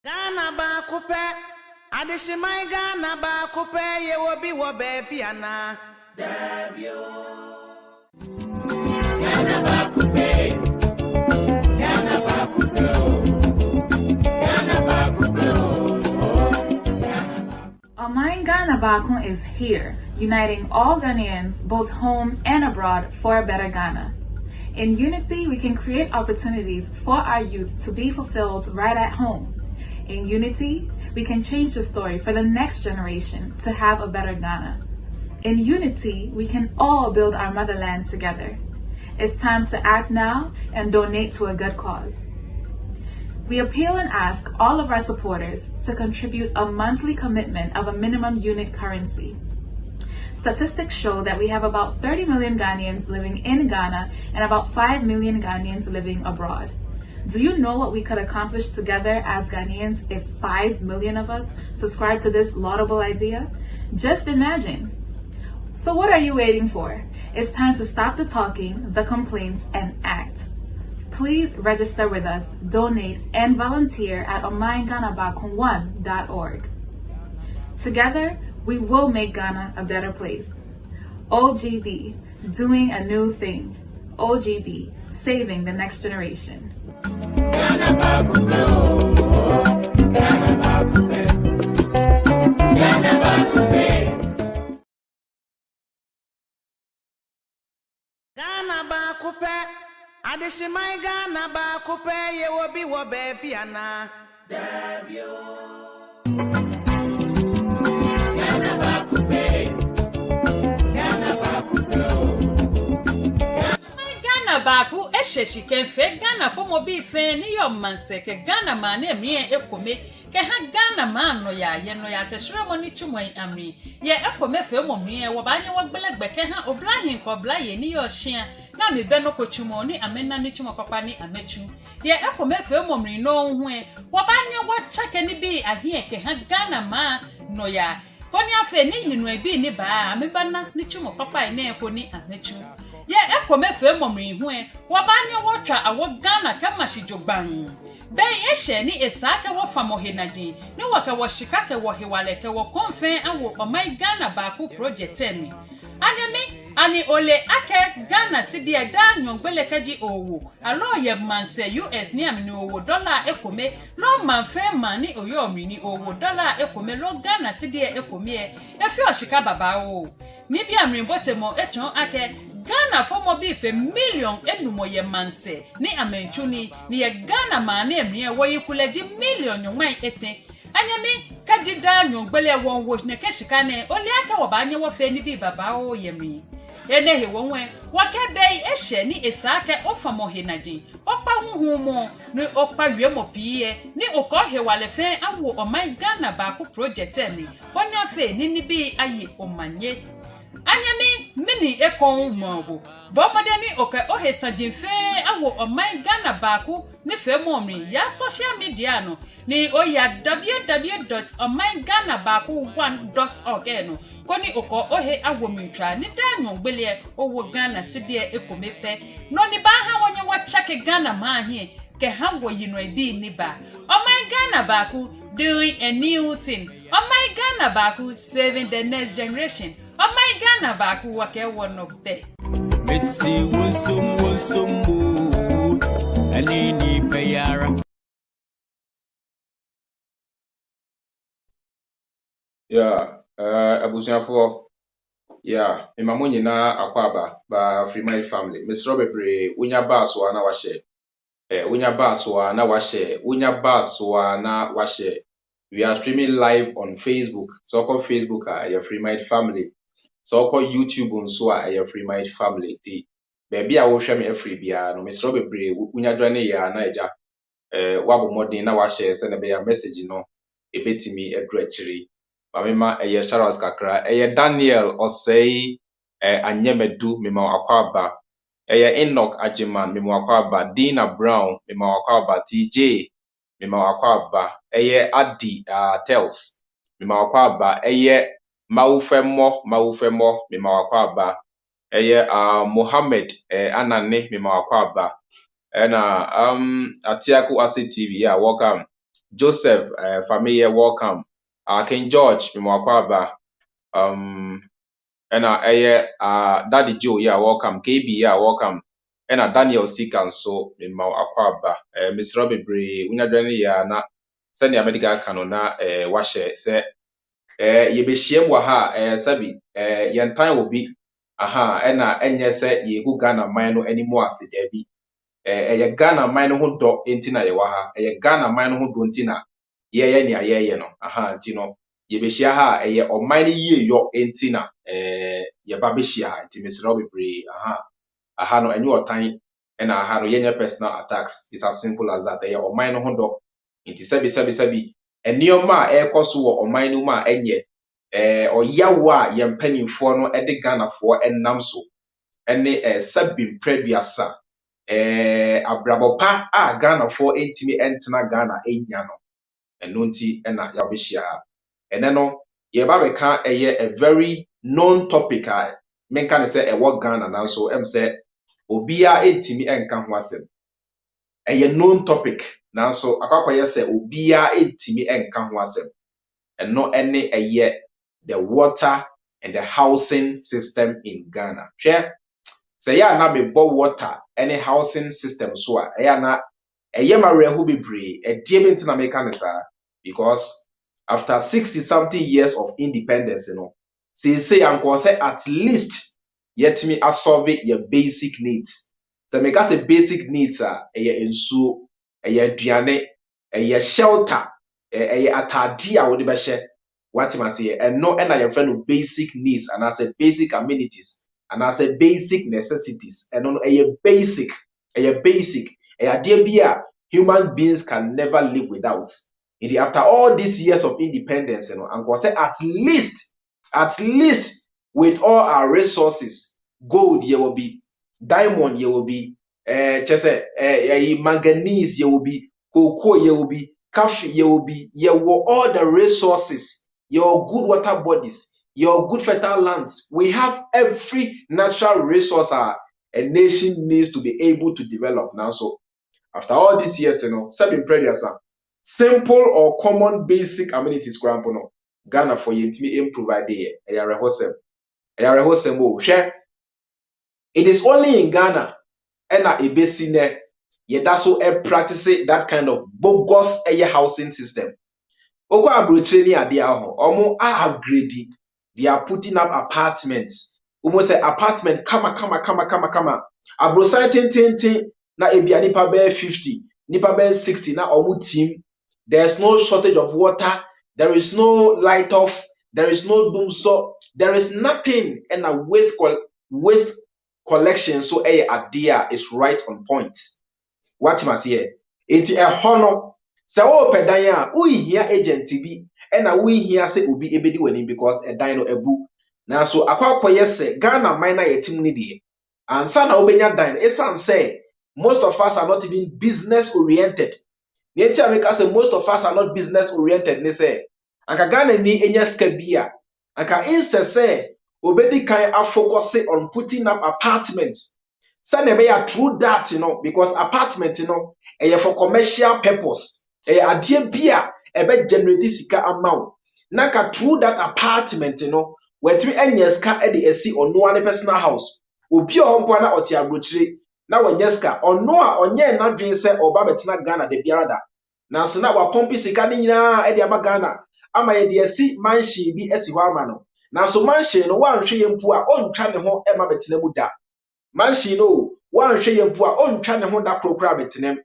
Ghana ba kupe, adishimai Ghana ba kupe, ye wobi wobe piana. Debio. Ghana ba kupe, Ghana ba kupe, Ghana ba kupe. Freemind Ghana Bakun is here, uniting all Ghanaians, both home and abroad, for a better Ghana. In unity, we can create opportunities for our youth to be fulfilled right at home. In unity, we can change the story for the next generation to have a better Ghana. In unity, we can all build our motherland together. It's time to act now and donate to a good cause. We appeal and ask all of our supporters to contribute a monthly commitment of a minimum unit currency. Statistics show that we have about 30 million Ghanaians living in Ghana and about 5 million Ghanaians living abroad. Do you know what we could accomplish together as Ghanaians if 5 million of us subscribe to this laudable idea? Just imagine. So what are you waiting for? It's time to stop the talking, the complaints, and act. Please register with us, donate, and volunteer at omindghanabakunwan.org. Together, we will make Ghana a better place. OGB, doing a new thing. OGB, saving the next generation. Ghana ba kupe, adishimai Ghana ba kupe, ye wobi wobe piana. Debio. Ghana ba kupe, Ghana ba kupe. Ghana baku esheshi kenfe Ghana fomo bi fe ni yo manse ke Ghana ma na emie ekome ke ha Ghana ma no ya ye no ya kesure mo ni chumwan amri ye ekome fe mo mie wo ba anye wo gbelegbe ke ha oblahin ko blaye ni yo hia na me be no kochumo ni amena ni chumo papa ni amechu ye ekome fe mo mri no hu e wo ba anye wo chake ni bi ahie ke ha Ghana ma no ya koni afe ni yinu e bi ni ba amebana ni chumo papa ni eko ni amechu ye ekome fe momri hu e wabanye wotwa awo Ghana kama shijogban be ehye ni esaka wo famohenaji ni waka wo shikake wo hewale ke wo konfen awo omai Ghana baku project emi ani ole ake Ghana sidi eda nyongbele kaji owo alo ye manse US ni amni owo dollar ekome lo manfe mani oyo omri ni owo dollar ekome lo Ghana sidi ekome efi oshika baba o ni bi amri botemo echon ake Ghana fomo bi fe million enumo ye manse ni amenchuni ni ye Ghana mane emie wo yikuleji million nyomai ete anyami kajida nyongbele won wo ne keshika ne oli aka wo ba anye wo fe ni bi baba o yemi ene he wonwe wakebe ehye ni esake ofamo henaji opa huhu mo ni opa wiemo pie ni okohe wale fe awo omai Ghana baku project emi boni afe ni bi ayi omanye anyami mini ekon mobo bomodeni oke ohesanjinfe awo omai Ghana baku ni fe momri ya social media no ni oya www.omaighanabaku1.org no koni oko ohe awo mitwa ni danyo gbele owo Ghana sidie ekomepe no ni ba ha wonye wa chake Ghana ma ahie ke ha wo yino ebi ni ba omai Ghana baku doing a new thing omai Ghana baku saving the next generation omai Ghana baku wake one of the Messi wonsum anini payara. Abusiafo memamu nyina akwaba ba Freemind family Mr. Bebre unya baso na wahye we are streaming live on Facebook so called Facebook Freemind family so called YouTube nso Freemind family ti baby a wo hwe me afri bia no Mr. Bebre unya dwane ya na eja wabo modern na wahye se na be ya message no ebetimi edru akiri Mamima Sharas kakra Daniel Osei Anyemedu mema akwaba Enoch Ajiman mema akwaba Dina Brown mema akwaba TJ mema akwaba Adi Tels mema akwaba Maufemo mema akwaba Mohammed Anane mema akwaba na Atiaku Ase TV welcome Joseph, Family, welcome. King George, Mimwakwaba. And Daddy Joe, yeah, welcome. KB, yeah, welcome. And Daniel Sika, so Mimwakwaba. Miss Robbie Bray, Winadreni, ya na send the medical canona, washe, say, yebeshiem wa ha, sabi, yantan will be, aha, enye se ye gu Ghana mine anymore, say, Debbie. Ɛyɛ Ghana man no ho dɔ nti na yɛwɔ ha ɛyɛ Ghana man no ho dɔ nti na yɛyɛ nea yɛyɛ no aha nti no yɛbɛhyia ha a ɛyɛ ɔman no yie yɔ nti na yɛba bɛhyia ha nti mesrɛ wo bebree aha no ɛnyɛ ɔtan ɛna aha no yɛnyɛ personal attacks. It's as simple as that. Ɛyɛ ɔman no ho dɔ nti sɛbi nneɛma a ɛrekɔ so wɔ ɔman no mu a ɛnyɛ ɔyawo a yɛn mpanimfoɔ no de Ghanafoɔ nam so ɛne sɛbi mprɛduasa abrabɔpa a Ghanafoɔ ntumi ntena Ghana enya no ɛno nti ɛna yɛabɛhyia ha ɛnɛ no yɛba bɛka ɛyɛ a very known topic a menka ne sɛ ɛwɔ Ghana nanso ɛm sɛ obiara ntumi nka ho asɛm ɛyɛ known topic nanso akɔkɔyɛ sɛ obiara ntumi nka ho asɛm ɛno ɛne ɛyɛ the water and the housing system in Ghana. Hwɛ sɛ yɛ na bɛbɔ water any housing system so a ɛyɛ na ɛyɛ ma reho bebree ɛdeɛ bi ntina meka ne saa because after 60 something years of independence say anko sɛ at least yɛtumi asolve your basic needs. Sɛ meka sɛ basic needs a ɛyɛ nsuo ɛyɛ aduane ɛyɛ shelter ɛyɛ atade a wode bɛhyɛ watim ase ɛno ɛna yɛfrɛ no basic needs and as a basic amenities and as a basic necessities and no a basic a human beings can never live without. Indeed, after all these years of independence, and go say at least with all our resources, gold here will be, diamond here will be, manganese here will be, cocoa here will be, coffee here will be, here will all the resources, your good water bodies, your good fertile lands. We have every natural resource a nation needs to be able to develop now. So after all these years, seven previous simple or common basic amenities Ghana for you provide there. It is only in Ghana and a basin yet practice that kind of bogus housing system. Oko abrocheni ade aho omo upgrade. They are putting up apartments. Almost say apartment kama. Abrosan tin na ebia nipa be 50, nipa be 60 na omu team. There's no shortage of water, there is no light off, there is no doom so, there is nothing, and a waste collection so idea is right on point. What must here? It's a honor. So pedan a we here agent bi and we here say obi ebedi wani because a dino ebu. Now so akwakoye say Ghana minor yetim ni die. And sa na obenya dino esan say most of us are not even business oriented. Yeti America say most of us are not business oriented. Ne say anka Ghana ni enya ska bia. Anka instead say obedi kan a focus on putting up apartments. Sa na be ya true that because apartment for commercial purpose. Adie bia ebe generate sika amount. Naka through that apartment wetimi enye sika e de esi ono ane personal house. Obi ohompo na oti abrochire na wenye sika ono a onye na dwen se oba betina Ghana de biara. Na so na wa pompi sika ni nyina e de ama Ghana ama ye de esi mansion bi esi ho ama no. Na so mansion no wanhwe yempu a ontwa ne ho e ma betina mu da. Mansion no wanhwe yempu a ontwa ne ho da krokra betinem.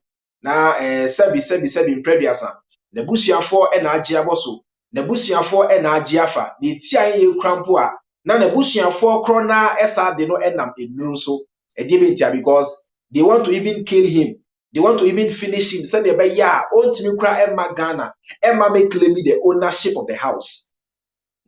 Na sebi mpreduasa nebusuafo na agye aboso nebusuafo na agye afa ne ti aye krampo a na nebusuafo kro na esa de no enam enuru so edie because they want to even kill him, they want to even finish him. Say they be ya ontimi kra emma Ghana emma me claim the ownership of the house.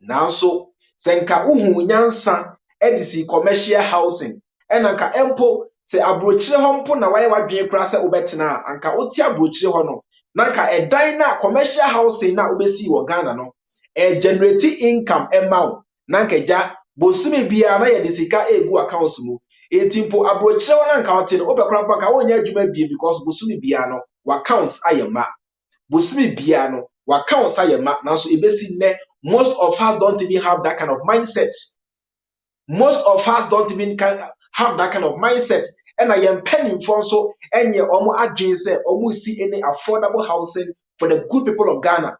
Now so senka uhu nyansa edisi commercial housing enanka empo se abrochire ho mpo na waye wadwen kra se obetena anka oti abrochire ho no nanka edan na commercial housing na obesi wo Ghana no generate income emma nanka ja bosumi bia na ye de sika egu account mu etimpo abrochire ho nanka ote no obekra mpa ka onya adwuma bia because bosumi bia no wa accounts ayema Busimi biano, waka on say ma, now so ebesi ne, most of us don't even have that kind of mindset. Most of us don't even have that kind of mindset. And I am penning for so any omo agency or see any affordable housing for the good people of Ghana.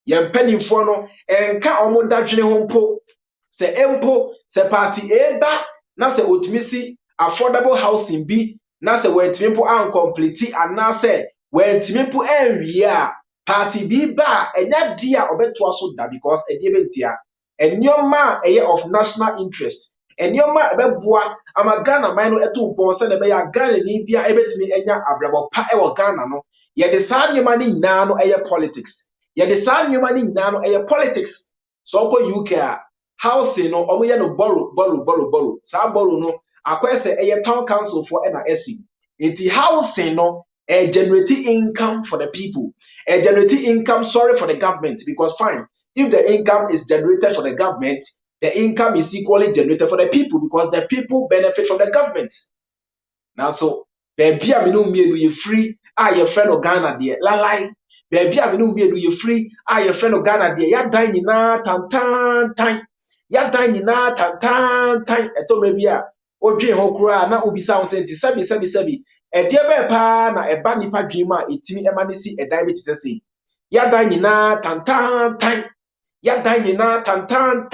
Yam penning for no and ka omo dadwene ho mpo se empo se party eba na se otimi affordable housing bi na se wentimi mpo an complete ana se wentimi mpo enwie a party bi ba enya dia obeto aso da because edie bentia enyoma eye of national interest enyoma ebeboa ama Ghana man no eto mpon se na be ya Ghana ni bia ebetimi enya abrabo pa e wo Ghana no ye de saa nyoma ni nyina no eye politics ye de saa nyoma ni nyina no eye politics so ko UK a housing no omo ye no borrow saa borrow no akwese eye town council for na esi enti housing no generating income for the people generating income for the government because fine if the income is generated for the government the income is equally generated for the people because the people benefit from the government now so baby a me no mienu ye free your friend of Ghana there lalai baby a me no mienu ye free your friend of Ghana there ya dan nyina tantan ya dan nyina tantan eto mebi a odwe ho kura na obisa ho senti sabi ede be pa na eba nipa dwim a etimi ema ne si edan bi tisese ya dan nyina tantan ya dan nyina tantan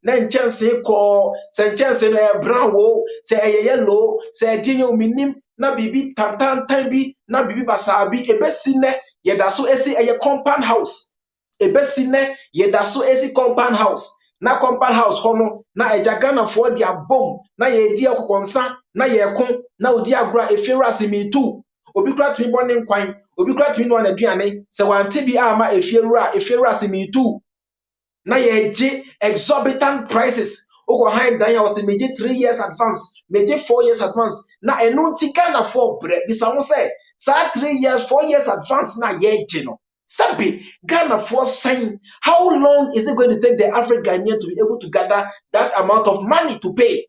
na nchense ko se nchense no e brown wo se eye yellow se edinye ominim na bibi tantan bi na bibi basabi ebesi ne yeda so esi eye compound house ebesi ne yeda so esi compound house na compound house hono na eja Ghana for dia bom na ye di akokonsa na ye kon na odi agora efiru asemi tu obi kura timi bone nkwan obi kura timi no aduane se wante bi ama efiru asemi tu na ye je exorbitant prices oko high dan ya ose meje 3 years advance meje 4 years advance na eno ti Ghana for bre bisa mo say sa 3 years 4 years advance na ye je no sabi Ghana for saying how long is it going to take the average Ghanaian to be able to gather that amount of money to pay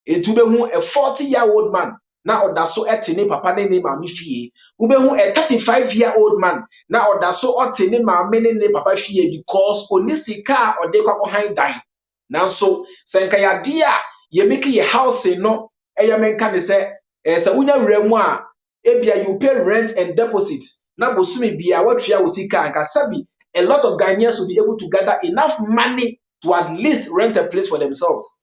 it to be a 40-year-old man na odaso etene papa ne ne mama fie ube hu a 35-year-old man na odaso otene mama ne papa fie because onisika ode kwa high dine now so senka ya dia ye make your house no eya menka ne se se unya wremu a ebia you pay rent and deposit na bosumi bia watria wosika anka sabi a lot of Ghanaians will be able to gather enough money to at least rent a place for themselves.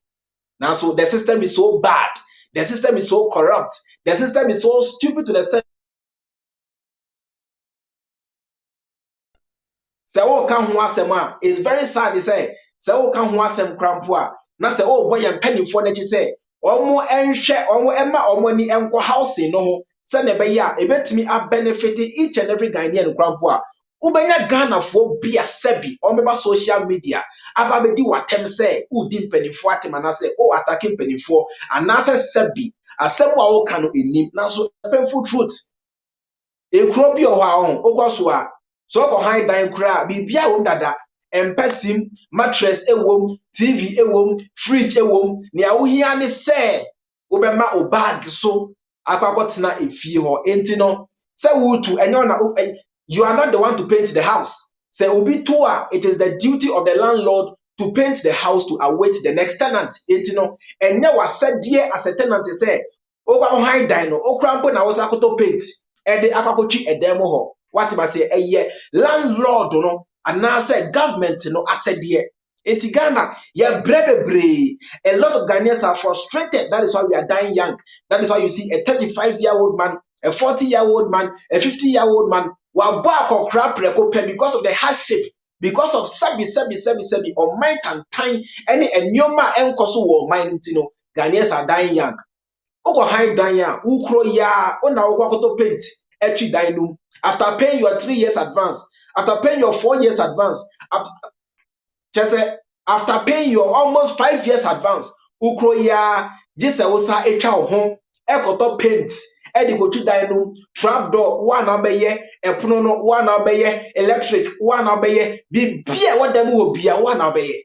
Now so the system is so bad, the system is so corrupt, the system is so stupid to the extent say oh kan ho asem a it's very sad say oh kan ho asem krampo a na say oh boy and penny for na chi say omo enhwe omo ema omo ni enko housing no ho say na be ya ebetimi a benefit each and every Ghanaian krampo a ubenya Ghana for bia sebi omeba social media aba be di watem say udi mpanifo atem na say oh attacking mpanifo anase sebi asem wa wo kan no enim na so painful truth ekro bi o ha on ogoso a so ko high dan kra bibia wo dada empesim mattress ewom TV ewom fridge ewom ne awohia ne say obema o bag so akwakwotena efie ho enti no say wo tu enyo na you are not the one to paint the house. Say obi toa, it is the duty of the landlord to paint the house to await the next tenant. Etino, and now was said dear as a tenant say, "Oh, high dino, oh, crampo na was akoto paint, and the akakochi a demo ho." What I say, a year landlord, no, and now say government, no, I said dear. In Ghana, yeah, brave. A lot of Ghanaians are frustrated. That is why we are dying young. That is why you see a 35-year-old man, a 40-year-old man, a 50-year-old man. Because of the hardship, because of sabi or mind and time, any nyoma enkoso wo mind ntino Ghanaians are dying young. Oko high dying young, ukro ya ona okwakoto paint etri dinum after paying your 3 years advance, after paying your 4 years advance, after paying your almost 5 years advance, ukro ya jise osa etwa ho ekoto paint edi go to dinum trap door one abeye epono no one abeye electric one abeye bibia wadam wo bia one abeye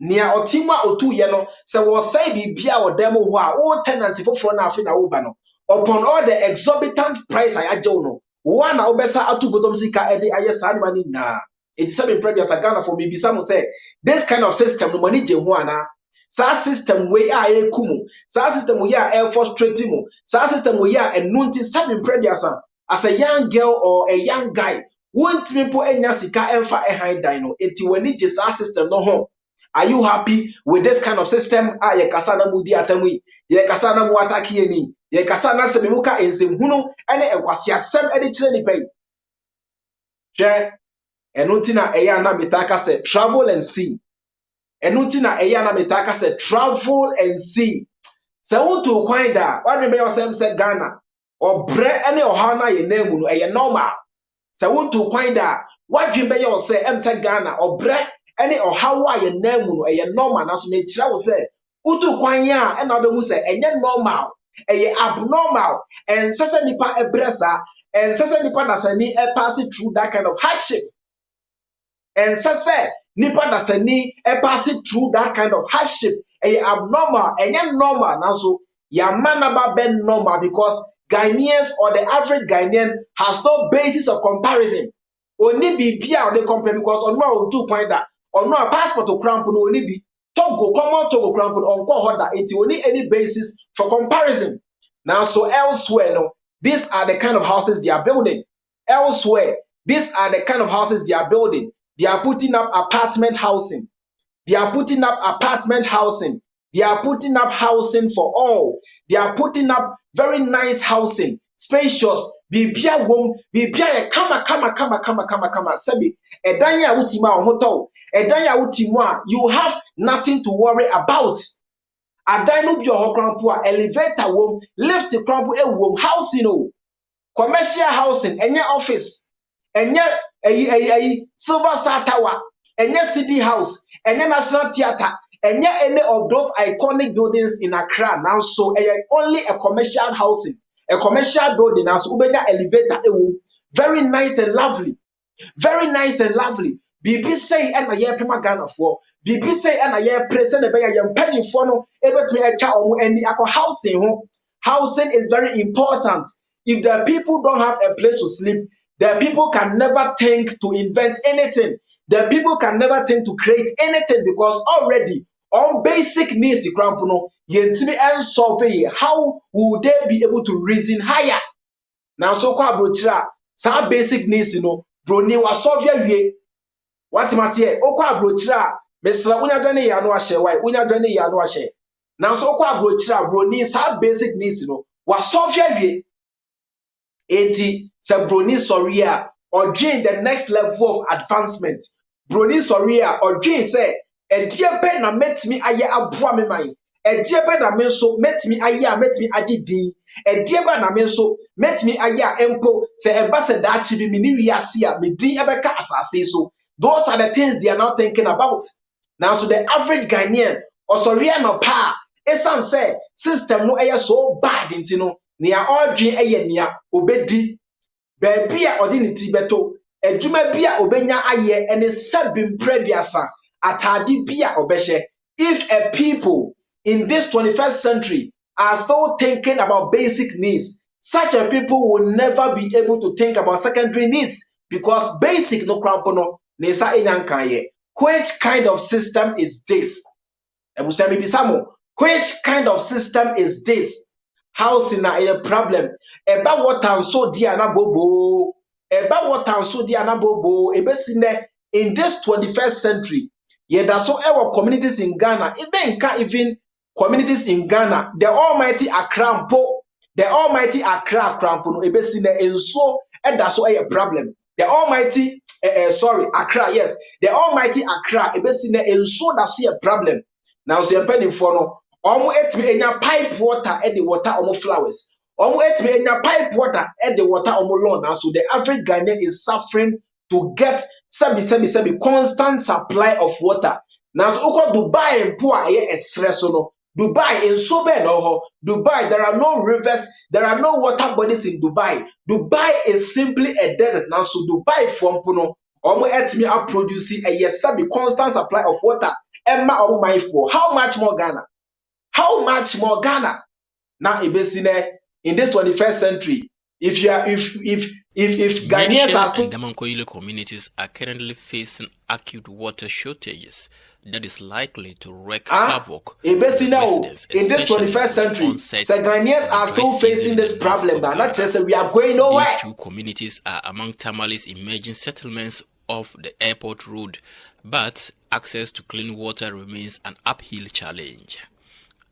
nia otima otu ye no se wo sai bibia wadam ho a o tenant foforo na afi na wo ba no upon all the exorbitant price I ajew no one obesa atu bottom sika ede ayesa money na. It's 7 previous Ghana for me. Some say this kind of system no money jehuana. Sa system we are a kumu. Sa system we are air frustrating mo. Sa system we are a nunti 7 previous as a young girl or a young guy. Won't me put enya sika emfa e high dino. Enti when it is our system no home. Are you happy with this kind of system? Ah, ye kasana mudi atamwi. Ye kasana mu ataki eni. Ye kasana se memuka ensem hunu ene enkwasi asem edi chire ni pay. Share Enutina eyana mitaka say travel and see. Enutina eyana mitaka say travel and see. Se unto kwanda, what remember yourself say Ghana or bre any ohana ye name no eye normal. Se unto kwanda, what remember yourself say Ghana or bre any ohawa ye name no eye normal. Na so me kira wo say utu kwanya e na be mu say enye normal, eye abnormal, and sese nipa ebresa, and sese nipa dasani e pass through that kind of hardship. And say nipa da sani e pass it through that kind of hardship. Abnormal, normal. Now so ya manaba ben normal because Ghanaians or the average Ghanaian has no basis of comparison. Only be bia they compare because on no 2 that or no passport to cramp no only be Togo common Togo cramp on hoda it only any basis for comparison. Now so elsewhere no, these are the kind of houses they are building. Elsewhere, these are the kind of houses they are building. They are putting up apartment housing. They are putting up apartment housing. They are putting up housing for all. They are putting up very nice housing, spacious. Bibia wom, bibia kama. Sebi, edanya utima omoto. Edanya utima, you have nothing to worry about. Adano bi ohokrampo elevator wom, lift krampo e wom, housing o. Commercial housing, enye office, enye Silver Star Tower, enye City House, enye National Theatre, enye any of those iconic buildings in Accra. Now so only a commercial housing, a commercial building. Now so ubenya elevator very nice and lovely, very nice and lovely. Bibi say na ye pema Ghana for. Bibi say na ye present e be ya penny for no ebetumi etwa omo ani akọ housing ho. Housing is very important. If the people don't have a place to sleep, the people can never think to invent anything. The people can never think to create anything because already on basic needs, how would they be able to reason higher? Now, so some basic needs, broni was solve what must ye? Okwa brochira, Mr. Unya Dwene Yano Ashe, why Unya Dwene Yano Ashe. Now, so brochira, broni, some basic needs, was solve eti se broni soria or dream the next level of advancement. Broni soria or dream say e die be na metimi aye aboa me man. E die be na me so metimi aye metimi agi din. E die be na me so metimi aye empo se e ba se da chi bi me ni wiase a me din e be ka asase so. Those are the things they are not thinking about. Now so the average Ghanaian or soria no pa esan say system no so bad intino nia ordwin nia obedi baby a odiniti beto adwuma bia obenya aye ene sabim prebiasa atade bia obehye. If a people in this 21st century are still thinking about basic needs, such a people will never be able to think about secondary needs because basic no crampo no nesa enyankaye. Which kind of system is this? Ebusami bisamo, which kind of system is this? Housing na a problem. Eba water so dia na bobo. Eba water so dia na bobo. Ebe sine in this 21st century. Yeda so our communities in Ghana. Even even communities in Ghana. The almighty Accra po. The almighty Accra crampo no ebe sine enso eda so a problem. The almighty Accra, yes. The almighty Accra ebe sine enso da so a problem. Now so penny for no omo etimi enya pipe water e the water omo flowers. Omo etimi enya pipe water e the water omo lawn. Now so the average Ghanaian is suffering to get sebi constant supply of water. Now so uko Dubai and poor espresso no. Dubai in sobe no. Dubai, there are no rivers, there are no water bodies in Dubai. Dubai is simply a desert. Now so Dubai from puno omo etimi are producing a sebi constant supply of water. Emma omo mind for how much more Ghana? How much more Ghana? Now, in this 21st century, If you are, if Ghanaians are still and Damankoile communities are currently facing acute water shortages that is likely to wreak havoc on residents, in this 21st century, so Ghanaians are still facing this problem. Not just we are going nowhere. These two communities are among Tamale's emerging settlements off the airport road, but access to clean water remains an uphill challenge.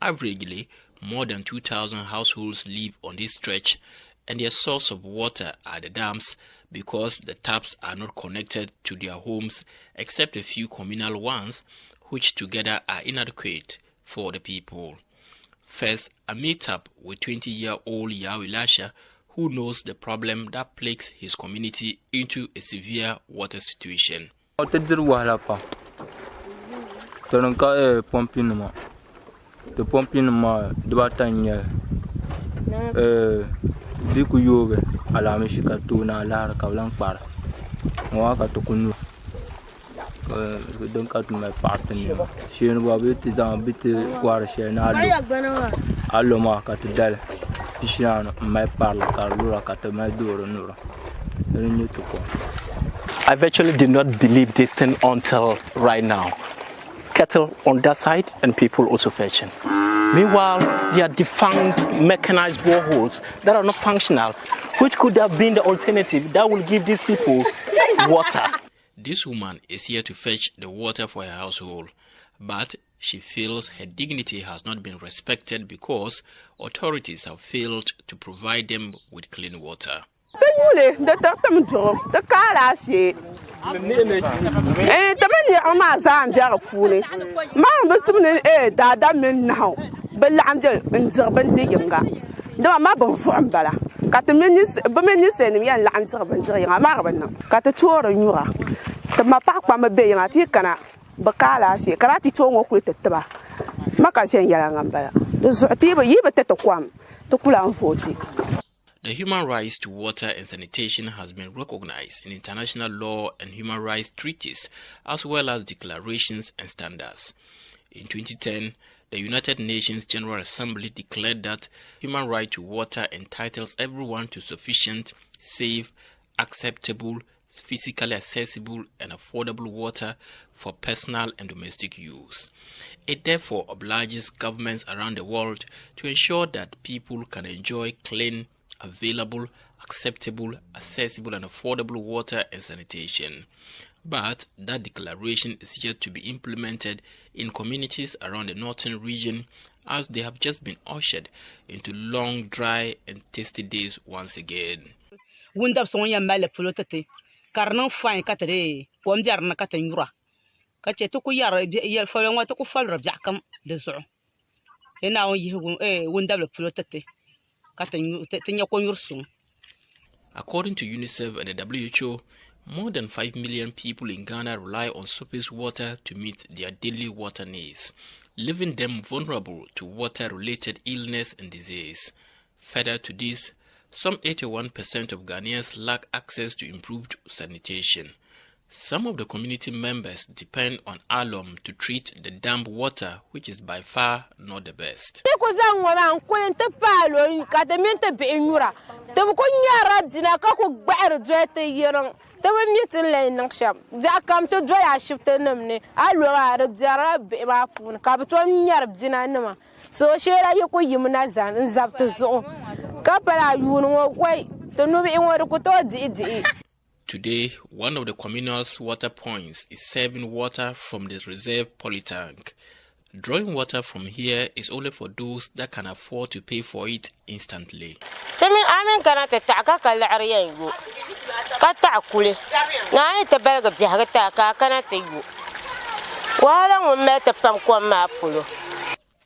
Averagely, more than 2,000 households live on this stretch, and their source of water are the dams because the taps are not connected to their homes except a few communal ones, which together are inadequate for the people. First, a meetup with 20-year-old Yawi Lasha, who knows the problem that plagues his community into a severe water situation. Diku yobe alame shikatuna lar kawlan para mwaka tukunu don ka tu mai partner shen wa biti zan biti kwara shen allo ma ka tu dal pishan mai parla ka lura ka tu mai doro nura ni to ko. I virtually did not believe this thing until right now. Cattle on that side and people also fetching. Meanwhile, there are defunct mechanized boreholes that are not functional, which could have been the alternative that will give these people water. This woman is here to fetch the water for her household, but she feels her dignity has not been respected because authorities have failed to provide them with clean water. The human rights to water and sanitation has been recognized in international law and human rights treaties, as well as declarations and standards. In 2010, the United Nations General Assembly declared that human right to water entitles everyone to sufficient, safe, acceptable, physically accessible and affordable water for personal and domestic use. It therefore obliges governments around the world to ensure that people can enjoy clean, available, acceptable, accessible and affordable water and sanitation. But that declaration is yet to be implemented in communities around the northern region, as they have just been ushered into long, dry and tasty days once again. According to UNICEF and the WHO, more than 5 million people in Ghana rely on surface water to meet their daily water needs, leaving them vulnerable to water-related illness and disease. Further to this, some 81% of Ghanaians lack access to improved sanitation. Some of the community members depend on alum to treat the damp water, which is by far not the best. Today, one of the communal's water points is serving water from the reserve polytank. Drawing water from here is only for those that can afford to pay for it instantly.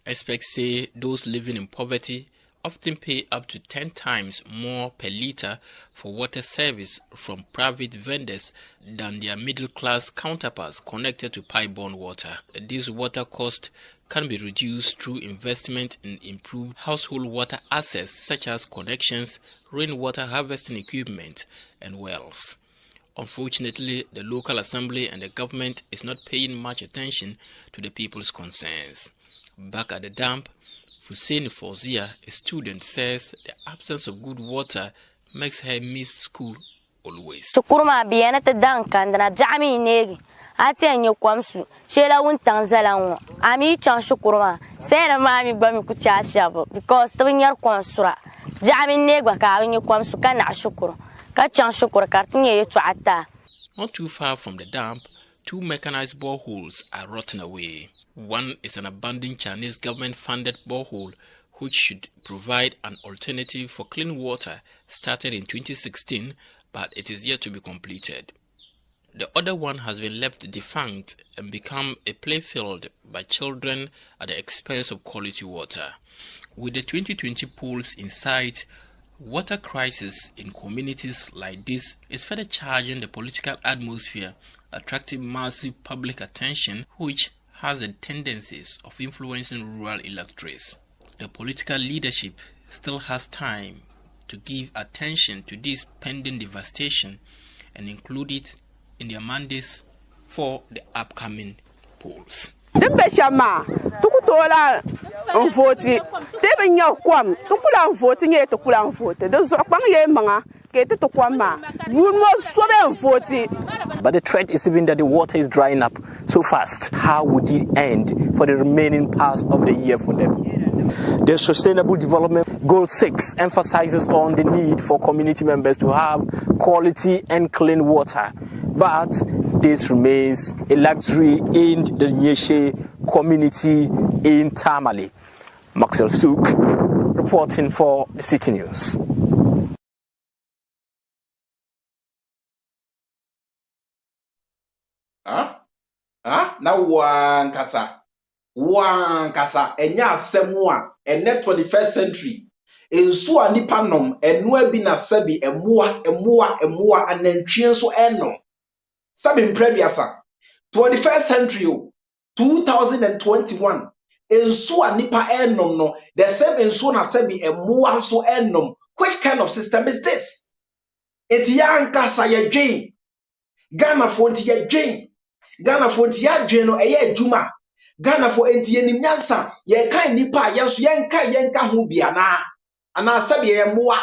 Experts say those living in poverty often pay up to 10 times more per litre for water service from private vendors than their middle-class counterparts connected to pipe-borne water. This water cost can be reduced through investment in improved household water access such as connections, rainwater harvesting equipment, and wells. Unfortunately, the local assembly and the government is not paying much attention to the people's concerns. Back at the dump, Hussein Fozia, a student, says the absence of good water makes her miss school always. Sukurma biana te dankan dana jami negi. Ati enyo kwamsu shela wuntang zalanwo. Ami chan sukurma. Sena mami gbami ku chashabo because to nyar kwansura. Jami negba ka enyo kwamsu kana shukuru. Ka chan shukuru kartinye yo chuata. Not too far from the dump, 2 mechanized boreholes are rotting away. One is an abandoned Chinese government-funded borehole which should provide an alternative for clean water, started in 2016, but it is yet to be completed. The other one has been left defunct and become a playfield by children at the expense of quality water. With the 2020 polls in sight, water crisis in communities like this is further charging the political atmosphere, attracting massive public attention, which has the tendencies of influencing rural electorates. The political leadership still has time to give attention to this pending devastation and include it in their mandates for the upcoming polls. Dembeshama, tukutola vote. Debe nyakwam, tukula vote nye tukula vote. The zokbang ye manga kete tukwama. Munmo sobe vote. But the threat is even that the water is drying up so fast. How would it end for the remaining parts of the year for them? The Sustainable Development Goal 6 emphasizes on the need for community members to have quality and clean water. But this remains a luxury in the Nyeshe community in Tamale. Maxwell Souk reporting for the City News. Now one kasa enya asemwa ene 21st century ensu anipa nom enu abi na sabi emua anantwie so enom sabi mprebiasa 21st century 2021 ensu anipa enom no the same ensu na sabi emua so enom. Which kind of system is this? Etiya nkasa ye dwen Ghana fonti ye dwen Ghana fonti ya dwen no eye adwuma Ghana for enti enim nyansa ye kan nipa yenso yenka ho bia ana sabe ye moa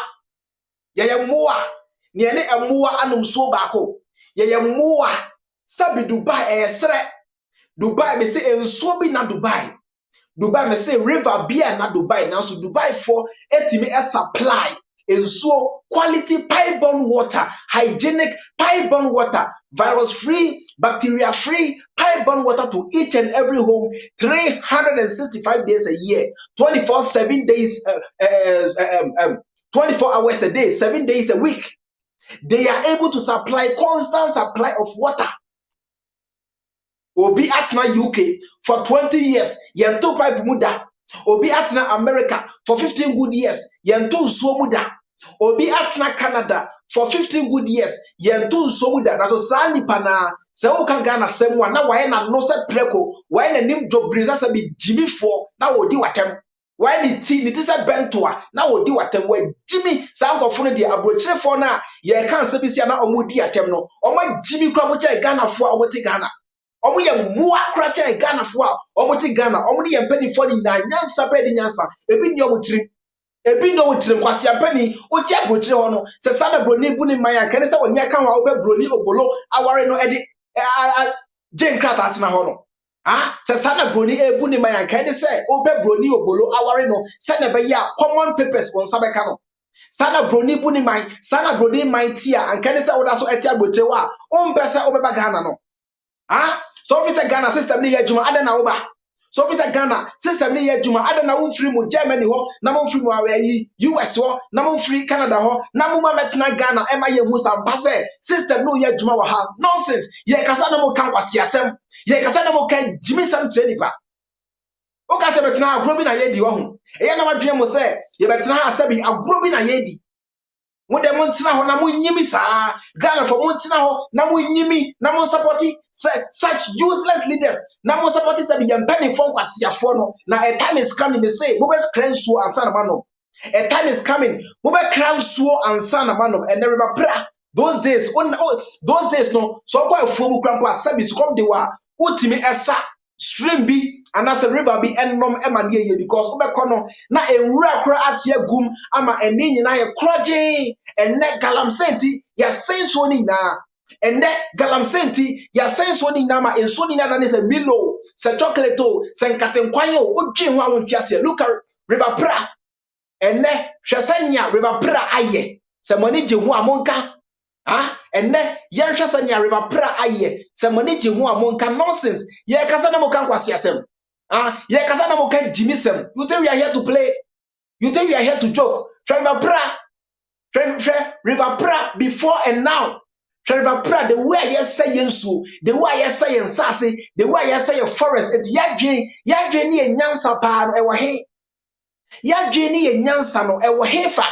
ne ne emoa anom so baako ye moa sabe Dubai esre Dubai me say enso bi na Dubai me say river bia na Dubai now so Dubai for etimi supply enso quality pipe-borne water, hygienic pipe-borne water, virus-free, bacteria-free pipe-borne water to each and every home 365 days a year, 24/7 days, 24 hours a day, 7 days a week. They are able to supply constant supply of water. Obi atna UK for 20 years, yento pipe muda. Obi atna America for 15 good years, yento so muda. Obi atna Canada for 15 good years, yento so muda. Na so sani pana se o kan Ghana semwa na waye na no se preko, waye na nim job brisa se bi Jimmy for na odi watem. Waye ni ti se bentoa na odi watem wa Jimmy sa nkofo no de abrochire for na ye kan se bi sia na omodi atem no. Oma Jimmy kwa mo che Ghana for omoti Ghana. Omo ye mua kracha e Ghana fo a omo ti Ghana omo ni ye mpani fo ni na nyansa pe di nyansa ebi ni omo tirim kwase ampani o ti abotire ho no se sada broni bu ni maya kan se wonya kan wa obe broni obolo aware no e di jen krata atena ho no se sada broni ebu ni maya kan se obe broni obolo aware no se na be ya common papers on sabeka no sada broni bu ni mai sada broni mai tia an kan se oda so eti abotire wa o mpese obeba Ghana no so officer Ghana system ni yejuma ada na oba. So officer Ghana system ni yejuma ada na wo free mu Germany ho na mo free mu ayi US ho na mo free Canada ho na mo metina Ghana e ma ye hu sampa se system no yejuma wa ha nonsense ye kasa na mo kan kwase asem ye kasa na mo kan Jimmy Sam trade pa o ka se metina agro bi na ye di wo hu e ye na wadwe mo se ye betina asabi agro bi na ye di mo de mo ntina ho na mo nyimi saa Ghana for mo ntina ho na mo nyimi na mo supporti such useless leaders na mo supporti se bi yempani fo kwasiafo no na a time is coming me say mo be kransuo ansa na manom a time is coming mo be kransuo ansa na manom and never pra those days no so kwa afuo mu krampo asabi so come de wa utimi esa stream bi anase river bi ennom ema ne ye because obekọ no na enwura kora atie gum ama eni nyina ye kroje enne galamsenti ya senso ni na enne galamsenti ya senso ni na ma enso ni na se milo se chocolate se nkatenkwan o odwe ho awonti ase look at river pra enne hwesanya river pra aye se moni je ho amonka enne yen hwesanya river pra aye se moni je ho amonka nonsense ye kasa na mo kan kwase asem ye kasa na mo kan jimisem. You think we are here to play? You think we are here to joke? River pra before and now. River pra the way I say yensu, the way I say ensase, the way I say forest. It yadwe ni enyansa pa no ewo he. Yadwe ni enyansa no ewo he fa.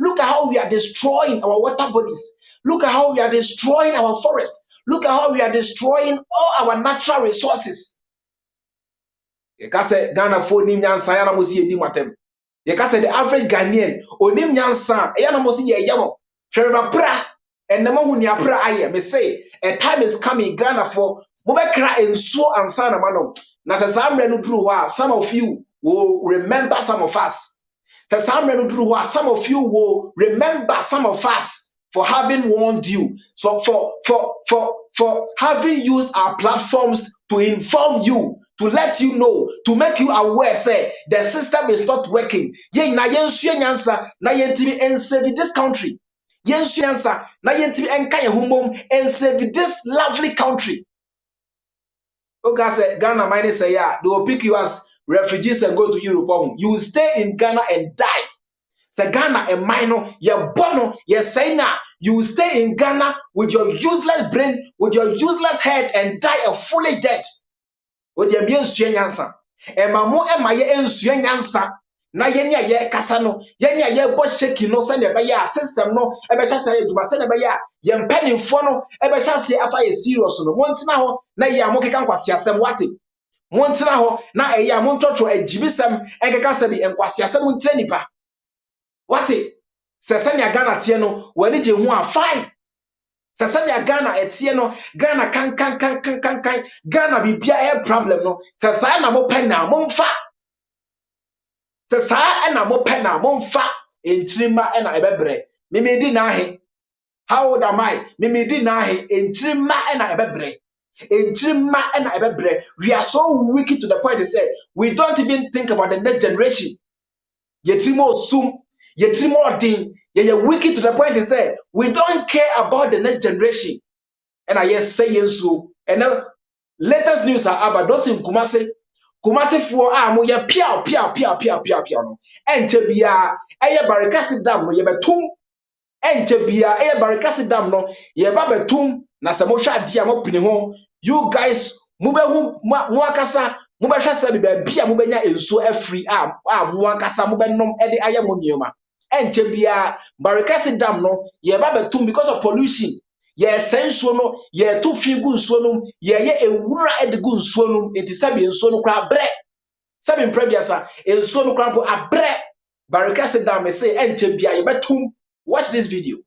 Look at how we are destroying our water bodies. Look at how we are destroying our forest. Look at how we are destroying all our natural resources. Yekase Ghana for nim nyansa ya na mo si edi matem. Yekase the average Ghanaian onim nyansa ya na mo si ye yamo. Hwere pra enema hu nia pra aye me say a time is coming Ghana for mo be kra ensuo ansa na manom. Na se sa amre no duru ho a some of you will remember some of us. Se sa amre no duru ho a some of you will remember some of us for having warned you. So for having used our platforms to inform you, to let you know, to make you aware, say the system is not working. Ye na yensu nyansa na yentimi and save this country. Yensu nyansa na yentimi enka ye humom and save this lovely country. Oga say Ghana mine say yeah, they will pick you as refugees and go to Europe. You will stay in Ghana and die. Say Ghana and minor, ye bono, ye say na. You will stay in Ghana with your useless brain, with your useless head, and die a fully dead. With your bien nyansa. Ema ye ensue nyansa. Na ye nia ye kasa no, ye nia ye bo sheki no se ne be ya system no, e be hya say aduma se ne be ya, ye mpanimfo no, e be hya say afa ye serious no. Montina ho na ye amokeka nkwase asem wate. Montina ho na eye amontwotwo ajibisem enkeka se bi enkwase asem ntre nipa. Wate? Sesanya Ghana tie no, wani je hu a fine. Sesanya Ghana etie no, Ghana kan Ghana bibia e problem no. Sesa na mo pena mo mfa. Sesa na mo pena mo mfa. Enchirima na ebebre. Mimi di na he. How old am I? Mimi di na he. Enchirima na ebebre. Enchirima na ebebre. We are so wicked to the point they say we don't even think about the next generation. Yetrimo sum. Yetrimo din. You're wicked to the point they say we don't care about the next generation. And I yes say yes so. And now latest news are about those in Kumasi for mo ye pia no. Ente bia eye barikasi dam no ye betum. Ente bia eye barikasi dam no ye ba betum na se mo hwa dia mo pini ho. You guys mo be hu mo akasa mo be hwa se be bia mo benya enso afri mo akasa mo be nom e de aye mo nioma. Ente bia barikasi dam no ye ba betum because of pollution. Ye sensuo no ye to fi gu nsuo no ye ewura edegu nsuo no enti sabi nsuo no kra bre sabi mprebiasa nsuo no kra po abre barikasi dam me say ente bia ye betum. Watch this video.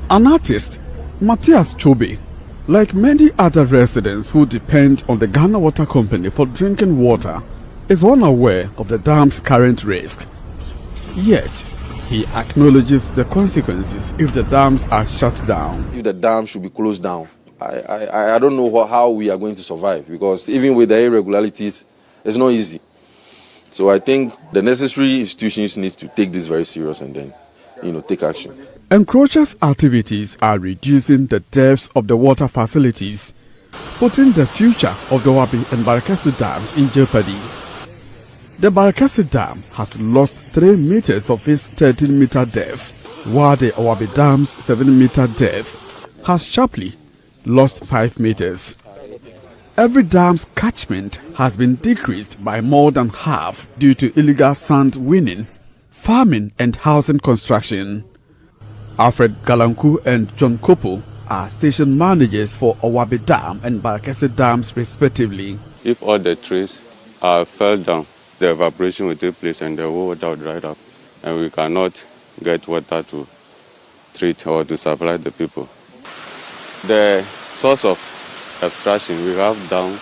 An artist, Matthias Chobe, like many other residents who depend on the Ghana Water Company for drinking water, is unaware of the dam's current risk. Yet, he acknowledges the consequences if the dams are shut down. If the dam should be closed down, I don't know how we are going to survive, because even with the irregularities, it's not easy. So I think the necessary institutions need to take this very serious and then, take action. Encroachers' activities are reducing the depths of the water facilities, putting the future of the Wabi and Barakasu dams in jeopardy. The Barakasu Dam has lost 3 meters of its 13-meter depth, while the Wabi Dam's 7-meter depth has sharply lost 5 meters. Every dam's catchment has been decreased by more than half due to illegal sand winning, farming and housing construction. Alfred Galanku and John Kopo are station managers for Owabi Dam and Barakasu Dams respectively. If all the trees fell down, the evaporation will take place and the water will dry up, and we cannot get water to treat or to supply the people. The source of obstruction we have down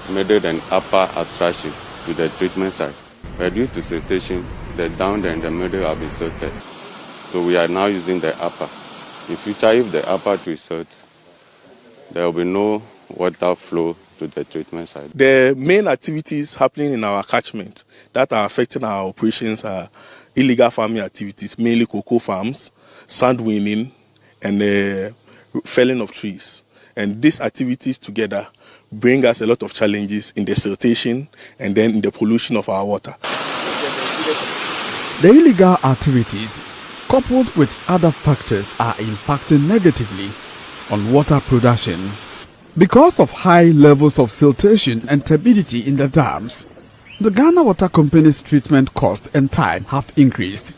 middle and upper abstraction to the treatment site. But due to siltation, the down and the middle have been silted. So we are now using the upper. In future, if the upper to silt, there will be no water flow to the treatment site. The main activities happening in our catchment that are affecting our operations are illegal farming activities, mainly cocoa farms, sand winning, and felling of trees. And these activities together bring us a lot of challenges in the siltation and then in the pollution of our water. The illegal activities, coupled with other factors, are impacting negatively on water production. Because of high levels of siltation and turbidity in the dams, the Ghana Water Company's treatment cost and time have increased.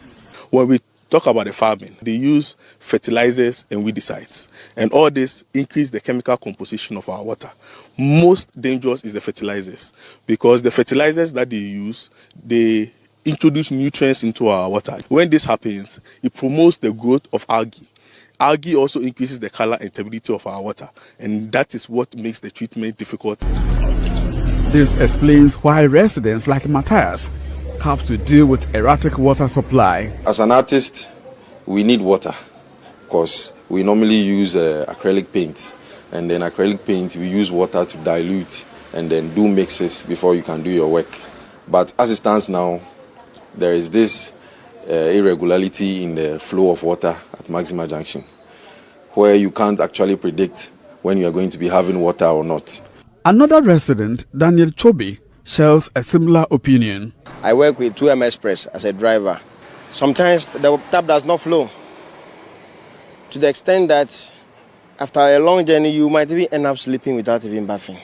When we talk about the farming, they use fertilizers and weedicides, and all this increase the chemical composition of our water. Most dangerous is the fertilizers, because the fertilizers that they use, they introduce nutrients into our water. When this happens, it promotes the growth of algae. Algae also increases the color and turbidity of our water, and that is what makes the treatment difficult. This explains why residents like Matthias have to deal with erratic water supply. As an artist, we need water because we normally use acrylic paint, and then acrylic paint we use water to dilute and then do mixes before you can do your work. But as it stands now, there is this irregularity in the flow of water at Maxima Junction, where you can't actually predict when you are going to be having water or not. Another resident, Daniel Chobi, shares a similar opinion. I work with 2M Express as a driver. Sometimes the tap does not flow, to the extent that after a long journey you might even end up sleeping without even bathing,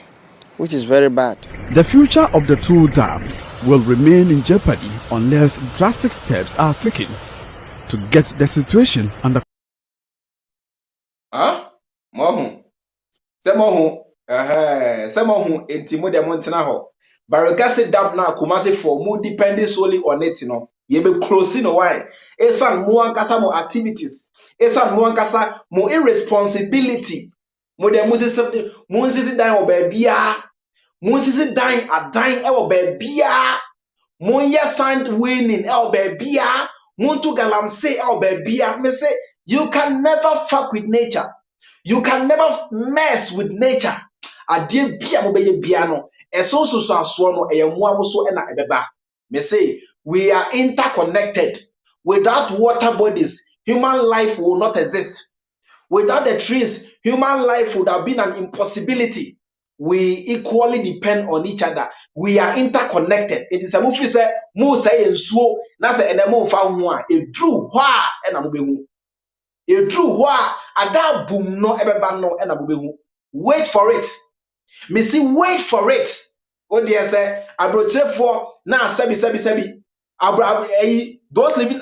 which is very bad. The future of the two dams will remain in jeopardy unless drastic steps are taken to get the situation under Semohu intimo de montena ho. Baragasi dam na Kumasi for mu depending solely on it, Ye be closing no why. Esan mu ankasa mo activities. Esan mu ankasa mo irresponsibility. Mo de munsi dan o bebia. Munsi dan a dan e o bebia. Mo ye sand winning e o bebia. Muntu galamse e o bebia. Me say you can never fuck with nature. You can never mess with nature. Adie bia mo beye bia no. Eso so aso no eye mo amoso e na ebeba. Me say we are interconnected. Without water bodies, human life will not exist. Without the trees, human life would have been an impossibility. We equally depend on each other. We are interconnected. It is a movie say mo say ensuo na say enemo fa ho a edru hɔ a na mo behu. Edru hɔ a ada bum no ebeba no na mo behu. Wait for it. Me see wait for it. O dear say abrotrefo na sebi those living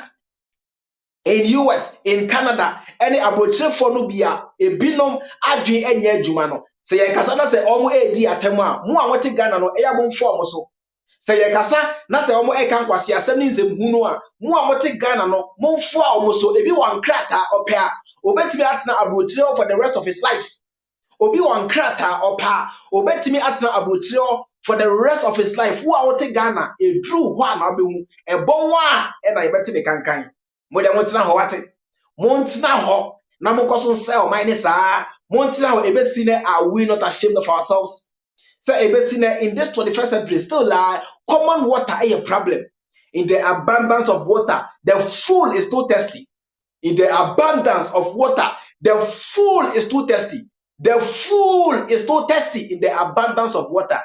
in US, in Canada, any abrotrefo no bia ebinom adwen enya adwuma no. Se ye kasa na se omo edi atemu a mo a wote Ghana no eya bom form so. Se ye kasa na se omo eka nkwase asem ni nzem hu no a mo a wote Ghana no mo fo a omo so ebi wan krata opa obetimi atena abrotrefo for the rest of his life. Obi wan krata opa obetimi atena abrotrefo for the rest of his life. Who are wote Ghana edru ho a na behu ebon wa e na yebeti ne kankan. Mo de montena ho wate. Montena ho na mo koso nse o man ni saa. Montena ho ebesi ne are we not ashamed of ourselves? Say ebesi ne in this 21st century still common water a problem. In the abundance of water, the fool is too thirsty. In the abundance of water, the fool is too thirsty. The fool is too thirsty in the abundance of water.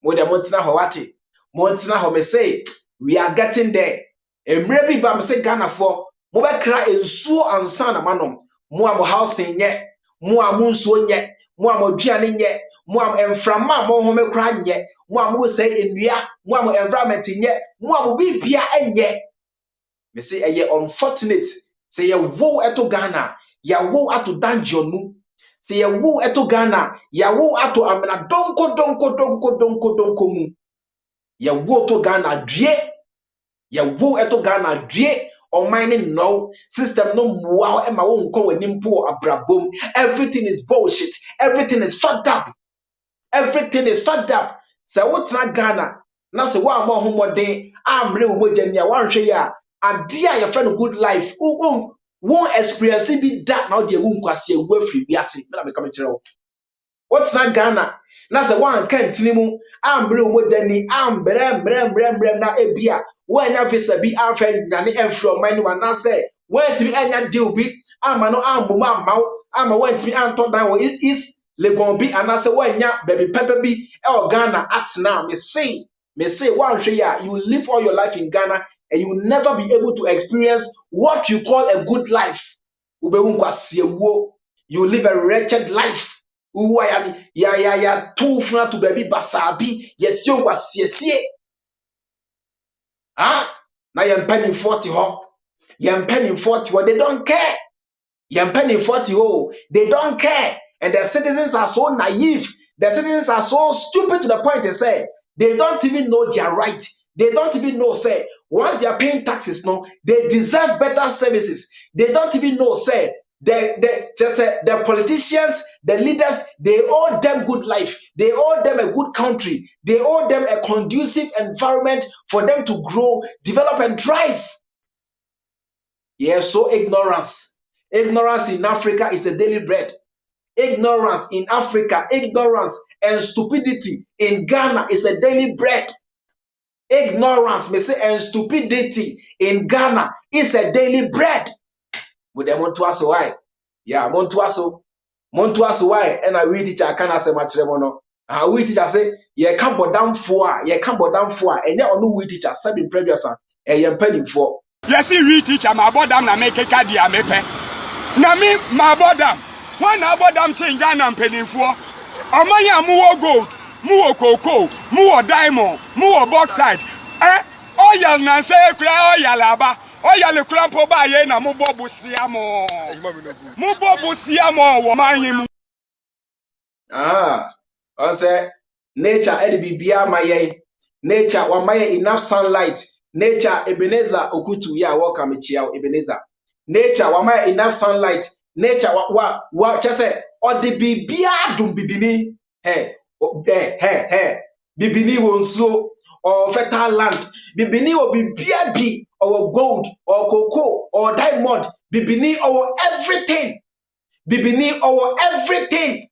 Mo de montena ho wate. Montena ho me say we are getting there. Emre bi ba me say Ghana for mo be kra ensuo ansa na manom. Mo am housing nye, mo am nsuo nye, mo am aduane nye, mo am emframa mo ho me kra nye, mo am wo say enua, mo am environment nye, mo am bibia enye. Me say eye unfortunate say ye wo eto Ghana, ya wo ato dungeon mu. Say ye wo eto Ghana, ya wo ato amena donko mu. Ye wo to Ghana due. Ye wo eto Ghana due. Or mining no system no wow ema wo nko wenimpo abrabom. Everything is bullshit. Everything is fucked up. Everything is fucked up. Se wotena Ghana na se wa ma homode amre wo mogya wan hwe ya ade a your friend good life won experience bi da na de wu nkwase wu afri biase me na me ka me kire wo wotena Ghana na se wan kan tinimu amre wo mogya ni ambre na ebia wanya visa bi amfa nyane emfro man ni wana se wantimi anya deal bi ama no ambom amaw ama wantimi anto dan wo is legon bi anase wanya baby pepper bi e Ghana atena me say one share you live all your life in Ghana and you will never be able to experience what you call a good life. You live a wretched life. Ya too far to baby basabi yes you was now you're penny 40 ho. You're penny 40 ho. They don't care. You're penny 40 ho. They don't care. And the citizens are so naive. The citizens are so stupid to the point they say they don't even know their right. They don't even know, say, once they are paying taxes, no, they deserve better services. They don't even know, say, the politicians, the leaders, they owe them good life. They owe them a good country. They owe them a conducive environment for them to grow, develop, and thrive. Yeah, so ignorance. Ignorance in Africa is the daily bread. Ignorance in Africa, ignorance and stupidity in Ghana is a daily bread. Ignorance, may say, and stupidity in Ghana is a daily bread. But they want to ask why. Yeah, want to ask why. And I will teacher can't say much remono. I will teacher say, ye can't but down for, and ya onu we teacher seven previous and ye penny for. Yes, we teacher, my bodam na make a cadia mepe. Na me, my bodam. One abodam change Ghana and penny for. Amaya muo gold. Muo cocoa, muo diamond, muo bauxite. Oil na say kura oil aba. Oil kura po ba ye na mu bobu siamo. Mu bobu siamo wo manyi. I say nature bibia maye. Nature wa maye enough sunlight. Nature Ebenezer Okutu ya welcome chiao Ebenezer. Nature wa maye enough sunlight. Nature wa chese odi bibia dum bibini. Bibini wonso or fertile land. Bibini or bibiabi or gold or cocoa or diamond. Bibini or everything. Bibini or everything.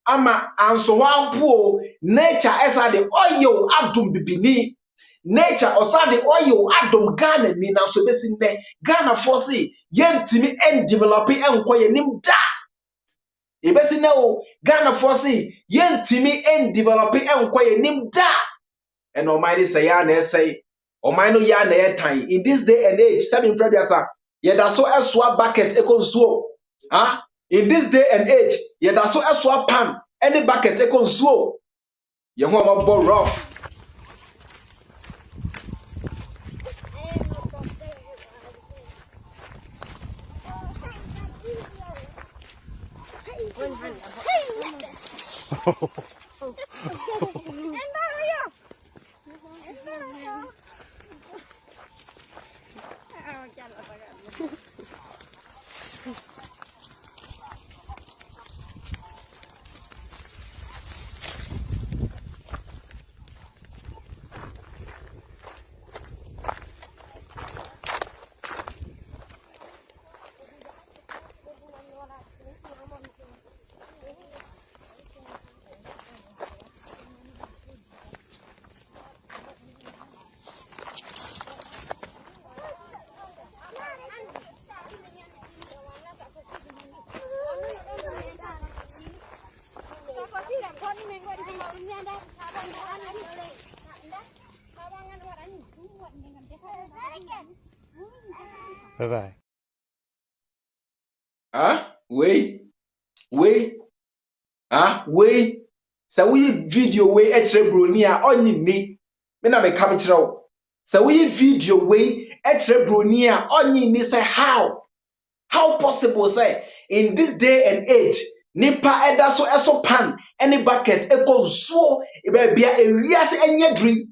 Ama anso wampo nature esa the oil adum bibini. Nature osa the oil adum Ghana ni na so besi ne Ghana force yentimi en develop en koye nim da. Ebesi na o Ghana force yentimi en develop en koye nim da. And Almighty say ya na say Almighty ya na etan in this day and age seven previousa ye da so eswa bucket ekonsuo. In this day and age ye da so eswa pan any bucket ekonsuo. Ye ho amabo rough. Bye-bye. Wait. So we video way etre bronia onyi ni. Me na me come chiro. So we video way etre bronia onyi ni say how? How possible say in this day and age nipa eda so eso pan any bucket ekon so e be bia ewiase enye dri.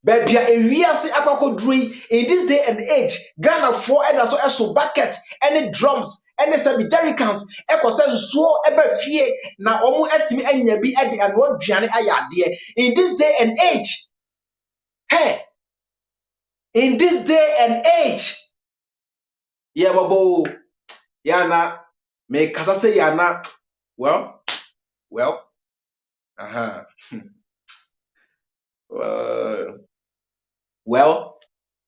Baby, a reasi akoko drawing in this day and age. Ghana for and so bucket, any drums, any sabi jerry cans, echo send so ebe fie na omu etimi enya bi edi and what biane ayade. In this day and age, hey, in this day and age, yeah, babo, yana, me kasa say yana, well, uh-huh. Well,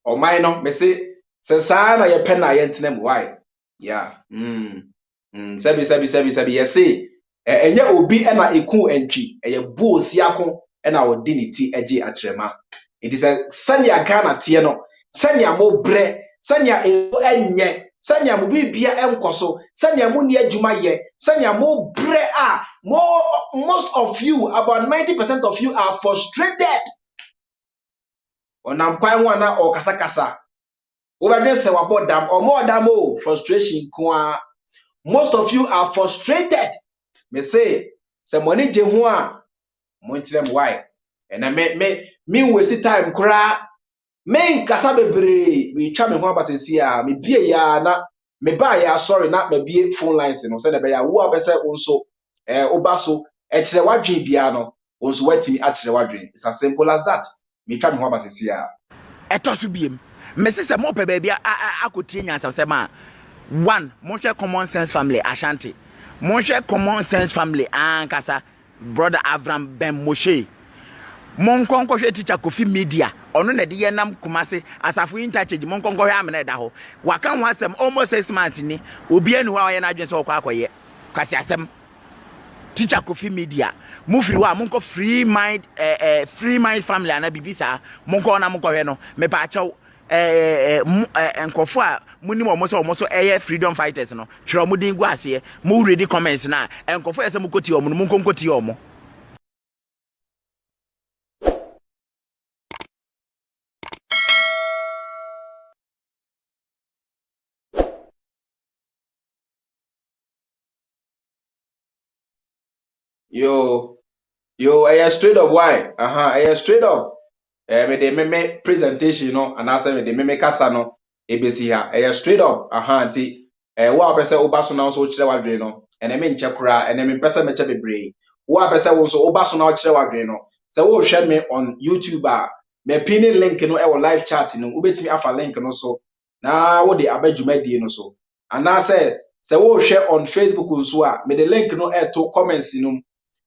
or minor, me say sana ye pen na yentinem why? Yeah. Sebi yes say enye obi na eku entwi eye bu osiako na odi ne ti age atrema. It is a sanya Ghana tie no, sanya mo bre, sanya enye, sanya mo bibia enkoso, sanya mo ni adwuma ye, sanya mo bre most of you, about 90% of you are frustrated. Onam kwan ho na o kasa over say wabo dam or more dam frustration kwa. Most of you are frustrated. Me say money je ho a mo ntirem why and me waste time kra me nkasa bebre me twa me ho abasesi a me bie ya na me ba ya sorry na me bie phone lines no say na be ya wo abese unso oba so e kire wadwen bia no unso watimi a kire wadwen. It's as simple as that. Me twa me ho abasesi a etoso biem me se mo pe ba bia akotie nyansa se ma one monshare common sense family Ashanti monshare common sense family ankasa brother Avram Ben Moshe monkonko hwe teacher Kofi Media ono na de yenam kumase asafo interchange monkonko hwe amena da ho waka ho asem almost 6 months ni obi anu wa ye na adwen se okwa akoye kwasi asem teacher Kofi Media mufiri wa monko Freemind Freemind family ana bibisa monko na monko hwe no me pa achew enkofo a munim omoso freedom fighters no twero mudin gu ase mu ready comments na enkofo yese mukoti omo no munkoti omo. Yo, straight up why? Straight up. Me de me presentation no and answer me de me kasa no ebesi ha. Straight up. Anti wo apese obaso na so kire wadwe no. Ene me nche kura, ene me pese meche bebre. Wo apese wo so obaso na kire wadwe no. Se wo hwe me on YouTube a me pin link no e wo live chat no. Ubetimi afa link no so. Na wo de abadwumadie no so. And I say se wo hwe on Facebook nso a me de link no e to comments no.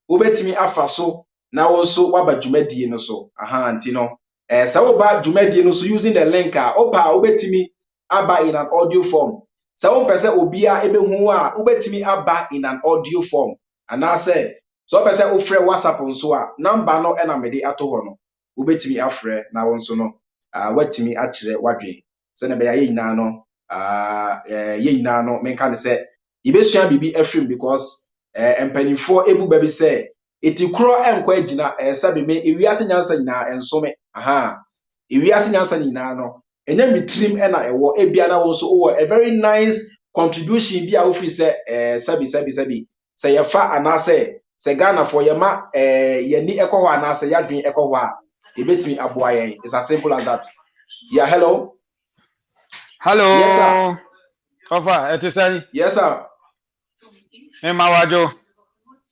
Ubetimi afa so na wonso waba dwumadie no so anti no sa wo ba dwumadie no so using the link opa ubetimi aba in an audio form sa wo pese obia ebehu a ubetimi aba in an audio form ana say so pese ofre WhatsApp nso a number no na mede ato ho no ubetimi afre na wonso no watimi akire wadwe se na be ye nyina no ye nyina no menka ne se ibesua bibi afrim because empanifo ebu baby say eti kro enkwa agina sabe me ewiase nyansa nyina ensome ewiase nyansa nyina no enya mitrim na ewo ebia na wo so wo a very nice contribution bi a wo free say sabi say yefa anase say Ghana for yema yani ekoho anase yadwen ekoho a ebetimi aboa yen. It's as simple as that. Yeah, hello. Yes sir. Papa, it is any. Yes sir. Mawajo.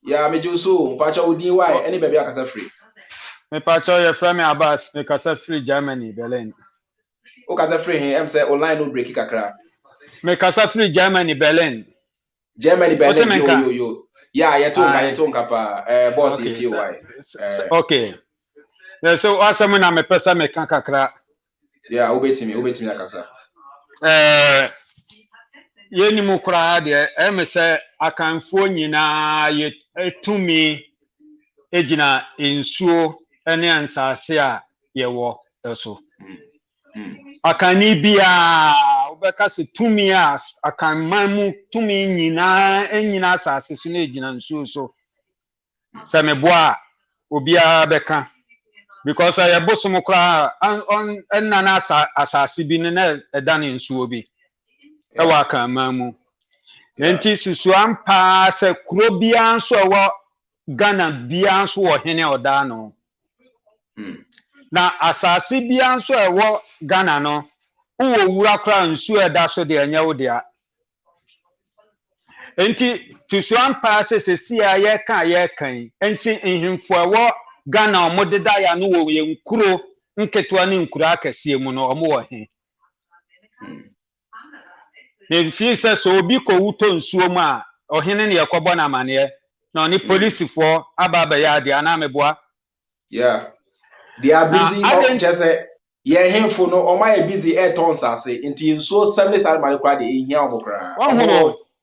Yeah, me Joso, Pacha Udin why any baby akasa free. Me Pacha your friend me Abbas, me kasa free Germany, Berlin. O kasa free him say online no break kakra. Me kasa free Germany, Berlin. Germany, Berlin, yo. Yeah, yetonka pa boss okay, why. Okay. So asem na me pesa me kan kakra. Yeah, obetimi akasa. Yeni mu kura de me se akanfo nyina ye etumi ejina ensuo ene ansase a ye wo eso akani bia obeka se tumi a akanman mu tumi nyina asase so na ejina nsuo so se me boa obia beka because I bosom kura on nana asase bi na edane nsuo bi e wa akanman mu enti susu ampa se kuro bia nso wo Ghana bia nso wo hene oda no na asase bia nso ewo Ghana no wo wura kra nsu eda so de enye wo dia enti tusuan paase sesi a ye kan enti nhimfo ewo Ghana omodeda ya no wo ye nkuro nketwa ne nkura akese mu no omo wo he ne fi se so obi ko wuto nsuo mu a ohene ne yakobo na mane na oni police for ababa ya dia na meboa yeah they are busy on just say yeah hemfo no o my busy air tons ase nti nsuo 70 sal male kwa de ehia omokra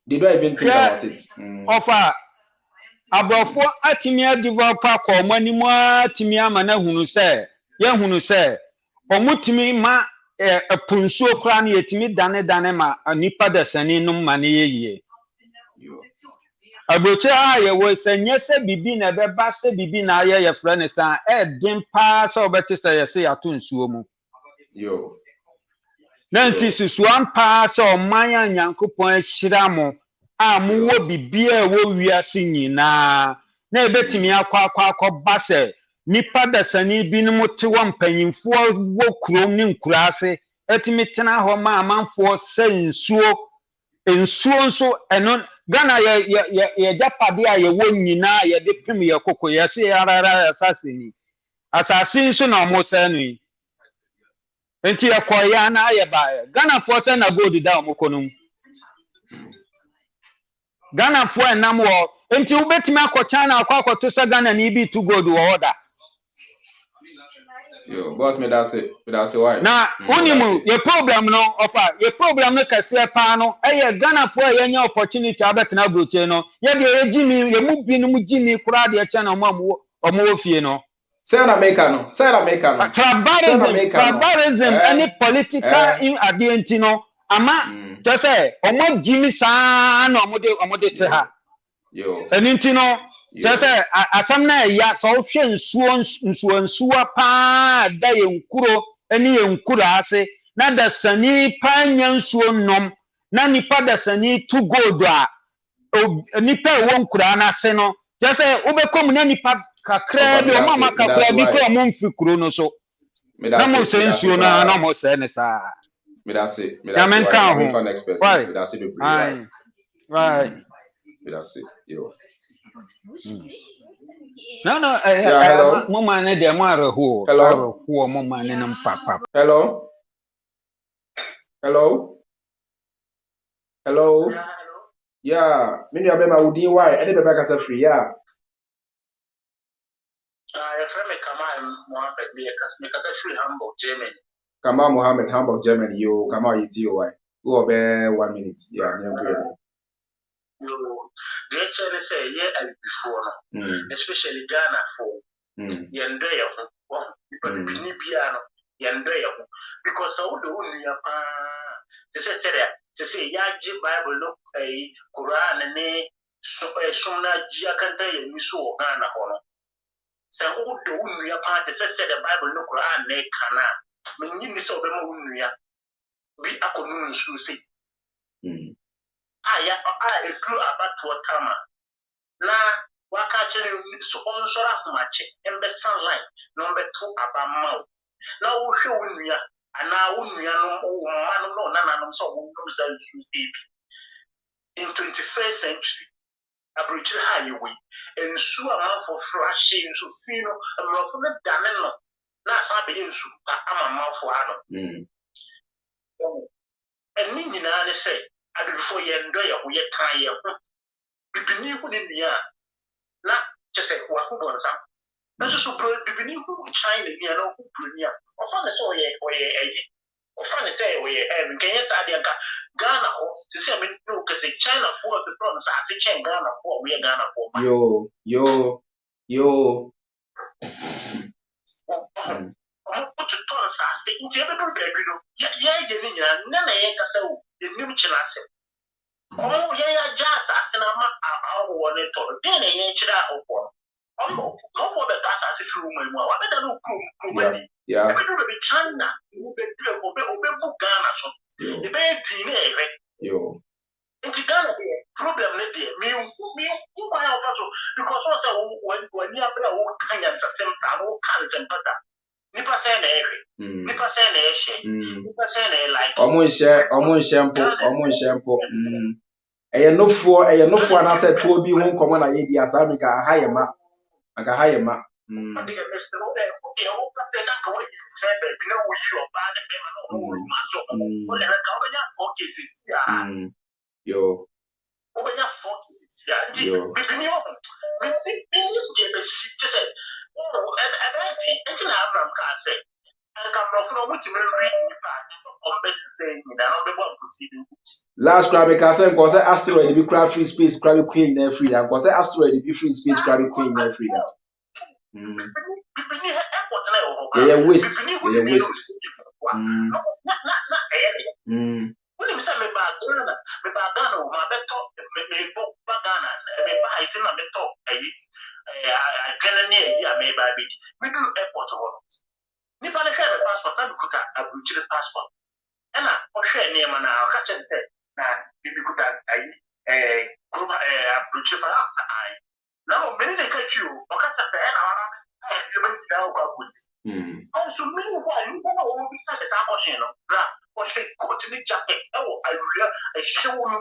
they don't even think about it offer abrofo atimi develop akọ manimu atimi ama na hunu se ya hunu se omutimi ma epunsuo kra na yetimi dane ma nipa dasani num ma na yeye abroche a ye wo se nyese bibi na beba se bibi na aye ye frɛ ne san den pa se obete se ye se ato nsuo mu yo na nti susuan pa se oman anyankopɔn ahyira mo a mu wo bibi a wo wiase nyina na ebetimi akwa ba se nipa dasani binom te wo mpanyimfo wo kurom ne nkuraase etimi tena ho ma amanfo se nsuo nso eno Ghana ye japade a ye wo nyina ye de pim ye kokko ye se arara asase nso na omo se no enti ye koya na ye ba Ghana fo se na gold da omo konum Ghana fo enam wo enti wo betimi akọcha na akọto se Ghana ni bi to gold wo order yo boss me that's it why na unimu ye problem no offer ye problem no kase pa no eye Ghana fo ye nya opportunity abetena broche no ye de ye gimi ye mu bi no mu gimi kura de che na omo wo fie no say na make no tribalism any political in identity no ama to say omo gimi sa na omo de te ha yo eninti no to say asam na ya so hwe nsuo pa da ye nkuro eni ye nkuro ase na da sani pa nya nsuo nom na nipa da sani to gold a nipa wo nkura na ase no to say obekom na nipa kakra bi o mama kakra bi ko mo mfikuro no so na mo se nsuo na mo se ne sa me that's it why for next person me that's it be right me that's it yo no mo man ne de mo arahu mo man ne papa hello yeah me nua be ma wudi why e de be ka sa free yeah your friend Kamal Mohammed me ka sa free Hamburg Germany Kamal Mohammed Hamburg Germany yo Kamal yiti yo why go be 1 minute yeah me go no the actually say yeah before no especially Ghana for yende ya ho but the bia no yende ya ho because so do nua pa they say ya ji Bible no Quran ne sumna ji akanta ya niso Ghana ho no say o do nua pa they say the Bible no Quran ne kana me nyi so be ma nua bi akonu nsu say edru abatoɔ tama na waka kyerɛ so ɔnsɔre ahomakye embesan line na ɔmbeto abamma na wohwɛ wo nua ana wo nua no wo mma no no nananom so wo nom za baby in 21st century abrochire ha yewe ensu amanfo flashe nsu fi no amrofo no dane no na asa be nsu amanfo ano eni nyina ne sɛ before yendo ya ho ye kan ye ho bibini hu ne nia na chese wa ho bon sam na so bro bibini hu China nia na hu bro nia o fa ne so ye o fa ne say we nkenya sa de nka Ghana ho se me no ke China for the problem sa te chen Ghana for we Ghana for yo to turn sa se nti e be do baby no ye ni nya na ye ka sa o enim china se omo ye ya jasa asena ma awo ne to de ne ye chira awo omo ko be ta ta se furu mu wa be da no krum ani e be do be China wo be do obe bu Ghana so e be di ne ere yo nti Ghana be problem ne de me wa ya fa so because so say wo ni abra wo kan ya nsem sa no kan nsem pata ni nipa say na ehwe nipa say na ehye nipa say na like omo nhyempo eye nofo na say to bi hu komo na ye di asabi ka ha ye ma aka ha ye ma yo obenya 40 ya nti bibini o bibini be si just say oh and na Abraham ka say and come no from which me read ni pa so compare say ni na no be born proceed last crab ka say nko say asteroid bi craft free space crab queen na free and nko say asteroid bi free space crab queen na free that bibini airport na o yeah waste When you say me ba Ghana o ma beto me bo ba Ghana me ba ise na beto Ghana ni ya me ba bi me do airport ho ni ba le share passport na kuta abuchire passport na o share ni ma na ka chente na bi kuta group abuchire passport ai na o me ni ka chi o ka chente na wana e ba ti da o ka buti also me why you know o bi sa sa question no bra o she coat ni jacket e wo awia e show no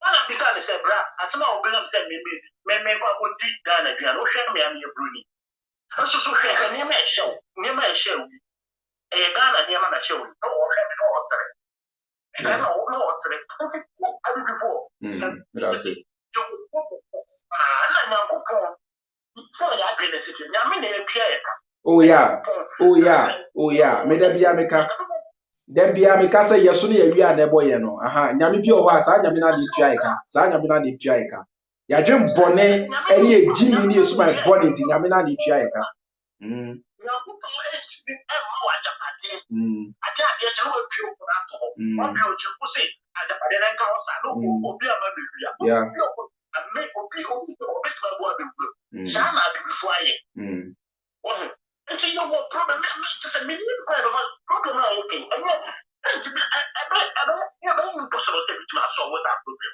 ana bi sa ni se bra atuma o bi na se me kwa di Ghana dia no hwe me am ye bruni also so hwe ka ni me show e Ghana ni ma na show no o hwe me no o sere e Ghana o no o sere I do before that's it na na ko ko so ya green city nya me na e pia e ka oh yeah me da bia meka say yeso na ya wi a na eboye no aha nyame bi o ho a sa nyame na de tua eka sa nyame na de tua eka ya dwem bone eni ejimi ni yeso my bone nti nyame na de tua eka And you know what problem? Just a million problem. Okay, and yet, I don't impossible to solve that problem.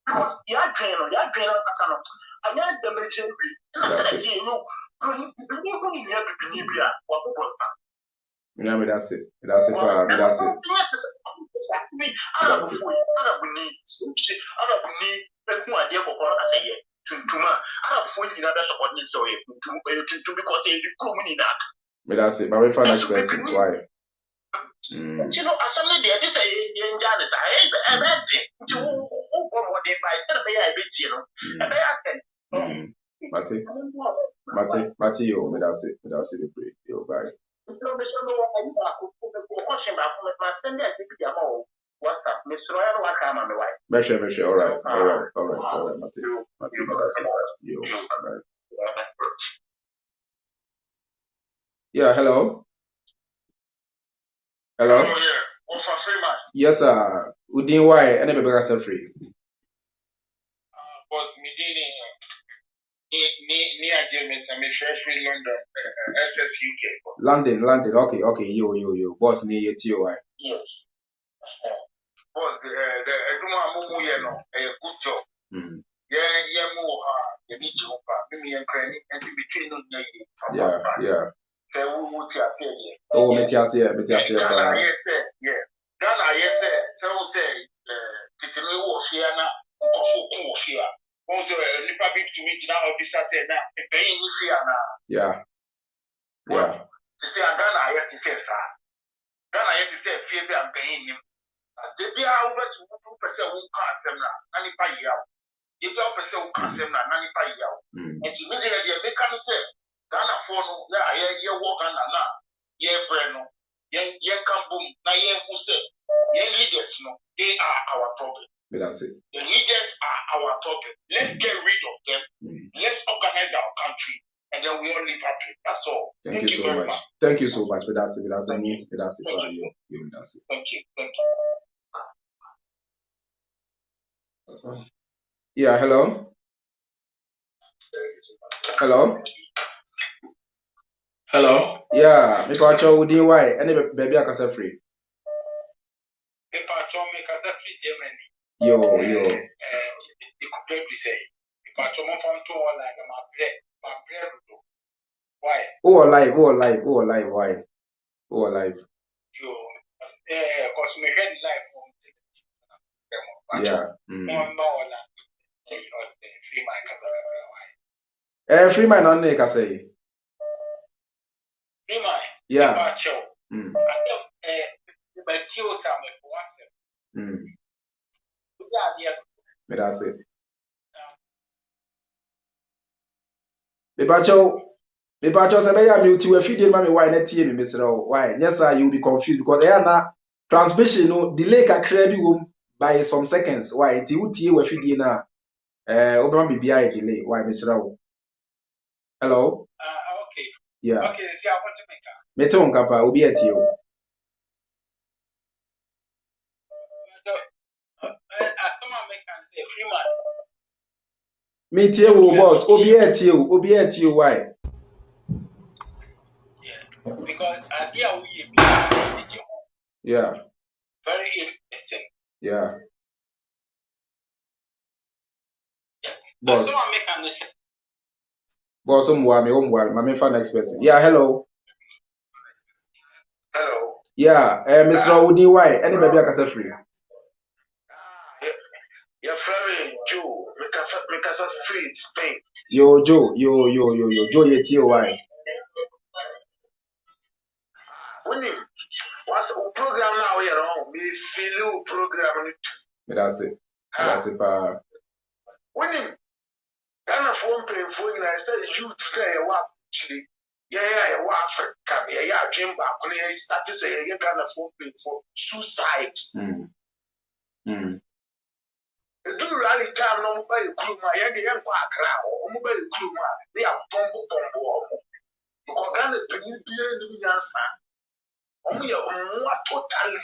Because you're going on, and yet the major and I said, you know, you have to be near what remember that's it that's it that's it but that's it. But we find next person. Why? You know, as somebody there, this is a young guy. I imagine to what they buy. Instead of a bit, you know, Mate, yo, but that's it. The break. Yo, bye. Measure. All right, Mate, but that's it. Yo, bye. Yeah, hello. Yes, sir. Udin why? Any baby got free. But me ni James and me free London, SSUK. London. Okay. Yo. Boss ni TOI. Yes. Boss, the Eduma no, a good job. Yeah, more you need to me and Cranny and between no Yeah. Say what you say here. Oh, Metiasia. Yeah. Ghana, yes, so say, Titino Fiana, or Fia. Also, a republic to which now this I said now, a paying Fiana. Yeah. To say Ghana, yes, to say, sir. Ghana, yes, to say, fear I'm paying him. The beer over to 2% who can't send now, 95 years. You don't percent who can't send now, 95 years. And to me, they can say, Ghana for no, yeah, walk on now, yeah, Breno. Ye come boom, na ye who say, ye leaders, no, they are our problem. But that's it. The leaders are our problem. Let's get rid of them. Let's organize our country, and then we all live happy. That's all. Thank you so much. Thank you so much. But that's it. That's it. Thank you. Yeah. Hello. Yeah. Me pacho Udin why? Any baby I can free. Me pacho me can free Germany. Yo. You could say. Me pacho mo from to all like my bread. Why? Who alive? Who alive? Who alive? Why? Who alive? You, because we had life from Yeah. no, Freemind on the say. Freemind. Yeah. That's it. The batch say ya mute we feed me why na tie me mesrɛ why yes you will be confused because there na transmission no delay kakra bi wom by some seconds why it you tie we feed na obama bibia delay why mesrɛ hello Okay. yeah Okay, see I want to make mete on kapa obi atie o someone make can say Freemind. me tie wo boss obi atie o why Because as here we yeah very interesting. yeah boss Someone make can say boss my fan next person yeah hello yeah Mr. Odi why any baby akasa free your friend Joe make us free Spain. yo Joe Joe yetie why What's a program now here on me feel program that's it pa winning Ghana phone pay phone I said youth today what actually yeah Africa yeah dream back when you start to say you Ghana phone pay for suicide do rally time no buy kuruma yeah get kwa akra o mo buy kuruma they are bombo because Ghana penny be any answer o totally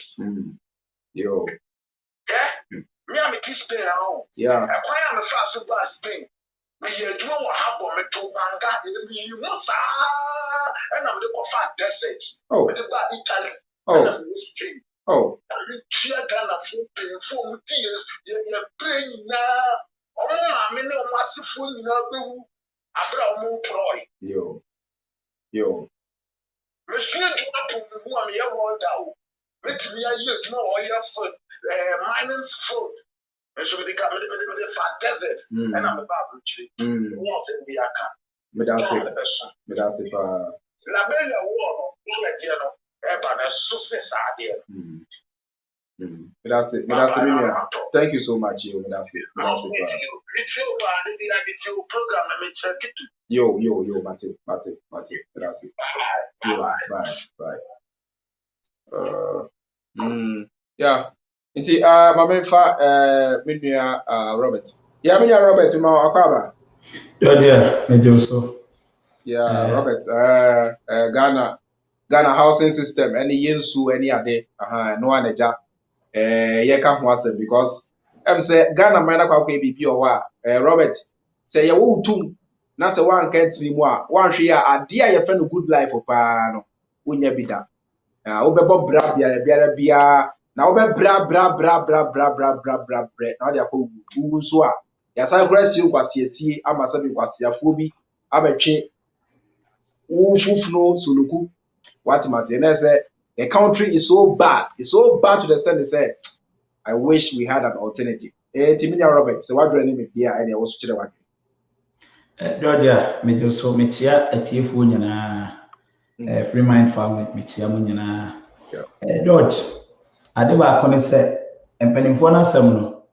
yo me am it Spain now yeah why am fast to Spain me do what happen me to banga you know sir and I'm the for desert oh the ba Italy oh and I'm Spain oh tia Ghana for mutie ye brain na o ma me ne o asefo nyina bewu abra o mo employ yo me sua do apo me hu am ye wonder o metimi aye adwuma o ye for mining field so we the fat desert and I'm about to once in the account me that's it pa la bella war no dia no e ba na so se sa dia that's it thank you so much yo that's it pa program me check it yo mate that's it bye yeah nti mama fa menua Robert yeah menua Robert ma akwaba yeah mejoso yeah Robert Ghana housing system any yensu any ade no anaja ye ka ho asem because say Ghana man akwa bibi o wa Robert say ye wo utum na say wan kan tiri mu a wan hwe ya ade a ye fa no good life pa no wonya bi da wo bebo bra bia na wo be bra na dia ko wu so a ya sa krasi nkwasiesie ama sabi nkwasiafo bi abetwe wo fufuno soluku what must you say the country is so bad to the extent they say I wish we had an alternative Timinia Robert so what do any me dia and was chire wa Georgia mejoso metia atiefo nyina Freemind family metia mo nyina George ade ba ko ne se empanimfo na asem no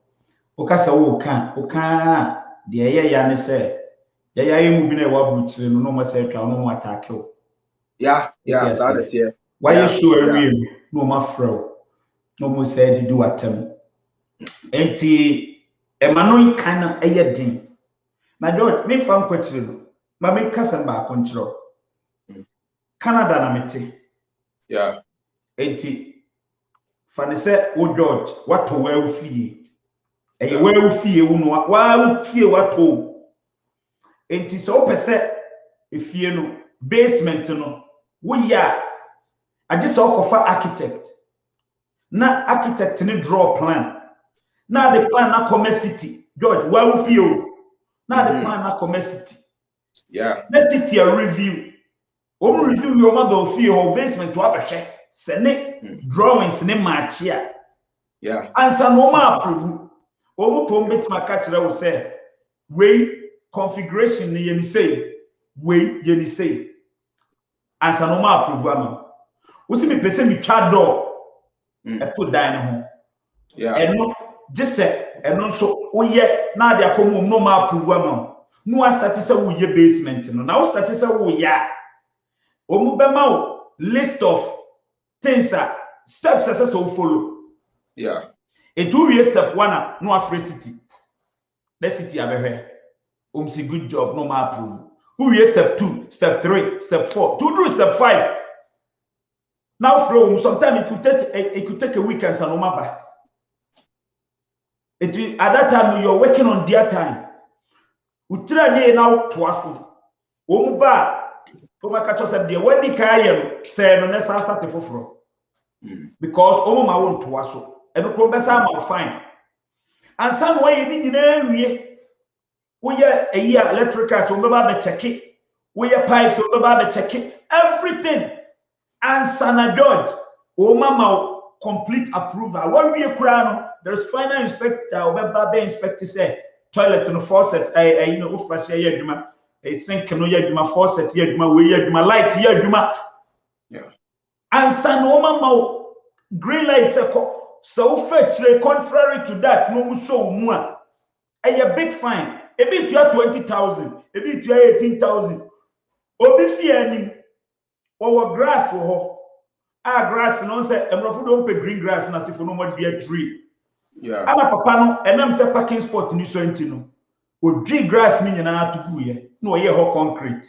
o ka se wo ka de ye ya ne se ya mu bi na wa brutire no mo se twa no mo attack o yeah so that here why you show every no ma fro no mo say di do atem enti emano kan eye din na George me fam kwatire no ma me kasa ba kontrol Canada na mete yeah enti fane se wo George wato wa ufie eye wa ufie wo no wa ufie wato enti so pese efie no basement no wo ya age so kofa architect na architect ni draw plan na the plan na come city George wa ufie o na the plan na come city yeah na city a review Omu review your mother fee or basement to have a check. Sene drawings ne match here. Yeah. Answer no more approve. Omu pombet my catcher will say, way configuration ni say, way yeni say. Answer no more approve. We see me person me chat door. I put down home. Yeah. And no, just say, and also, oh yeah, now they are coming no more approve. No, I started say we ye basement. No, now started say we yeah. Omu bema list of things steps as so follow. Yeah. A 2 year step one no afraid city. Let's city abehe. See good job no more approve. 2 year step 2, step 3, step 4, to do step 5. Now from sometimes it could take a week and no matter. At that time you're working on their time. Utra nye now twafu. Omu ba Oma catch said the when the carry say no next start foforo. Because omo ma won to aso. E no professor ma fine. And some way ni nyina wie. We ya a year electrical so baba be check it. We ya pipes so baba be check it. Everything. And Sana George oma ma complete approval. What we kura no there's final inspector baba be inspect say toilet no faucet you know ufra share adwuma. A sink no yaduma faucet yaduma we yaduma light yaduma. Yeah. And sanoma ma green light so fetch contrary to that no so mu a big fine a bit you 20,000 a bit you 18,000 obi fiani or grass wo grass no say emrofu don pay green grass na sifo no more be tree. Yeah. Ama papa no enam say parking spot ni so enti no odri grass ni nyina to guye no ye ho concrete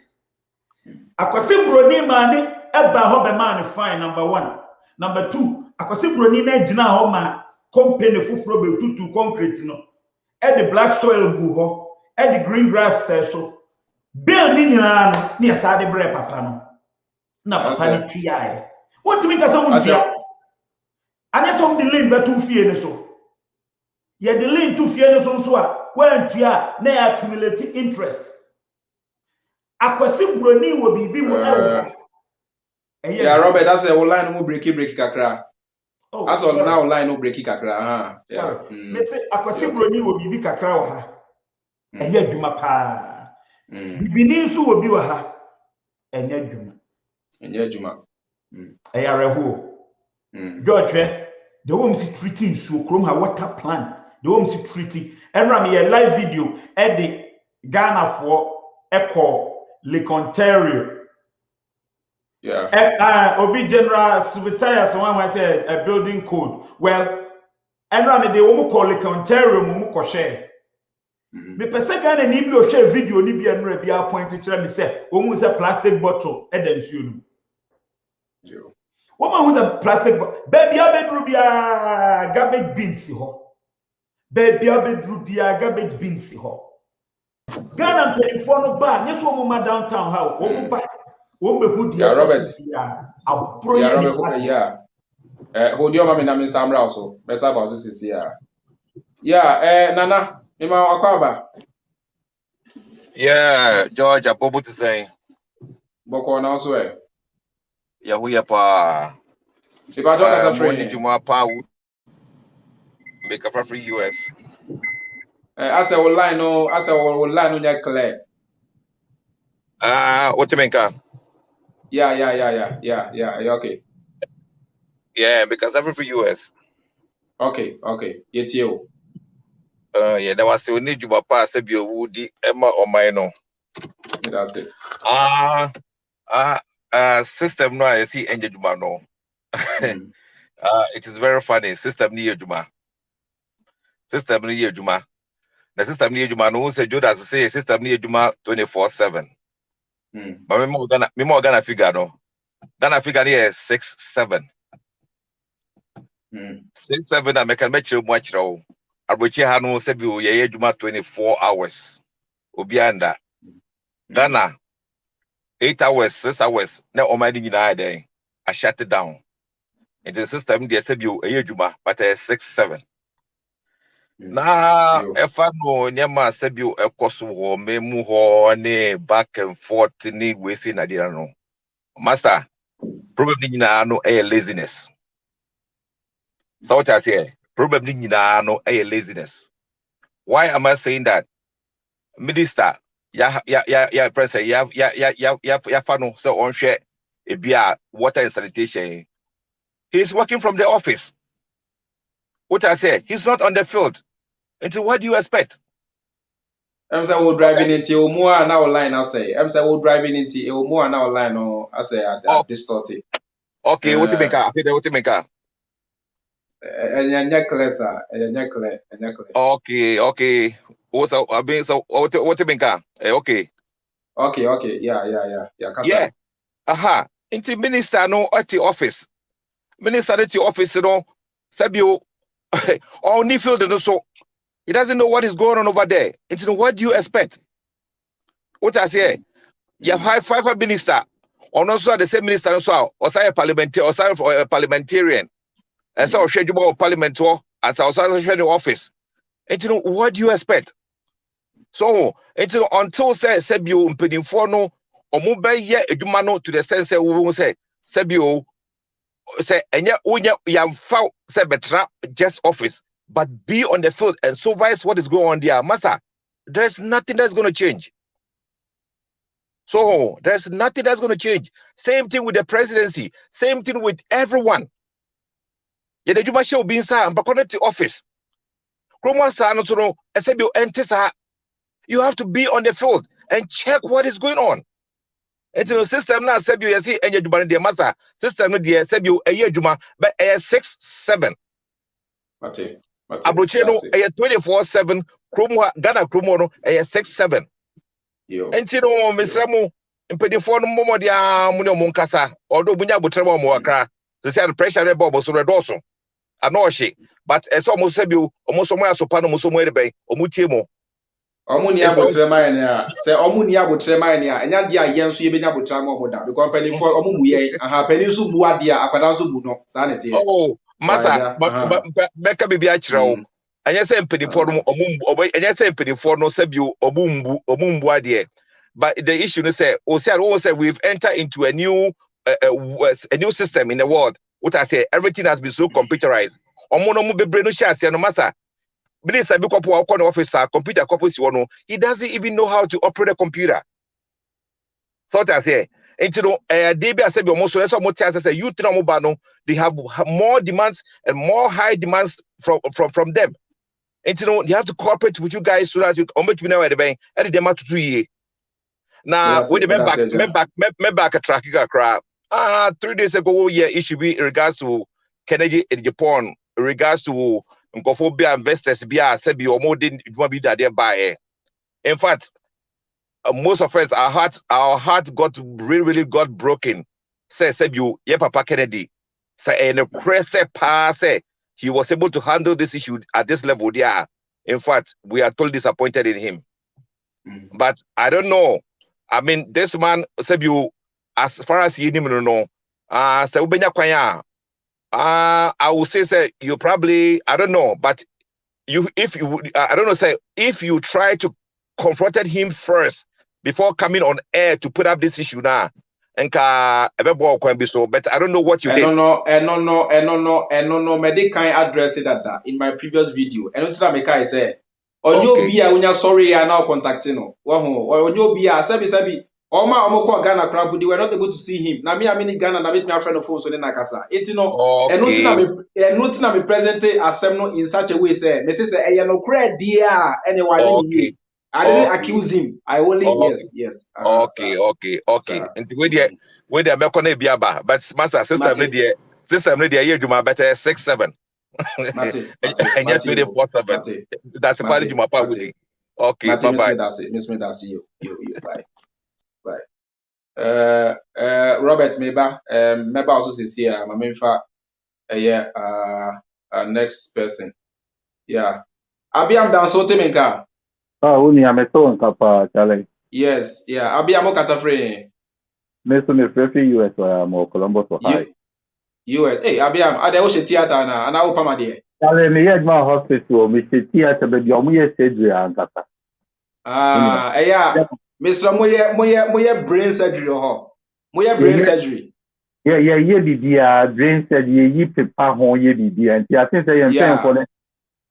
akwase broni mani eba ho be man fine number 1 number 2 akwase broni na gina ho ma company fufuro be tutu concrete no e the black soil gu ho e the green grass so bill ni nyina no na yesa de bre papa no na papa ni twiae what to make us on dia anya so the lane be to fie ni so ye the lane to fie ni so a when tia na accumulate interest akwasi broni wo bibi wo ewo yeah Robert that's a line no breaky kakra as on now line no breaky kakra yeah me say akwasi broni wo bibi kakra wo ha eye adwuma pa bibi ni nso wo bi wo ha enya adwuma eye reho George the woman si treating so krom ha water plant the woman si treating enram ye live video e de Ghana for echo Lake Ontario. Yeah. Obi General Subitaya, someone was said a building code. Well, and run the woman call Lake Ontario, Mumuko share. Me peseka na ni bi o share video ni bi enra bi appoint kire me say, woman say plastic bottle e dem suo no. Woman who's a plastic baby abedru bia garbage bins ho. Baby abedru bia garbage bins ho. Ghana telephone no ba nyeso mo ma downtown how o ba o be hu dia Robert yeah Robert yeah hold your mama na me samra also besa ba so sisi yeah nana me ma akwaba yeah George abobo to say boko na so ya hu ya pa si ba talk as a friend ni juma pa make a free US as a line no nya clear what you mean ka yeah okay yeah because every free US okay yetio yeah there was only juma pa se bi owudi ema omai no that's it system no I see enje juma no it is very funny system ni ejuma the system ni ejuma no say Jodas say system ni ejuma 24/7 but me mo Ghana figure no Ghana figure is 6/7 6/7 na me kan me chire mu achire wo abochi ha no say bi o ye ejuma 24 hours obi anda Ghana 8 hours 6 hours na o ma ni nyina den I shut it down in the system dey say bi o ye ejuma but 6/7 na efa no nyama say bi o ekoso wo me mu ho ne back and forth ni we say na dia no Master, probably no a laziness. So what I say, probably no a laziness. Why am I saying that? Minister, president, fano so on share a beer, water and sanitation. He's working from the office. What I say, he's not on the field. And so what do you expect? I'm saying we're driving into more now line. I say, I'm saying we're driving into more now line. Or I say, I distorted. Okay, what you make? I said, what you make? A necklace, a necklace. Okay. What's up? I mean, so what you make? Okay. Okay. Yeah. Kasa. Aha. Into minister no at the office. Minister at the office, Sabio, on field and so he doesn't know what is going on over there. Into what do you expect? What I say? You have five minister, or also the same minister, or say a parliamentarian, or say for a parliamentarian, and so schedule of parliament, as I was in the office. And what do you expect? So, until say Sebio Mpedinfono or mobile ye edumano to the sense we will say Sebio say and yam foul say betra just office, but be on the field and supervise what is going on there. Massa, there's nothing that's gonna change. So there's nothing that's gonna change. Same thing with the presidency, same thing with everyone. Yeah, the Juma show being sa and connect to office. Kroma sa no to no Sebio enter. You have to be on the field and check what is going on. And the system now said you see any juma the master system no dey said you a year juma but 6-7. Mate. Abrocheno 24/7 Chrome Ghana Chrome no 6-7. And Mr. Mpedifo no momo dia mu ne mo nkasa odo bunya botrema mo akra they say the pressure the bobo so redoso anohye but eso mo said you almost so mo asopa no mo so mo ebe omutie mo Omuni abotre man ya say omuni abotre man ya enya dia yen so yebenya abotre man omoda because penny for omubu yen aha penny so bu adia akwada so bu no sa na tie oh masa beka bibi akira o enya say mpedifo no omumbu enya say mpedifo no say bi omumbu ade but the issue no say we've entered into a new system in the world. What I say, everything has been so computerized. Omo no mu bebre no share no masa Minister Bikopo officer, computer couples you he doesn't even know how to operate a computer. So what I say, and DB I said almost so much as I say you mobile they have more demands and more high demands from them. And they have to cooperate with you guys so that you know the bank and them to 2 years. Now with the back a track 3 days ago issue be in regards to Kennedy in Japan, in regards to Nkofobia investors be said be more didn't be that there by. In fact, most of us our heart got really got broken. Said you Papa Kennedy say and the pass he was able to handle this issue at this level there. In fact, we are totally disappointed in him. But I don't know. I mean, this man said you as far as you know, I will say you probably I don't know, but if you try to confronted him first before coming on air to put up this issue now, but I don't know what you did. No. Medical address it that in my previous video. And what I say, onyo bia unya sorry ya now contacting no. Onyo bia sabi. Oma omoko Ghana crowd, but they were not able to see him. Na me amini Ghana na meet me friend of phone so na kasa. Not na me present asem no in such a way say, me say e no credit dia anyone me. I didn't accuse him. I only yes. Okay. And where they make on biaba, but master system no dey you better 6-7. And yet 24/7. That's a part of my part with it. Okay, bye-bye. Miss me that's you bye. Robert Meba, Meba also says here, my main fa next person. Yeah. Abiam down so temenka. Uni ameto nkapa challenge. Yes, yeah. Abiam kasafre. Meso me prefi US or Columbus or high. US. Hey, Abiam, ade wo she theater na ana wo pama de. Challenge me yedma hospital, me she theater be omo ye surgery ankasa. Yeah. Mr. Moye brain surgery ho. Moya brain surgery. Yeah, brain surgery, you prepare home, and I think I am paying for it.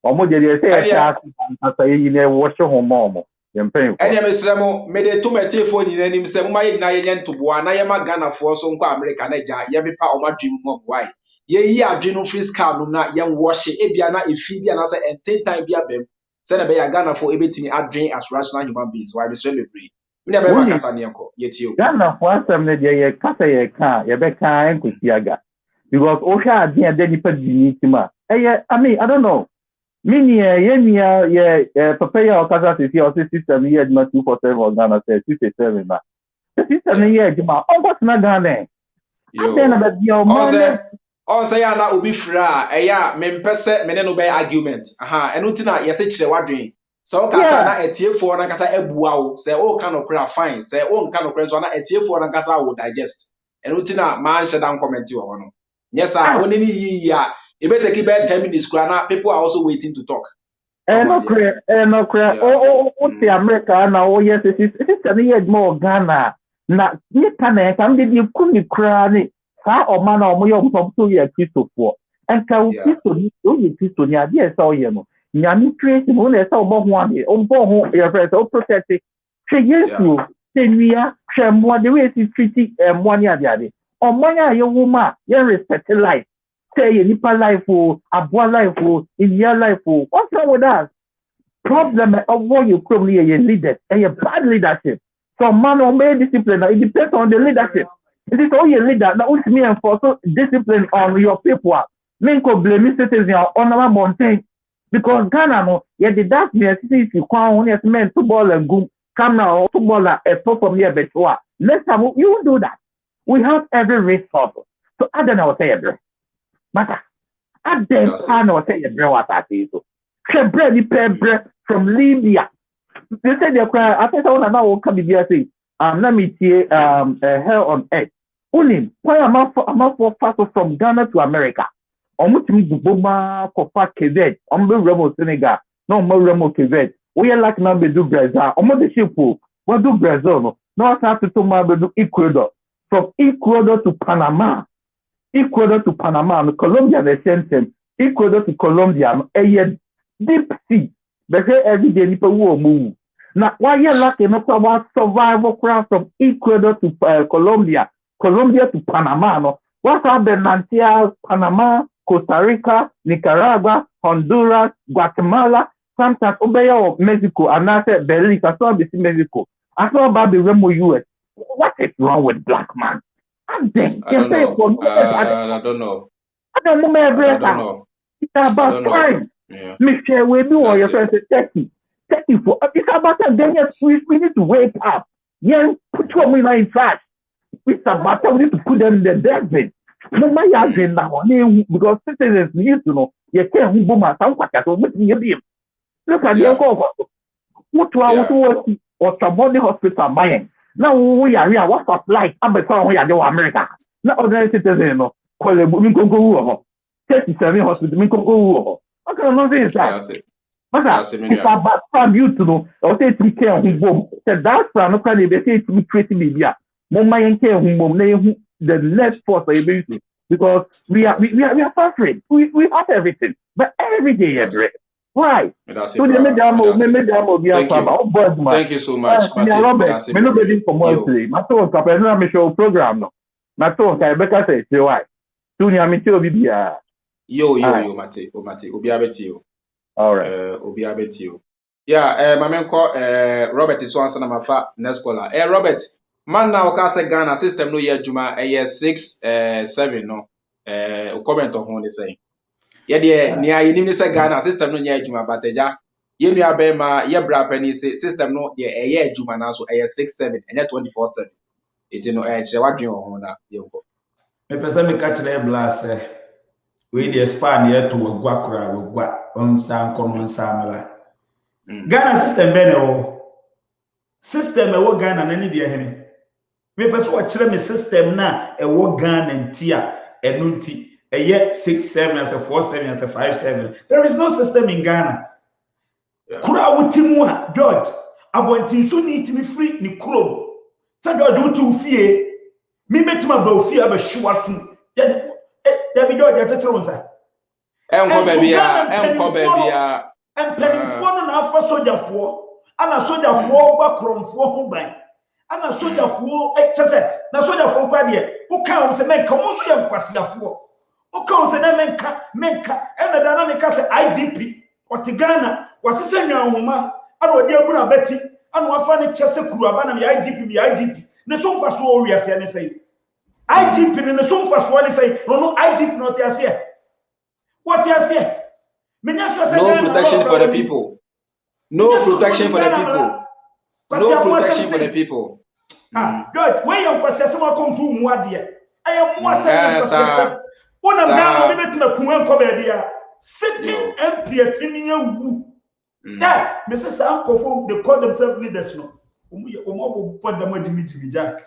Almost they say, after you wash your home, mom. I'm paying for it. And Mr. Made a 2 meter phone in any say, my nine to one. I am a Ghana for some American, Yami Power, my dream of why. Ye are dream free scar, not young wash it, Ebiana, if Phoebe and answer and 10 times be a bem. Send a bay Ghana for everything I drink as rational human beings. Why Mr. Lebree? Never Casaniaco, yet you. Ghana for some day, Casa, car, Yabeka, and Kusiaga. Because Osha, dear Denny Pedinissima. I mean, I don't know. Mini, Papaya or Casa is your system here, not 247 or Ghana says 67. The system here, Jima, almost not Ghana. Also, ya na obi fra, eya mempese mene no be argument. Aha, eno ntina yese kire wadwen. Se o kasa na etiefo na kasa ebua wo, se o ka no kra fine, se o nka no kra so na etiefo na kasa wo digest. Eno ntina man shedan comment wo no. Yes, oni ni yi ya, e be take be 10 minutes kra na people are also waiting to talk. No clear. Oh, the America now, yes, it's a year more Ghana. Na ni kana ka ndi di kumi kra ni sa o ma na o mo yo so ye Christopher enka o Christo ni o ye Christo ni ade e sa o ye no nyame create mo na e sa o bo ho ade o bo ho your friend o protect che yesu tenwia hwe mo de we si treat mo ni ade o mo ya ye wo ma ye respect life say ye nipa life o aboa life o in life o what's wrong with that problem of what you probably a leader and a bad leadership. So man or may discipline, it depends on the leadership. It is all your leader that ultimately me enforce discipline on your people. Men could blame citizens on our mountain. Because Ghana no, yet the dark me if you crown yes men football and go come now footballer a from here betua. Next time you do that. We have every resource. So I don't know what say every. But I don't know what say every what I say so. From Libya. They said they're crying. I said, I want to come here say, let me see hell on earth. Only why am I for fast from Ghana to America? Almost me Boma Kofa Quebec, Remo Senegal, no more Remo Quebec. We are like now do Brazil. Almost the ship what do Brazil? No, I have to do Ecuador. From Ecuador to Panama. Colombia the same thing. Ecuador to Colombia, deep sea. They say every day people will move. Now, why you lucky not about survival craft from Ecuador to Colombia to Panama? No, what's happened? Nantia, Panama, Costa Rica, Nicaragua, Honduras, Guatemala, sometimes Obeya of Mexico, and I said Belize. I saw this in Mexico. I saw about the Remo US. What is wrong with black man? I don't know. I don't know. It's about time. Yeah. Mr. We do all your friends 30 for it's about time. Then we need to wake up. Yeah, put your money in trash. It's about time we need to put them in the dustbin. No matter now, because citizens need to know you can't move my sound like that. Look at the call. What's about the hospital buying? Now we are here. What's up like? I'm before we are doing America. Now ordinary citizens no call the women go go 37 hospital go. What kind of nonsense is that? It's about time you to know. Or say to care of home. That's why I'm not trying to say to create media. Mama and care of home. The less force are able to. Because we are suffering. We have everything. But every day, every. Why? So they made them Thank you so much. Nobody for more today. My son can show program. No. My son can better say why. Soon I'm in Tobia. Yo, Mate, Obi abeti. All right. Obi abeti. Yeah, my man call Robert is one son of my fa next caller. Robert, man now can say Ghana system no year Juma 6-7 no. Comment on what they say. Yeah, dear, near you say Ghana system no year Juma bateja. Ye me abema ye bra penny system no year Juma now so 6-7 and 24/7. It no what do you want na Me pesa me catch the blast. We the span here to gwa kura gwa on san kono samela. Ghana system be no. System e wo Ghana na ni de hene. Me pesa wo kire me system na e wo Ghana ntia enu nti eye 6-7 as a 4-7 as a 5-7. There is no system in Ghana. Kura wutimu a George abontin so ni timi free ni kuro. Sa George wutu fie Me metima ba ofi aba hwa so. Ya bi do ya tete wonsa. Enko bebia. Empanimfoɔ no na afa sojafoɔ ana sojafoɔ ba kromfoɔ ho ban ana sojafoɔ kyese na sojafoɔ kwa de wo ka wo se menka mo so yɛ nkwasiafoɔ wo ka wo se na menka ɛna da na meka se IGP Otigana wasese nwanhoma ana odi aguna beti ana wafa ne kyese kuru aba na IGP ne so mfa so o wiase ne sei IGP ne so mfa so ne sei no IGP no te ase what you say? No protection for the people. No protection for the people. No protection for the people. George, when you question someone come to Muadia, I am more saying, one of them, we met me Kuan Comedia, sitting MP at Tinia. Yeah, Mrs. Uncle, they call themselves leaders. No, put the money to Jack.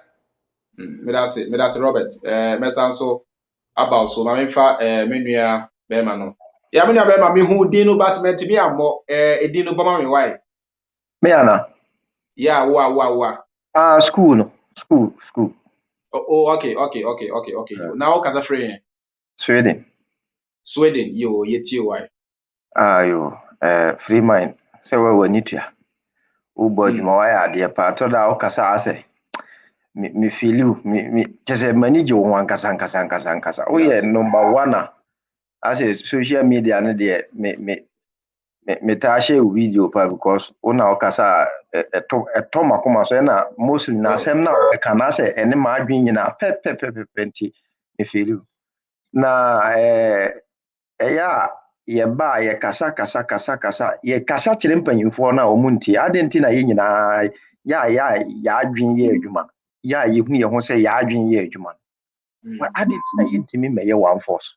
That's it, Robert. Messanso about so my Menuya Bemano. Ya me nua be me hu din no batment me ammo edin no bama me why me ana ya wa school oh okay now kasa free Sweden yo yeti why yo Freemind se we wani tua u bodjuma wa ya de pa to da o kasa ase me feel you me kese manage wo nkasa o ye number 1 as a social media no de me ta share video pa because una okasa eto makoma so na mostly na sem na e kana se ene ma adwen nyina penti me feel you na ya ye ba ye kasa ye kasa kire mpanyimfo na omunti adenti na ye nyina ya adwen ye adwuma ya ye hu ye ho se ya adwen ye adwuma wa adenti na ye ntimi meye one force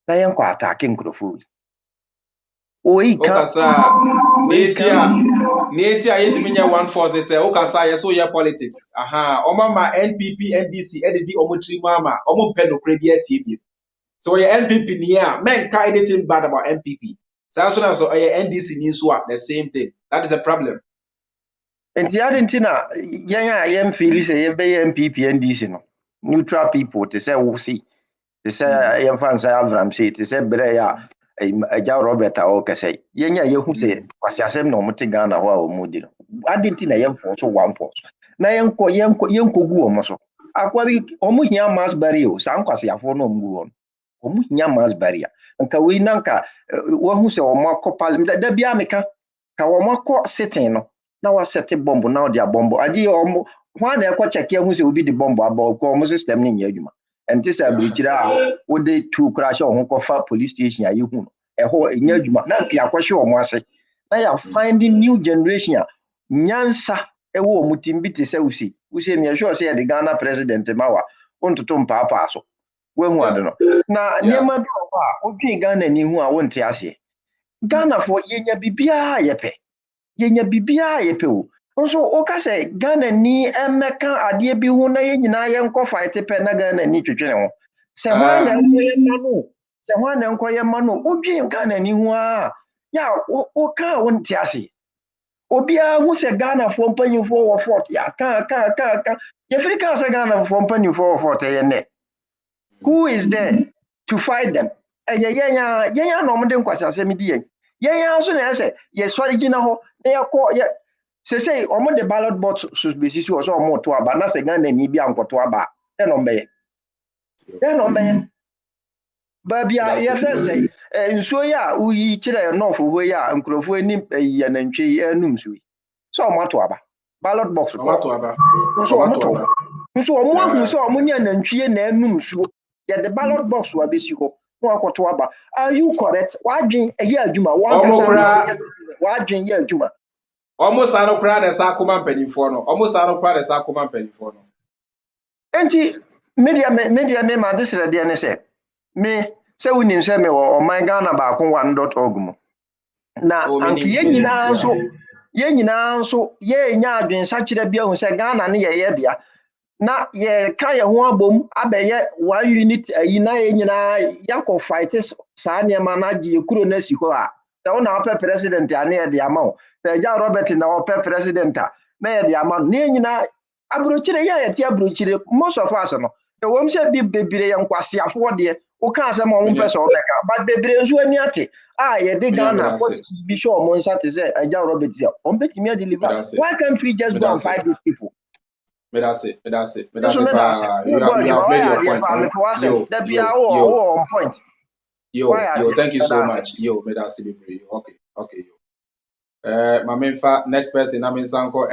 na yen kwa attacking nkrofo oi ka okasa netia yetimi nya one force they say okasa ye so ye politics o mama NPP NDC edidi omotri mama omo pɛ no kra bi atie so ye NPP ni a men ka anything bad about NPP so ye NDC ni so the same thing that is a problem enti adentina yen feel say ye be NPP NDC no neutral people to say we see to say yen fan say Avram say to say bre ya Aja Robert o kese yenya ye hu se kwasiasem na omote Ghana ho a omudi no adenti na ye mfo so one force na yenkogu omo so akwa bi omo hia mass barrier sa nkwasiafo no omgu omo hia mass barrier nka we nanka wo hu se omo akọ parliament da bia meka ka omo akọ sitting no na wa set bomb na o dia bomb adi omo ho na ekọ check ye hu se obi di bomb aba ko omo system ni nya adwuma enti sa bridgira wo de two crash o ho kofa police station ayi hu eho enya adwuma na nka akwahye omo ase na ya finding new generation nyansa ewo omutimbi te se usi me sure say the Ghana president mawa ontoto mpapa so wehu ade no na nyema bi o ba odwi Ghana ni hu a wonte ase Ghana fo yenya bibia yepe o nso o ka se Ghana ni emeka ade bi hu na yenyina ye nkọ fight pe na Ghana ni twetwe ne ho se hwan na enkoye manu odwi Ghana ni hu a ya o ka wonte ase obia hu se Ghana fo mpanyimfo wo fort ya ka ye frika se Ghana fo mpanyimfo wo fort ye ne who is there to fight them yenya no mde nkwasase mi di yenya so na ese ye sori gina ho na ye say omo the ballot box should be sisi so omo to aba na se Ghana ni bi ankoto aba e no mbeye ba bia ye fense nsuo ya uyi kire north wo ya nkrofo ni ya nantwe anum suyi so omo to aba ballot box omo to aba nso omo ahu so omo nya nantwe na anum suo ya the ballot box wa besi ho no akoto aba are you correct wadwen eya adwuma wan kasa wadwen ya adwuma almost ano kra na sa akoma mpanimfo no almost ano kra na sa akoma mpanimfo no enti media me ma desere de ne se me se wonim se me o man Ghana ba ko 1.org mu na anki yenyina nso ye nya adwen sa kire bia hu se Ghana ne ye bia na ye ka ye ho abom abeye one unit ayi na yenyina yakọ fight sa ne ma na je kuro na si ho a da wona ope president ane ye de ama o ja Robert na ope president a na ye de ama ne yenyina Abrochire ya ti abrochire most of us no. The wom say bi bebre yan kwasiafo de o kan say mo person obeka but bebre nso ani ate ye de Ghana cause be sure mo nsa te say Aja Robert here on betimi deliver. Why can't we just go and fight these people? Me that's it. You have made your point. On point. Yo, thank you so much. Yo, me that's it. Okay, yo. My main next person I mean sanko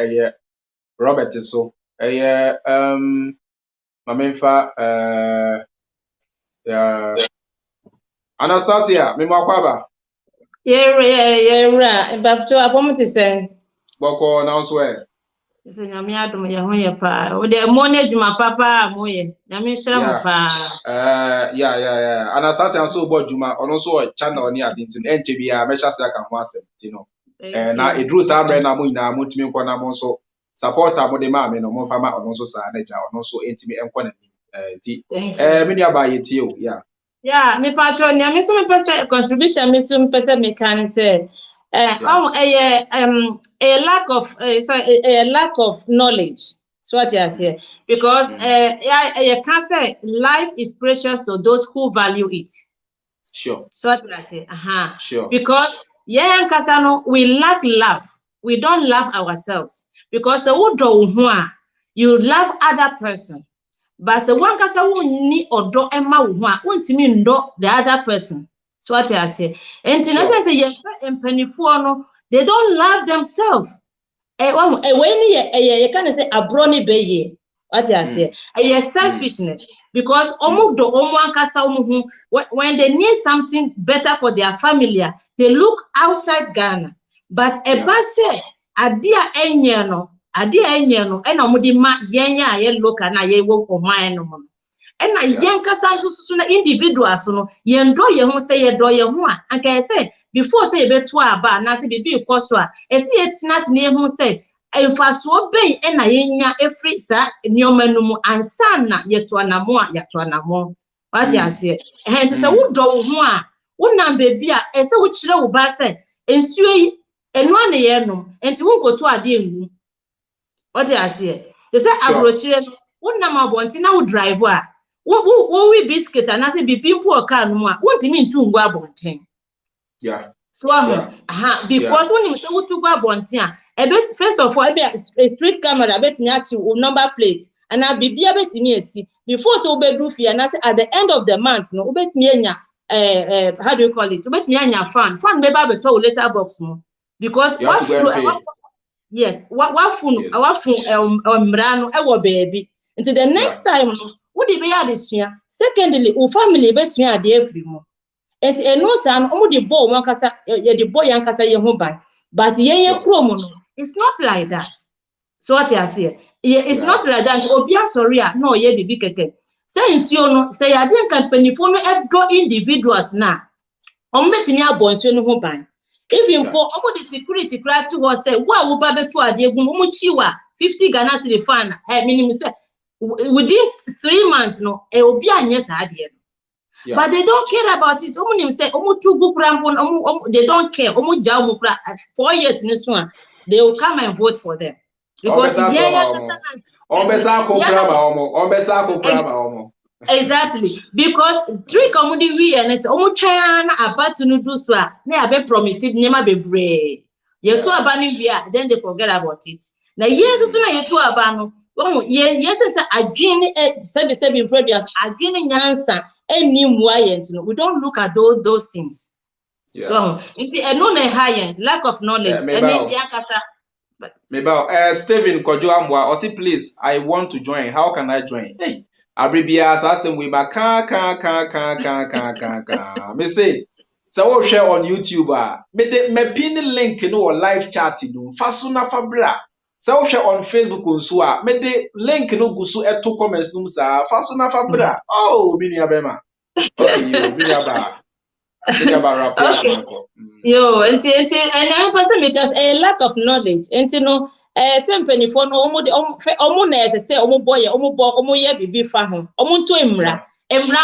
Robert so my main Anastasia, me makwaba. Yeah, but to a to say. Boko now swear. So nyame adom ye ho ye pa. O de mo na djuma papa mo ye. Nyame hira mo pa. Yeah. Anastasia so bo djuma ono so channel ni adintin enche bia me hyase aka ho asem ti no. Na edru sa bre na mo nyina mo timi nko na mo so supporter mo de ma me no mo fa ma ono so sa na ja ono so entimi enko na ni ti. Me dia ba ye ti o yeah. Yeah, me patro nyame so me pese contribution me so me pese me kan say a lack of knowledge. So what you say because you can say life is precious to those who value it. Sure. So what you say Sure. Because we lack love. We don't love ourselves because you love other person. But the one kasa won ni odo ema wo ho a wontimi ndo the other person. So what I say say yes empanifo no they don't love themselves. When you can say abroni beye. What I say selfishness because do when they need something better for their family they look outside Ghana. But say adia enye no ena mo di ma yenya aye local na ye wo oman no mo ena yen kasa so na individuals no yen do ye ho say ye do ye ho a anka say before say ye beto aba na say bibi ikoso a esi ye tinas na ye ho say emfaso ben ena yenya efri sa nioma no mu ansa na ye to anamo what you say hence say wo do ho a wo nam bebi a ese wo kire wo ba say ensuo yi enu ane ye no enti wo nkoto ade enwu. What you say? They say abrochire won na mabonti na wo drive a wo we biscuit and say bi pimpo car no a won timi ntu ngwa abonten. Yeah. So because when you say wo tu gwa abonten a bit first of all a street camera bet nya chi number plate and a bibia betimi esi before so obedu fi and say at the end of the month no obetimi anya how do you call it obetimi anya fan be ba beto letter box no because yes, what phone mrano ewo baby. Until the next time, what the be adesua. Secondly, o family be sua ade afri mo. Enti eno san omo de boy wan kasa ye de boy yan kasa ye ho ban. But ye kromo no, it's not like that. So what you say? It's not like that. Obi asori a no ye bibi keke. Say nsuo no, say ade company fo no edo individuals na. Omo betimi abo nsuo no ho ban. Even for the security cry to us say, "What will be to a dear 50 Ghana cedi fan?" Meaning say within 3 months, no, it will be a yes idea. But they don't care about it. Say, they don't care. 4 years in this one, they will come and vote for them because exactly because 3 community we and say China about to do so na be promise nyema bebre ye to aba ni we then they forget about it na yes so na ye to aba no yes say adwin sebi produce adwin nyansa enimu ayent no we don't look at those things so no na high lack of knowledge and yakasa Steven Kojo Amwa or say please I want to join, how can I join? Hey Abribia assassin we ba can me say so we share on YouTube me pin the link no live chat no faso na fabra so we share on Facebook nso me the link no gusu eto comments no sa faso na fabra oh mi nua bema okay yo mi nua ba okay. Yo, and I person because a lack of knowledge. And no, some penny for no almost say boy, ye bibi fa ho. To emra. Emra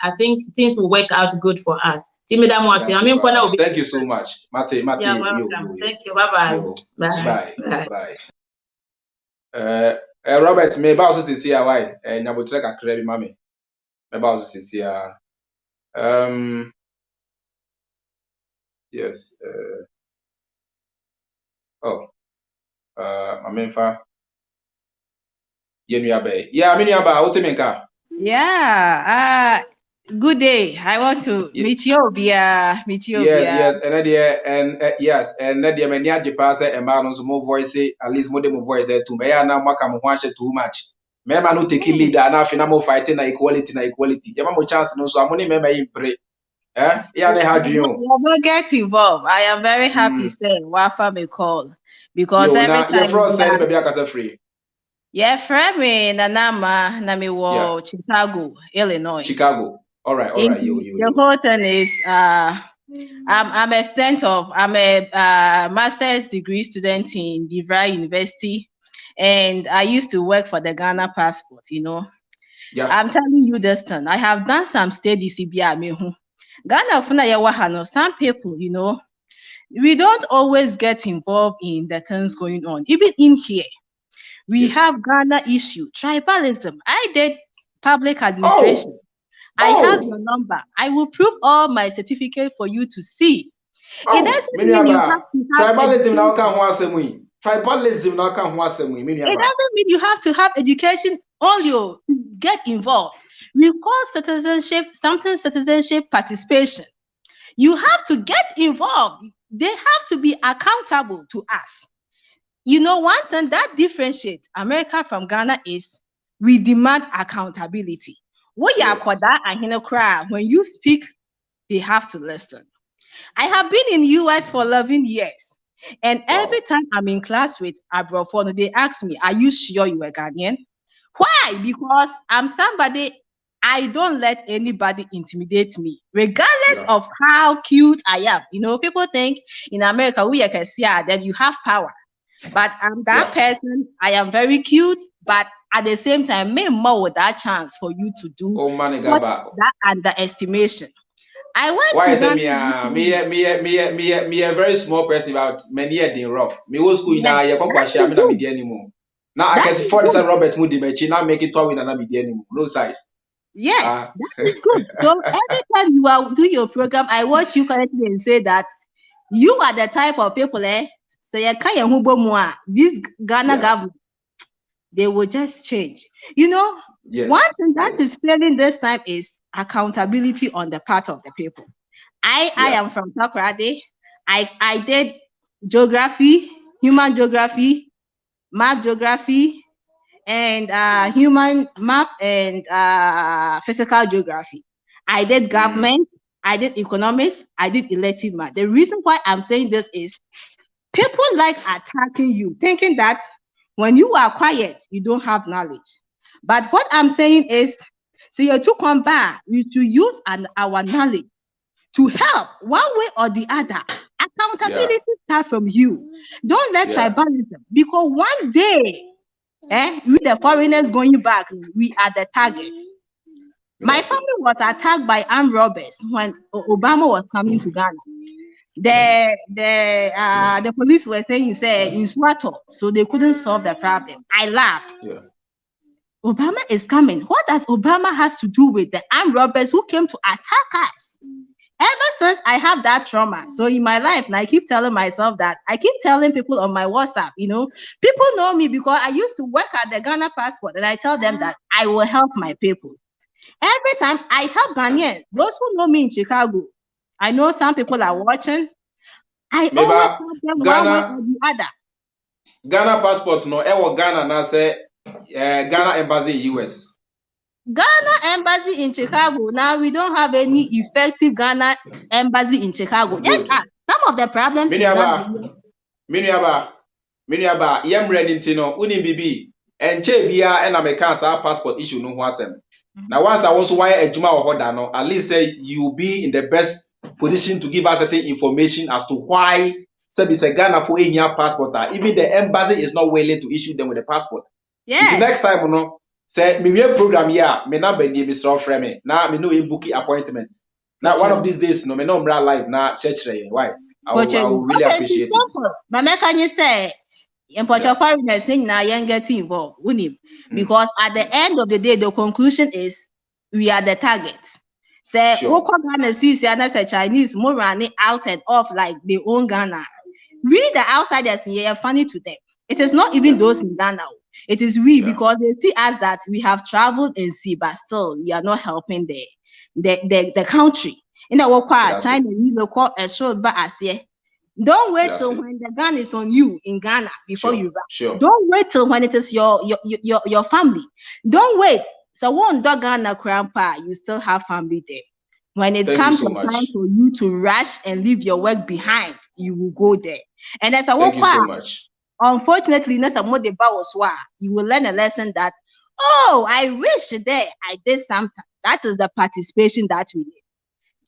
I think things will work out good for us. Thank you so much. Mate. Thank you. Bye-bye. Bye. Robert, me ba also sisi ya why? Nyabotre kakra bi mame. Me ba also sisi ya. Yes. Mamenfa yenu abe. Yeah, me nua ba, wote me nka. Yeah. Good day. I want to meet you, Bia. Yes, and yes, and that the many pass a man on more voice, at least more than voice to me. And now Makam watch too much. Me man no take lead and after now fighting na equality. Yama mo chance no so I'm only me pray. Yeah, they had you. You will get involved. I am very happy saying Wafa may call because every time your send baby akasa free. Yeah, friend me Nanama Nami wo Chicago, Illinois. Chicago. All right. The whole thing is I'm a master's degree student in DeVry University, and I used to work for the Ghana passport, Yeah. I'm telling you this thing. I have done some studies in Ghana. Some people, we don't always get involved in the things going on. Even in here, we have Ghana issue, tribalism. I did public administration. I have your number. I will prove all my certificate for you to see. It doesn't mean you have to have tribalism now can Tribalism now can It doesn't mean you have to have education only to get involved. We call citizenship participation. You have to get involved. They have to be accountable to us. One thing that differentiates America from Ghana is we demand accountability. When you speak, they have to listen. I have been in US for 11 years. And every time I'm in class with Abrofono, they ask me, are you sure you are Ghanaian? Why? Because I'm somebody, I don't let anybody intimidate me, regardless of how cute I am. People think in America, we can see that you have power. But I'm that person. I am very cute, but at the same time, may more with that chance for you to do that underestimation. I went Why to is me a very small person about many years in rough. Me was school now, you can't quite share me na media anymore. Now I can see for this Robert Moody Mechi now make it talk na media anymore. No size. Yes, that is good. So every time you are doing your program, I watch you correctly and say that you are the type of people, so you can't this Ghana government, they will just change. One thing that is failing this time is accountability on the part of the people. I am from Takoradi. I did geography, human geography, map geography, and human map and physical geography. I did government, I did economics, I did elective math. The reason why I'm saying this is people like attacking you, thinking that when you are quiet, you don't have knowledge. But what I'm saying is, so you to come back, we to use our knowledge to help one way or the other. Accountability starts from you. Don't let tribalism, because one day, with the foreigners going back, we are the target. My family was attacked by armed robbers when Obama was coming to Ghana. The police were saying in Swato, so they couldn't solve the problem. I laughed. Obama is coming. What does Obama has to do with the armed robbers who came to attack us? Ever since I have that trauma, so in my life, and I keep telling myself that, I keep telling people on my WhatsApp, people know me because I used to work at the Ghana passport, and I tell them that I will help my people. Every time I help Ghanaians, those who know me in Chicago, I know some people are watching. I always help them one way or the other. Ghana passport no, Ghana na say Ghana embassy in US. Ghana embassy in Chicago. Now we don't have any effective Ghana embassy in Chicago. Just ask. Some of the problems in Ghana. Miniaba, yem ready tino, uni bibi, and che bia and American passport issue no wasem. Now once I also wire a juma or hodano, at least say you be in the best position to give us certain information as to why service a Ghana for a passport. Even the embassy is not willing to issue them with a passport. Yeah. Until next time, no. Say me program here, me na bendi me so frame. Now me no booking appointments. Now one of these days, no me no live na church. Why? I will really appreciate it. Mama, can you say foreigners saying now young getting involved, because at the end of the day, the conclusion is we are the target. Say, what Ghana sees as a Chinese more running out and off like they own Ghana. We the outsiders here are funny to them. It is not even those in Ghana. It is we because they see us that we have traveled and see, but still we are not helping the country. In the work, China, we will call a short but as here. Don't wait till when the gun is on you in Ghana before you run. Don't wait till when it is your family. Don't wait. So one dog Ghana grandpa, you still have family there. When it comes to time for you to rush and leave your work behind, you will go there. And as a thank you so much. Unfortunately, you will learn a lesson that, oh, I wish there I did something. That is the participation that we need.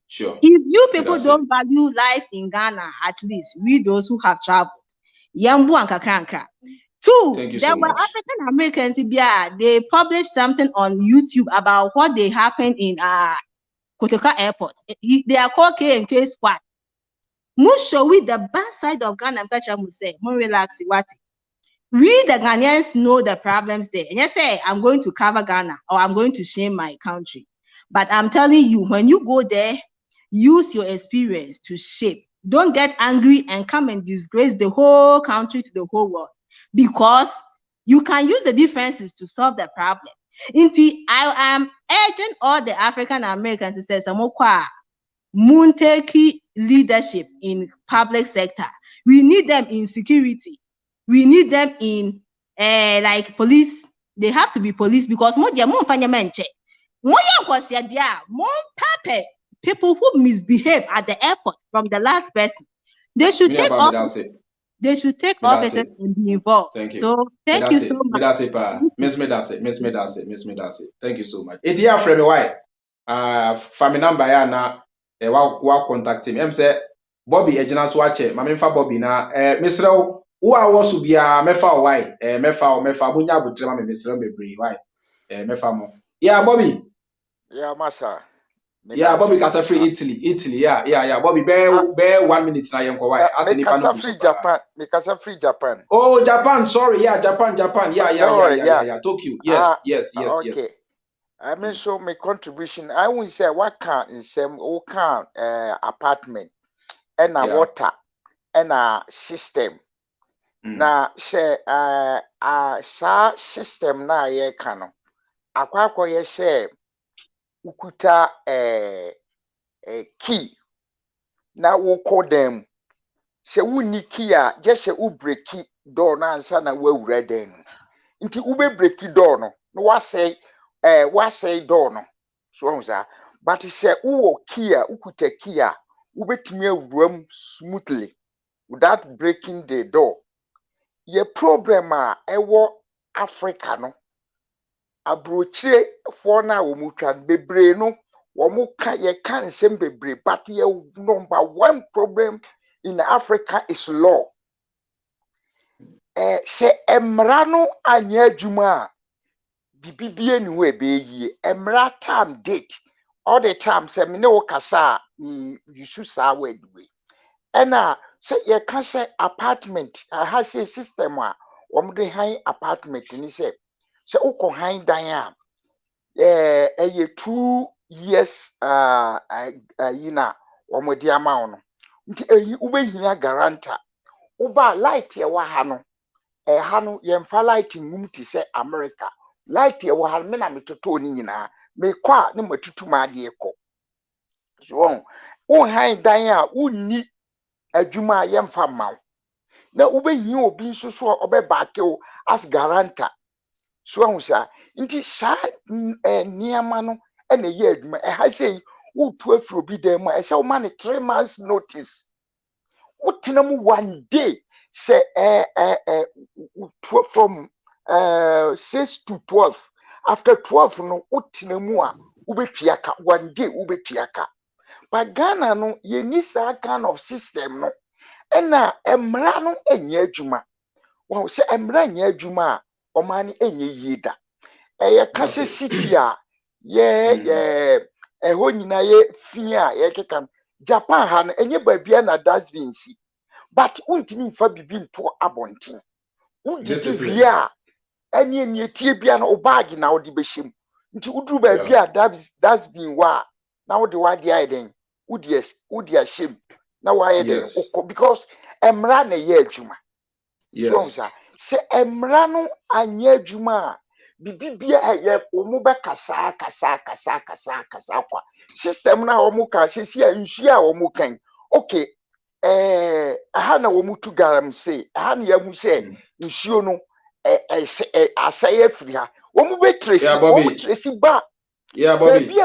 Sure. If you people don't value life in Ghana, at least we those who have traveled. Yambu and Kakranka. Two, there were African Americans, they published something on YouTube about what they happened in Kotoka Airport. They are called K and K Squad. Show we the bad side of Ghana and say, more relax, what? We the Ghanaians know the problems there. And you say, I'm going to cover Ghana or I'm going to shame my country. But I'm telling you, when you go there, use your experience to shape. Don't get angry and come and disgrace the whole country to the whole world, because you can use the differences to solve the problem. I am urging all the African Americans to say, Samokwa, Munteki leadership in public sector. We need them in security. We need them in like police. They have to be police because more people who misbehave at the airport from the last person. They should take office. They should take offices and be involved. Thank you. So thank you so much. Miss Medase. Thank you so much. It's here from me why. Family number ya na wa contact him. Say Bobby ejina so ache. Mama fa Bobby na Mr. Who a wo so bia mefa why. Mefa bunya abutre ma Mr. bebre why. Mefa mo. Yeah, Bobby. Yeah, massa. Yeah, Bobby kasa free Italy. Yeah. Bobby bear 1 minute na yenko why. As any pano free Japan. Me kasa free Japan. Oh, Japan. Sorry. Yeah, Japan. Yeah. Tokyo. Yes. Okay. I mean, so my contribution, I will say what can in some apartment and a water and a system. Now, say system na ye kano. Akwako ye say ukuta key. Now we call them. Say we ni key just say we break key door na answer na we read then. Inti ube break key door no what say door no. So but say uwo key ukuta key ubetime room smoothly without breaking the door. Ye problem ewo Africa no. Abrochire for na womutwan bebre no womuka ye kan sem bebre, but ye number one problem in Africa is law. Se emra no anya adwuma bibibie ni we be yi emra time date all the time se me ne wo kasa you should say word we ena se ye ka say apartment has a system a womde han apartment ni se uko han dan a 2 years yina womodi ama no nti ubehia guarantor uba light ye wa ha no ha no ye mfa light ngum ti se America light ye wa ha me na metoto ni nyina me kwa ne matutu ma de ekọ so won han dan a unni adwuma ye mfa mawo na ubehia obi nso so obeba kew as guarantor. So nti sa niama no ena ye adwuma ha sei utu afro bi dem ma say o man 3 months notice utina mu 1 day say from 6 to 12 after 12 no utina mu a ubetua ka 1 day ubetua ka. But Ghana no ye ni sa kind of system no ena emra no enya adwuma wo say emra enya adwuma omani enye yida ye kase city a ye ho nyina ye fia ye keka Japan ha no enye babia na dustbin si but untimi mfa bibi nto abonten udidi via any tie bia na obage na odi behim nti uduru ba bia that's been wa na odi wa dia eden udi ashim na wa eden because emra na ye adwuma so se emra no anya adwuma bibibia ye omu be kasa kwa system na omu ka sesi a nsu a omu kan okay aha na omu tu garam say aha na yamu say nsuo no asaya free ha omu be tracy omu tracy ba Bobby,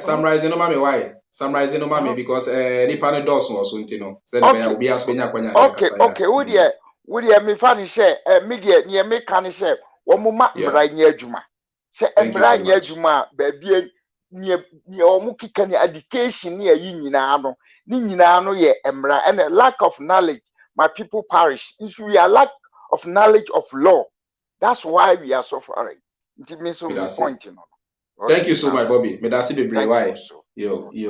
summarizing no mami why? Summarizing no mami because nipa ne dos no so ntino. Say na be obi aspenya kwanya de kasa ya. Okay, wo de me fa ni say media ne me ka ni say omu ma mra nya adwuma. Say mra nya adwuma ba bia ne omu kika ni education ne ayi nyina no. Ni nyina no ye mra and lack of knowledge my people perish. We are lack of knowledge of law. That's why we are suffering. It means so me point no. Thank you so much, Bobby. Me dasi be brave. Why? Yo. We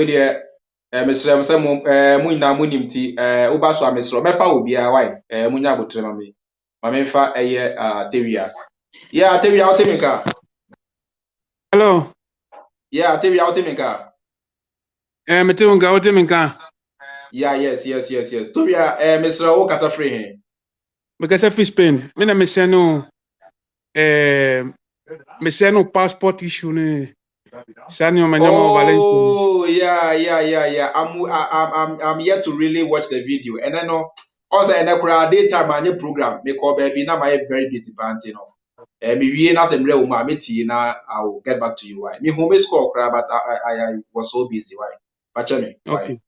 there. Mesrem se mu nyina mu nimti uba so amesro mefa obi a why munya abotre ma me. Ma me fa eye Tewia. Yeah, Tewia o teminka. Hello. Yeah, Tewia o teminka. Meteunga o teminka. Yeah, yes. Tewia mesro o kasa free he. Me kasa free Spain. Me na me se no passport issue ne. Sani o manyama Valencia. Oh, yeah. I'm yet to really watch the video. And then also in a daytime anye program me call baby now my very busy panting off. Me we na sem real ma meti na I will get back to you why. Me home score cry but I was so busy why. Patch me. Why? Okay.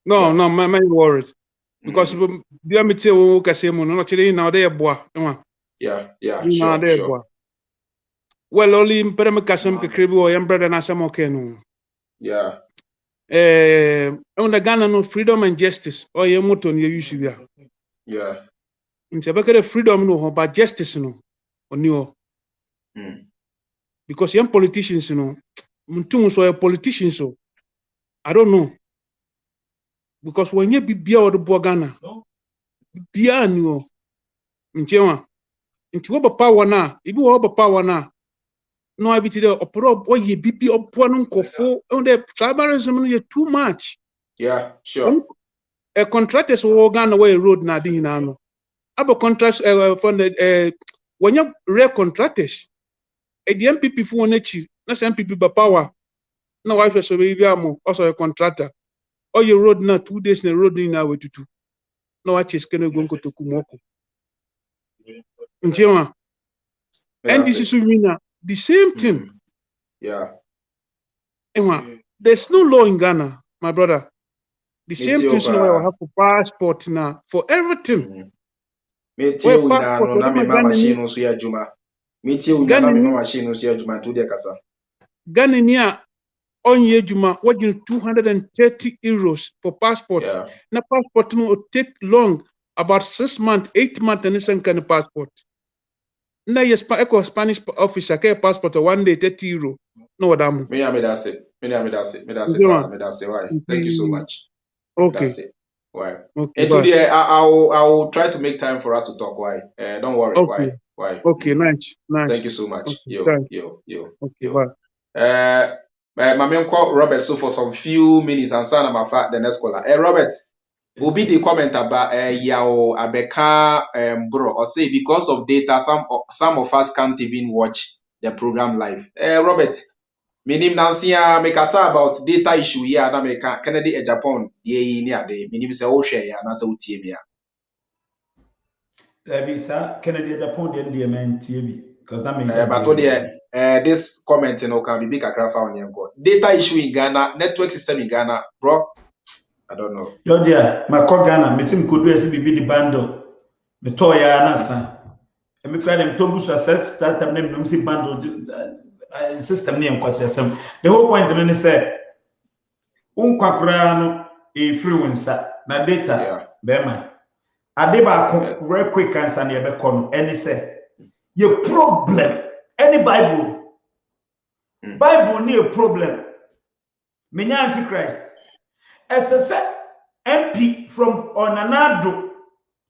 No, my worried. Because bia me tie wo kase mu no chire na ode eboa. Yeah, sure. Well, only mpere me kasem kekre bi o yem brother na asem okay no. Yeah. On the Ghana no freedom and justice or ye moto ne use bia. Yeah. Nti abekere freedom no but justice no oni o. Because young politicians no mtum so politicians so I don't know. Because when you bibia o de bo Ghana bibia ni o. Nchewa. Nti wo ba power na, ibi wo ba power na. No, I be to the opera boy, ye bibi up one kofo on the tribalism too much. Yeah, sure. A contractors will go away road nadina no. Abo contracts from the when you rare contractors. A the MPP for nature, not MPP by power. No wife so we also a contractor. Or your road now 2 days in the road in our to do. No watch is gonna go to Kumoko. And this is the same thing. Yeah. There's no law in Ghana, my brother. The same thing we have for passport now, for everything. Me tie u na no na me ma machine no so ya juma. Me tie u na me ma machine no so ya juma to de kasa. Ghana nia on ye juma watching 230 euros for passport. Yeah. Na passport no will take long, about 6 months, 8 months and some kind of passport. Na yes echo Spanish officer ke passport 1 day 30 euro. No wadamu. Me that's it. Me that's it. Why? Thank you so much. Okay. That's it. Why? Okay. And today I will try to make time for us to talk. Why? Don't worry. Okay. Why? Okay, nice. Thank you so much. Okay, Yo. Okay, bye. My main call Robert so for some few minutes and son of the next caller. Robert, will be the comment about Yao Abeka bro or say because of data some of us can't even watch the program live. Robert, minim Nancy make us about data issue here na make Kennedy Japan die ni ade minim se wo hwe ya na se utie bia. Sir, Kennedy Japan the man TB because that means but this comment can be big kakra fa on yanko. Data issue in Ghana, network system in Ghana, bro. I don't know. Yo dear, my call Ghana, me sim could do SBB the bundle. Me toya na sa. E me kwa dem tombu so self startup name no si bundle system name kwase asem. The whole point no say unkwakura no e free winsa na data be man. Ade ba ko very quick answer na e be ko no any say your problem any Bible need a problem. Menya Antichrist. As a MP from Onanado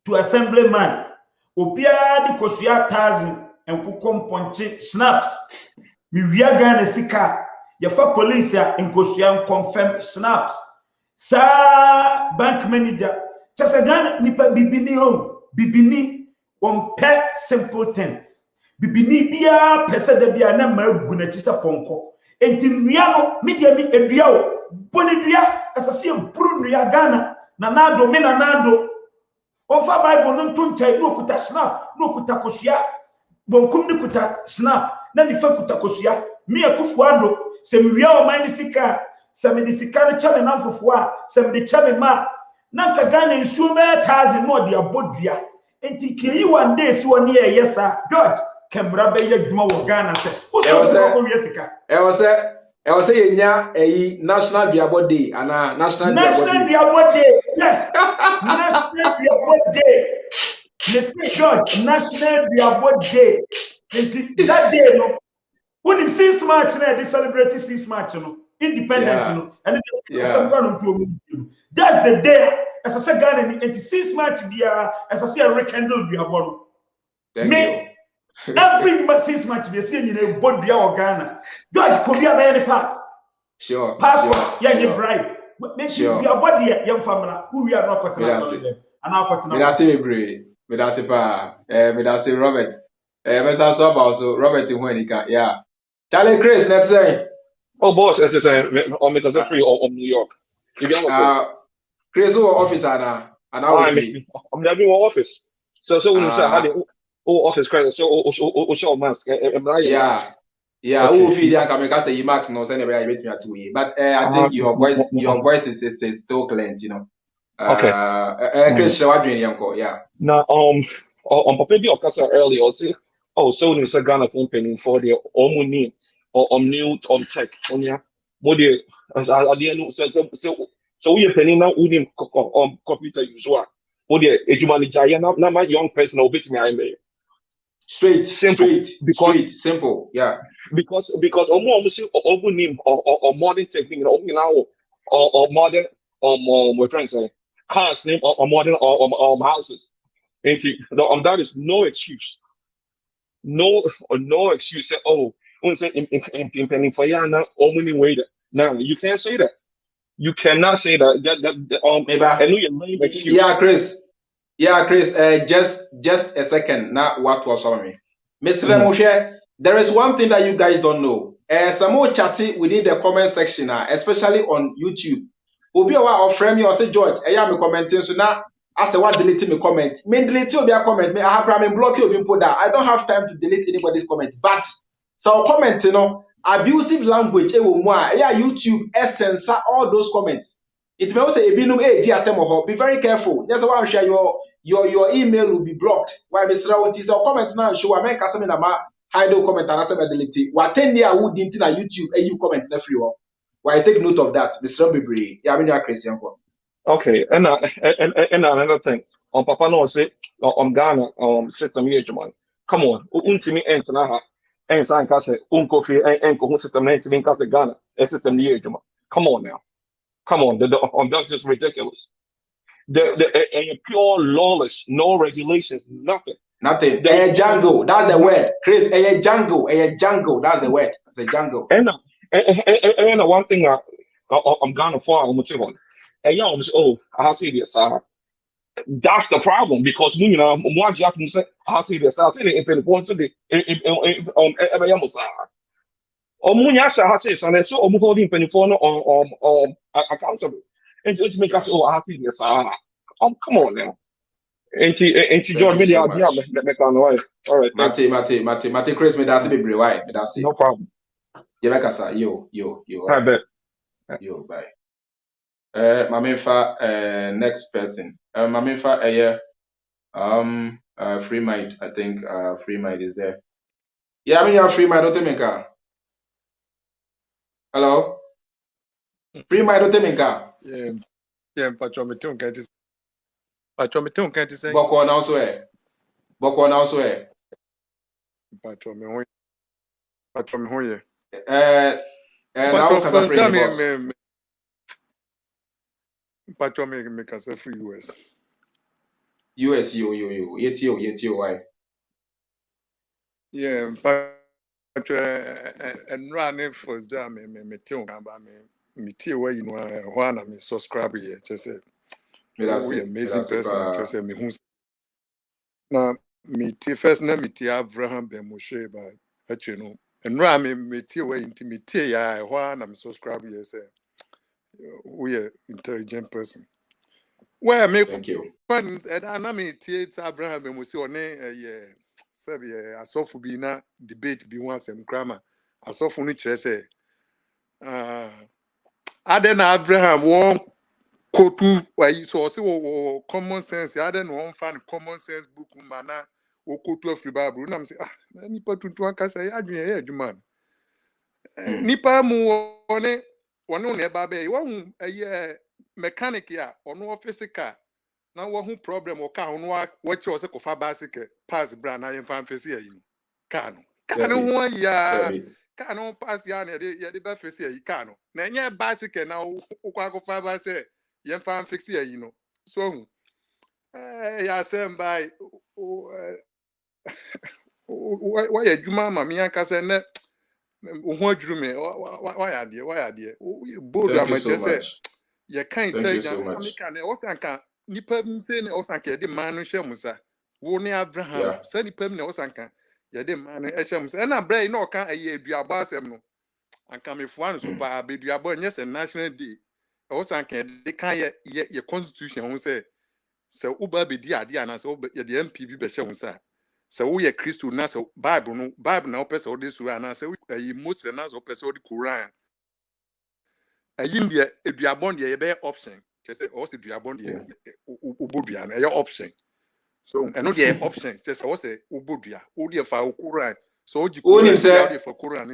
to assemblyman. Obia di kosua 1,000 and kukom ponche snaps. Mi wia Ghana sika. Yafa police ya nkosua confirm snaps. Sa bank manager. Chasa Ghana nipa bibini home. Bibini pet simple thing. Bibini bia pesa de bia na magu na chisa ponko. Enti nua no media mi edua o. Boni dua asase buru nua Ghana na nado me na nado. Onfa Bible no ntontai no kuta snap no kuta kosua. Bonkum ni kuta snap na nifa kuta kosua. Me akufuado se miwia o man sika se me sika no chame na fofo a se me chame ma na nka Ghana nsuo me 1,000 no de abodua. Enti keyi one day si woni e yesa George Kembra be ya dwuma wo Ghana se o so ko wi sika e o se yenya eyi National Biabo Day ana National Biabo Day yes National Biabo Day me say George National Biabo Day enti that day no when him 6 March na they celebrate 6 March no independence no and that's the day as I say Ghana enti 6 March bia as I say rekindle Biabo no thank you. Every 6 months, we see in a body of Ghana. George could be any part. Sure. Passport, you bribe. Make sure your body, young family, who we are not putting us on them. And I'll put Robert. Mr. Swap also, Robert Huenica, yeah. Charlie Chris, let's say. Oh, boss, it is on because I'm free on New York. Chris, who officer now? And I'm having office. So when you say, office credit, so show mask. Yeah, who feed the America say Max no send everybody wait me at 2 but I think your voice is still clean, you know. Okay. Chris, what doing yanko? Yeah. Now on Papa bi okasa earlier or say so when you say Ghana company for the omuni or new tech on ya mode as no so we penny now unim computer usual mode ejumani jaya na my young person obit me I may straight simple yeah because almost omunim or modern technique now or modern my friends say cars name or modern or houses. That is no excuse. No excuse. Say, say in for now, way that. Now you can't say that. You cannot say that. I know your lame excuse. Yeah, Chris. Just a second. Now, what was on me, Mr. Moshe? There is one thing that you guys don't know. Some more chatting within the comment section, especially on YouTube. Obi awa frame you or say George, I am commenting so now. I say what delete me comment. Me delete you be a comment. Me I have block you put that. I don't have time to delete anybody's comment. But so comment, abusive language. YouTube censor all those comments. It may also be very careful. That's why I'm sure your email will be blocked. Why Mr. Rawati so comment now show I make a seminar hide comment and I say delete. What 10 year would into YouTube you comment everyone. Why take note of that, Mr. Bibri. Yeah, I mean Christian. Okay, and another thing. On Papa no say on Ghana system here, man. Come on, untimi ent na ha. En san ka say unko fi en ko system ent min ka say Ghana. System here, man. Come on now. Come on, that's just ridiculous. The pure lawless, no regulations, nothing. Nothing. A jungle, that's the word. Chris, a jungle, that's the word. It's a jungle. And one thing I'm Ghana for, I'm gonna say one. And y'all say, I see this. That's the problem because you know, more Japanese say, I see this. I see the important to the Omunya sa say so so omu holding penifo no accountable. And to make us I see this. Come on now. And George media idea make on way. All right. Mate Chris me that's be why me that's no problem. Yo. I bet. Yo, bye. Mamenfa next person. Mamenfa Freemind. I think Freemind is there. Yeah, I mean you're Freemind, don't take me car. Hello? Freemind, don't take me car. Yeah, Patrometon can't say. Patrometon can't say. Boko now swear. Patrometon. Patrometon. Now first time Patrometon make us a free US. US yetio why? Yeah, but and running for that me tell me tell where you know one I'm subscribe here just say we amazing person just say me who now me tell first na me tell Abraham be Moshe but actually no and run me tell where intimate ya one I'm subscribe here say we are intelligent person. Where me thank you. Friends, and I mean, it's Abraham and we see on a soft be na debate be once and grammar. I saw for nature say, Aden Abraham won't quote so say common sense. Aden won't find common sense book mana or quote of the Bible. And I'm say, nipa to one can say, I do man. Nipa mu one on a baby, one a year mechanic ya or no physical. Now one problem or car on what you was a cofa basic pass brand I am fan face here. Cano one ya cano pass ya the best face here. Cano. Now basic now Uquaco fiber say yam fan fix here, you know. So ya send by why a juma mammy and cassette. What drew me? Why are dear? Both Thank are you my so just say. much. You can't Thank tell you you. so I much. can also nipa saying also can the man shemusa. Woni Abraham. Yeah. Say nipa me also can. Ya the man shemusa. And na bra no can a duaba asem no. And come if one super be duaba yes a national day. Also can they can your constitution won say uba be dia dia na so ya the MPP be shemusa. So we are Christo na so Bible na opese odi so na say we Moses na so opese odi Quran. India eduabon de be option just say also eduabon de ubodua na option so and no the option just say also ubodua odi fa Quran so oji Quran for Quran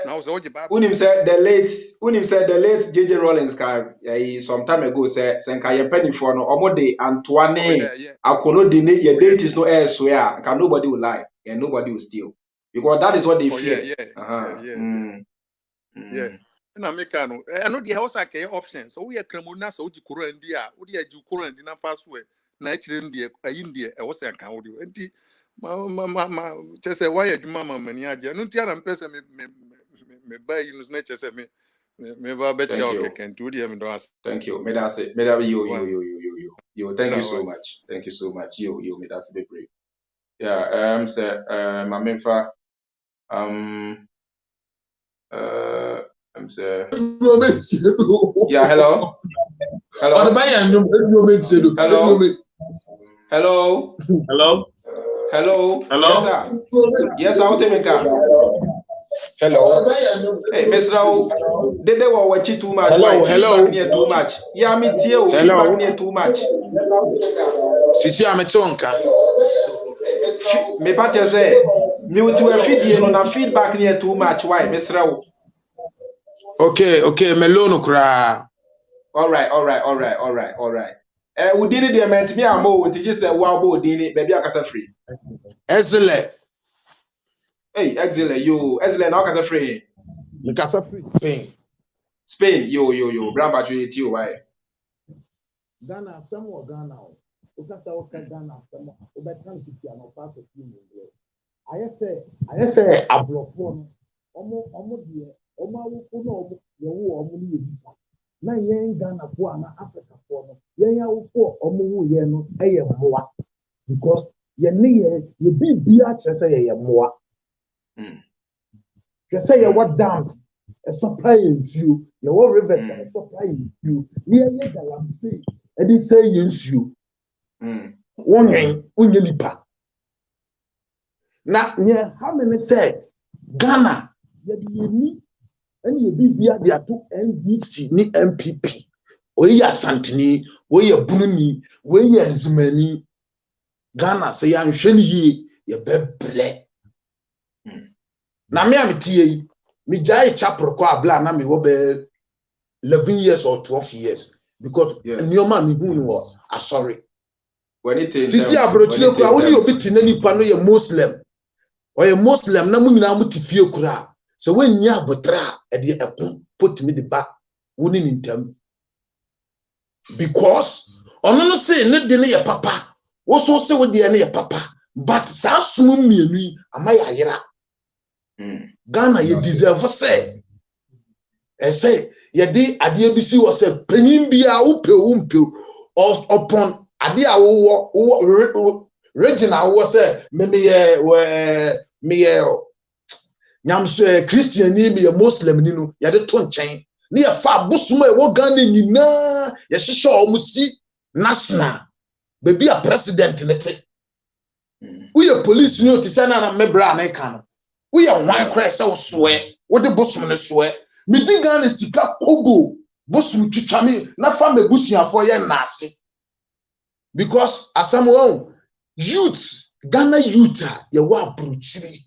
now so oji Bible unim say the late JJ Rollins ka some time ago say nka ye penifo no omode Antoine akono de your date is no air swear can nobody will lie and nobody will steal because that is what they fear. Yeah. Na make no no the house aka option so we are criminal so oji Quran dia odi aju Quran di na pass we na akire ndie ayi ndie e wo se kan odi enti ma just say why adwuma ma mani age no ntia na mpese me buy you no just say me ba be cha o keken to di me do as thank you me da say yo thank you so much yo me da say be brave yeah say my memfa say yeah hello yes sir hello hey Miss Rao they were watching too much feedback near too much yeah me too feedback near too much sisi ametonka me pa say mute we feed no na feedback near too much why Miss Rao okay melono kra all right we did the meant me amo until just say wow bo dini baby akasa free Ezele hey Ezele now akasa free Nkasa free Spain yo brand battery ti o why Ghana some Ghana o ukata Ghana some o be kan ti no part of you I say ablofo no omo de omo awuko no omo ye wo omo ni yebipa na yen Ghana fo ana Africa fo no yen awuko omo wo ye no eye mmoa because ye ne ye bibia kyerese ye mmoa kyerese ye what dance a supply you ye what river a supply you ye galamsey e di say you wonyen onye lipa na nye how many say Ghana ye di ni and ye bibia dia to NDC ni MPP oyi asantini oyi bununi oyi enzimani Ghana say ya nhwene yie ye beble na me amtie me jai chaproko abla na me wo be 11 years or 12 years because nioma me hu no sorry when it is sisi abrochire kura woni obi tinani pa no ye Muslim o ye Muslim na mu nyina mu tifie kura so wennya abotra e de ekon put me the back woni nintam because ono no say ne de ne ye papa so say with the papa, but Sasum me, am I ayera? Ghana, you deserve to say. I say, Yadi Adiabisi was a penny be a umpe upon Adia Regina was a me Nyamso Christian ni a Muslim nino yade ton chain ni a fa busuma e wo Ghana nyina ye hihye omusi national be a president nete we a police no ti say na mebra na ka no we a wan cry say wo soe wo de busum ne soe me di Ghana sika kobo busum twitwame na fa mebusuafo ye naase because asamo youth Ghana youth ye wa abrochiri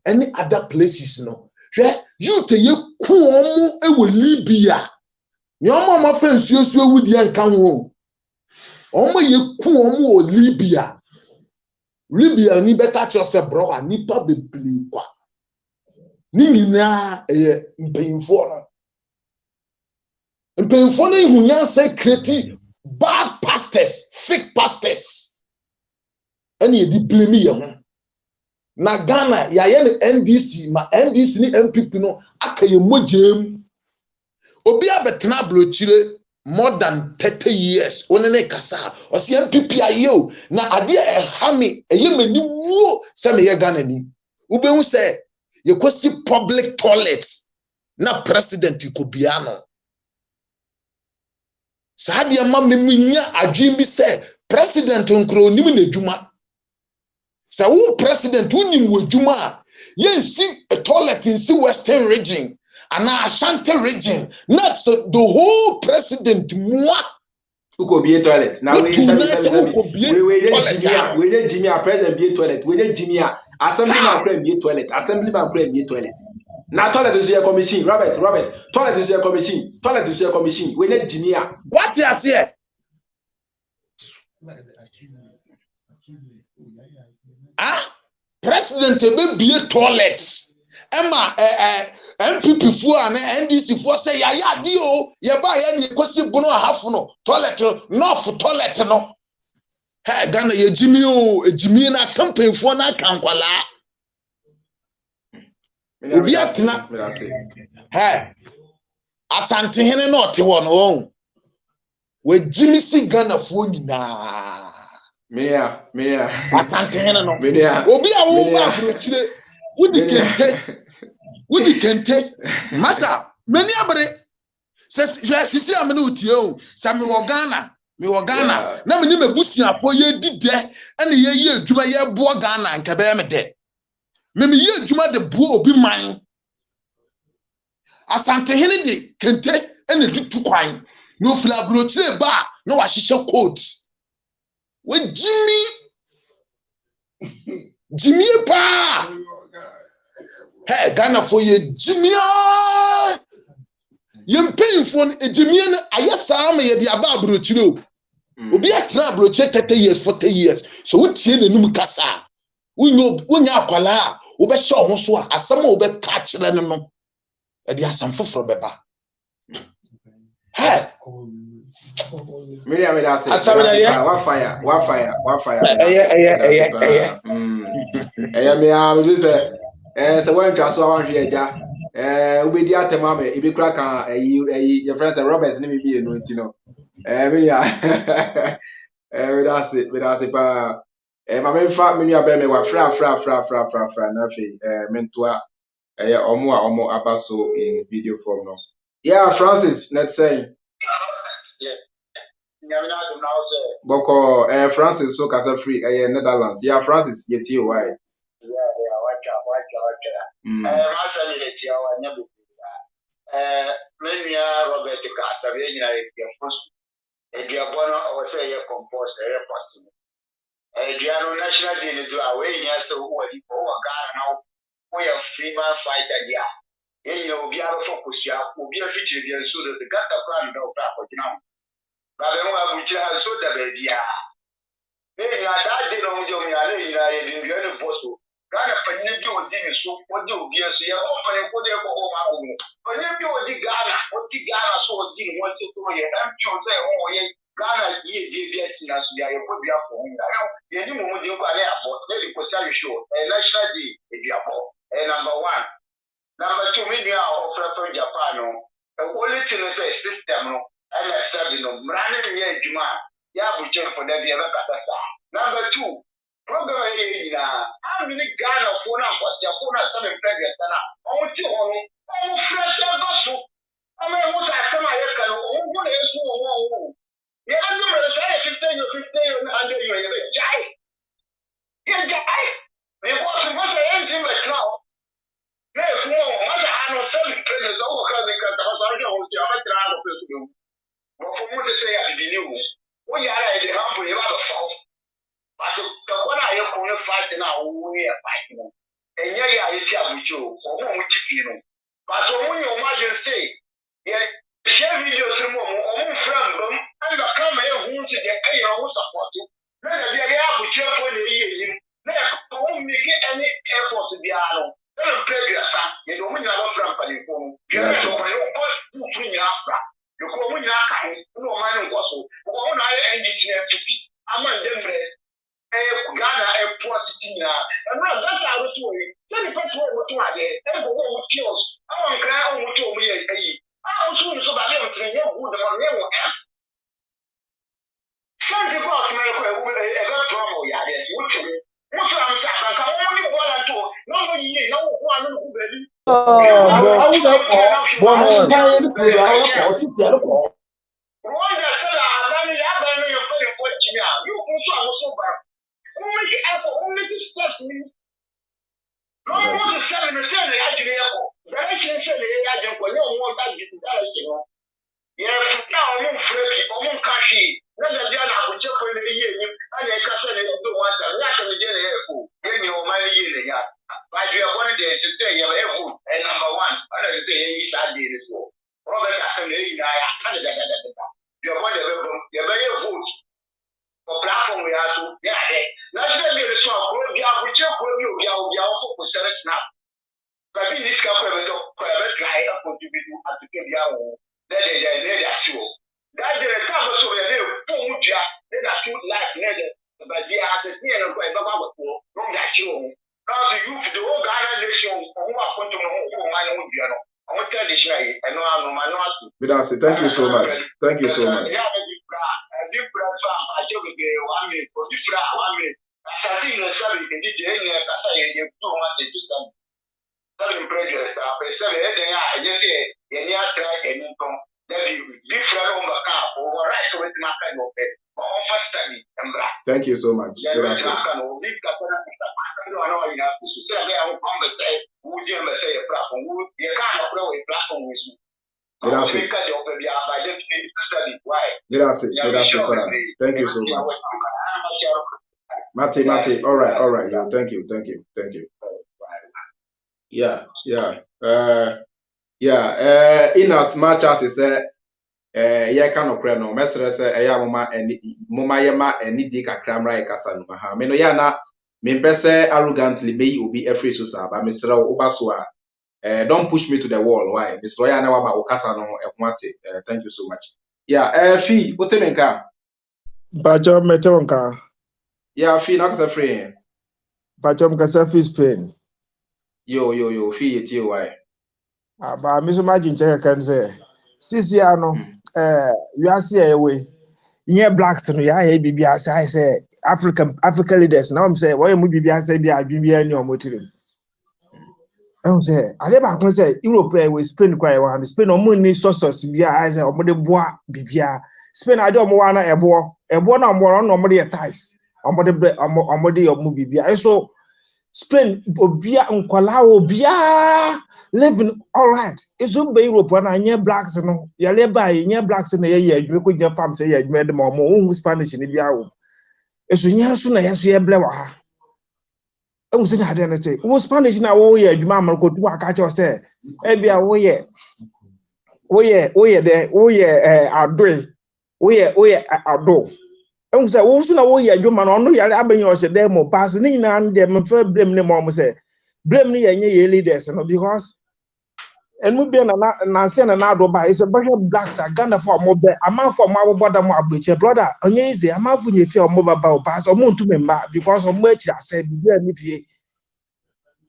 any other places no you te ye ku omo e wo Libya ni omo ma fa nsuosuo wudi enka ho omo ye ku omo wo Libya ni better chose bro ani pa beble kwa ni nyina mpanyimfo no ihunya say create bad pastors fake pastors any di blame ye ho na Ghana ya ye NDC ma NDC ni MPP no akaye mojem obi abetena blochire more than 30 years onene kasa o se MPP ayo na ade e hame eye mani wo se me ye Ghana ni ubehu se ye kwesi public toilets na president ikobiano saade ma memunya adwin bi se president nkro nim na djuma sa wo president unim wajuma yensi a toilet in the western region and Ashanti region not so the whole president moi uko be toilet now we Jimmy president be toilet we Jimmy assemblyman claim be toilet assemblyman claim be toilet na toilet is your commission Robert toilet is your commission we Jimmy what you say president be toilets Emma MPP fu and NDC fu say ya di o ye ba ya ni kwesi bunu hafu no toilet no for toilet no hey Ghana ye Jimmy o ejimi na campaign fu na kankwala obi atena hey asante hene no te wo no we Jimmy si Ghana fu nyina Meya. Asante hene no obi a wo ba brochire wudi kente masa meni abere sisi amene utie o sa me wo Ghana na meni mebusuafo ye dide ene ye adwuma ye bo Ghana nka be me de me ye adwuma de bo obi man asante hene de kente ene dutu kwan no fila brochire ba no wa hihye coat we Jimmy pa hey Ghana for ye Jimmy ye paying for Jimmy ayesa ma ye di aba abrochire obi atra abrochire 30 years 40 years so we tie nenum kasa we know wonya akwala wo be hye ho so asem wo be ka kire ne no e di asam foforo beba hey Miriam that's it. What fire. So when just one here ja we di atemame e be crack your friend say Robert ni be no ntino Miriam that's it pa ma me fa Miriam be me wa fra na fe mentoa omo abaso in video form no yeah Francis let's say Boko Francis so kasa free Netherlands. Yeah, Francis yeti why. Robert Kasa we nyina ye post e dia bono o say ye compost e post e dia no national day ni do away nya so wo di ko wa gara na wo ye Freemind fighter dia ye obi aro focus ya obi afichi dia so the gata plan do pra ko jina ba be mo abuja so da be dia e nya da de no jo mi ale nya ye di bi no boso Ghana panyin bi odi ni so odi obi so ye ho panyin ko de ko ho ma wo panyin bi odi Ghana odi Ghana so odi ni won ti to ye am pi o say ho ye Ghana ye DVS na so ya ye ko bi afọ ho ya ye ni mo di kwa na abo na di ko sa show national day e bi abo number 1 number 2 me dia offer from Japan no only thing is a system no and study no brand new adwuma ya bu chen for that be ebe kasasa number 2 program ye na how many Ghana phone and kwasi phone and some pregnant na o ti ho no o fresh go so o me wo sa sama ye kan o wo na yesu wo yeah, I'm going to say 15 or 15 or 100 years. Jai. Yeah, Jai. They want to go to anything but now. There's more. What I know, some trainers over because they got the house. I don't know what to do. But for me to say, I didn't know. We are at the hump, we have a fall. But the one I have only fighting now, we are fighting. And yeah, it's a with you, or more with you. But so when you imagine, say, yeah, share videos from home from them. And the camera who to get a who support you. Then they are with you for the year. They won't make any effort to be alone. They don't play your son. You don't win a lot from the phone. You don't know who free your after. You go when you're coming. No man was so. One eye and it's near to be. I'm on them. Ghana a poor city now. And now that's how it's doing. Tell the people what to do. And go with kills. I want to cry on what you mean. I'm soon so bad. I'm telling you who the money will have. Some people are smelling a very promo yard. What's I'm saying? I can't only one and two. No, no one who baby. I would have one kind of program. Rwanda sala abani abani yo fere kwa chimia you kunso amuso ba make effort make steps ni no mo to sell me sell ya jini yako direction sell ya jini kwa yo mo ta di direction no ye futa o mo freki o mo kashi na da dia na ko che ko le ye ni ana e kasa le do wata ya ka me je le fu ye ni o ma ye le ya ba ju ya one day to say ya e fu number 1 ana say ye isa di ni so Robert Asem le ya ya kana da your body your very vote for platform we are to yeah national day so ko bi abuche ko bi obi awon for select now but we need to go to try to contribute at the biawo they asio that the time so we dey for mudia they that shoot life needed but they are the thing no ko e baba go no ya chi o now the youth the whole Ghana nation who are going to know man mudia no Thank you so much. Thank you so much. Thank you so much. Thank you so much. Mate. All right. Yeah, thank you. In as much as it's yeah, kind of no mesre say eya moma yema eni di kakra mra kasa no ha me no ya na me pese arrogantly be obi every so sa ba mesre oba so a don't push me to the wall. Why mesre ya na wa ma okasa no ehwate. Thank you so much. Fi otemenka Bajo metonka. Yeah, Fi na kasa free. Bajo mkasa fi Spain. Yo Fi eti why. Ba mi so imagine check kan say sisi ano wiase ewe nye blacks no ya he bibia say African leaders na say why mu bibia say bia adwin ani omotire say ale ba kon say Europe we Spain kwa e wa Spain omo ni sources bia I say omo de boa bibia Spain ade omo wa na ebo na omo no omo de ties omo de omo bibia so Spain obia nkwala obia living all right. It's be Europe and I blacks no. Ya leba ye blacks na ye adwuma ko gya farm say ye adwuma de ma mo Spanish ni bia wo. Eso nya so na yeso ye ble wa ha. E se na de na say wo Spanish na wo ye adwuma am ko tu aka che say e bia wo ye ado. E say wo so na wo ye adwuma no no yare abanye o se dem mo pass ni na de me fa blame ne mo say blame ni ye nye leaders no because and we be na say na do ba is a better blacks are Ghana for more be amount for more border more abroad brother onye easy amount for you feel more ba pass or mo ntumi mba because of much I said be me fie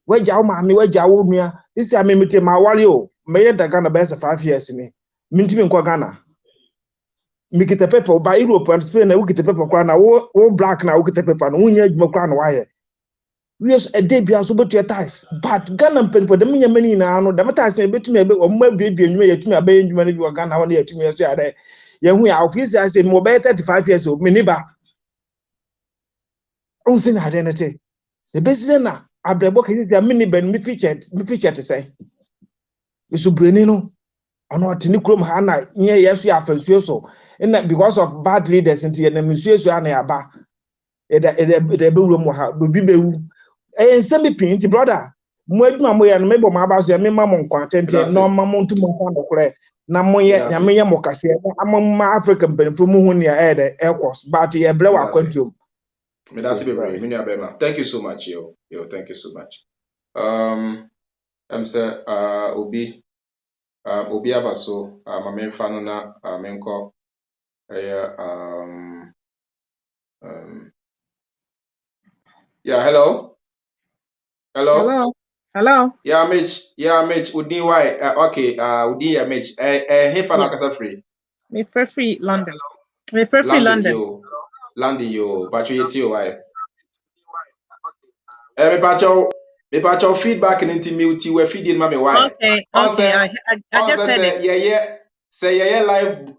waja wo maami waja wo nua this year me mete ma wari o me ye da Ghana be 5 years ni me ntumi nkɔ Ghana me kita paper ba Europe and Spain na wo kita paper kwa na wo black na wo kita paper no wonya adwuma kwa na waye yes a day bia so betu ties but Ghana pen for the many na no dem ties e betumi ebe o ma bia nwuma yetumi abaye nwuma no bi wo Ghana wona yetumi yeso ya de ye hu ya office I say mo be 35 years o me ni ba on say na de nete the president na abrebo kan say me ni ben me feature to say isu breni no ono atini krom ha na nye yeso ya afansuo so na because of bad leaders into ye na msuo ana ya ba ede be wuro mo ha bi bewu nsemi pinti brother mo adwuma mo ye no mebo ma ba so me ma mo nkwantente no ma mo ntu mo kwa ndokre na mo ye ya me ye mo kase amama African penfo mu hu ne ya ede ekos but ye bre wa kwantum me that's be brave me abema thank you so much yo thank you so much I'm say obi abaso mama mfa no na menko yeah hello yeah Mitch Udi why okay Udi yeah Mitch hey fan kasa free me free London me free London yo but you yeti why me pacho feedback into mute we feeding mama why okay I just said it say live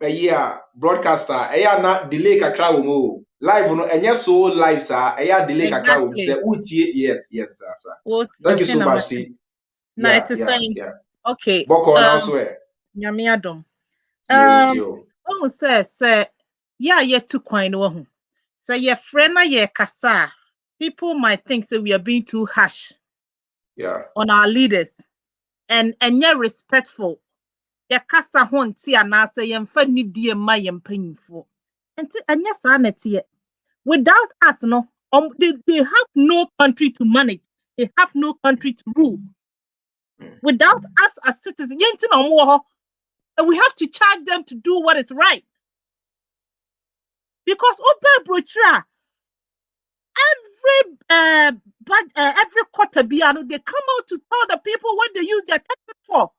broadcaster na delay kakra wo mo live no enye so live sir delay kakra wo say utie yes sir thank you so much yeah saying okay boko now swear nyame adom oh say yeah too kwan no ho say your friend na ye kasa people might think say we are being too harsh on our leaders and you're respectful ya kasa ho nti anase ye mfa nidie ma ye mpanyimfo nti anya sa na tie without us no they have no country to manage, they have no country to rule without us as citizens yenti na omo ho and we have to charge them to do what is right because open brochura every quarter biano they come out to tell the people what they use their taxes for.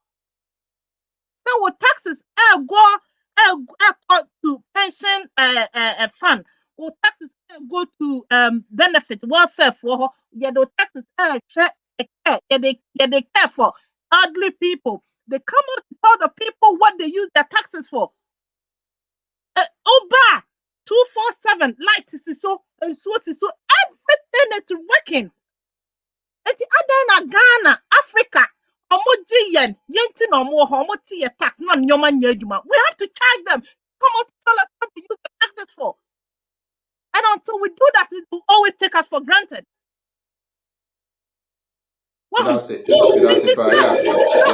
So what taxes go to pension fund. What taxes go to benefit welfare for the taxes they care for elderly people. They come out to tell the people what they use their taxes for. Oba 247 light is so and so everything is working. And the other na Ghana, Africa, yen yenti no more homoty tax, not nyoma nyeduma. We have to charge them. Come out to tell us what to use the taxes for. And until we do that, it will always take us for granted. Well, that's it.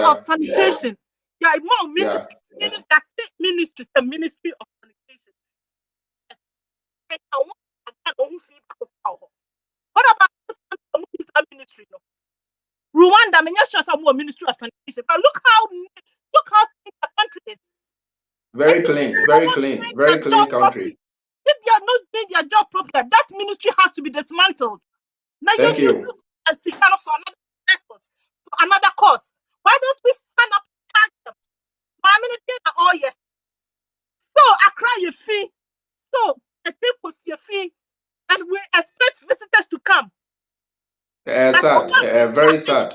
Of sanitation. Yeah, more ministry. Ministry, the Ministry of Sanitation. What about the ministry? No? Rwanda, I'm not sure some more Ministry of Sanitation, but look how the country is. Very clean country. If they are not doing their job properly, that ministry has to be dismantled. Now Thank you. As the kind of for another purpose, for another cause. Why don't we stand up and charge them? Oh yeah. So I cry your fee. So the people your fee, and we expect visitors to come. Sad. Very sad.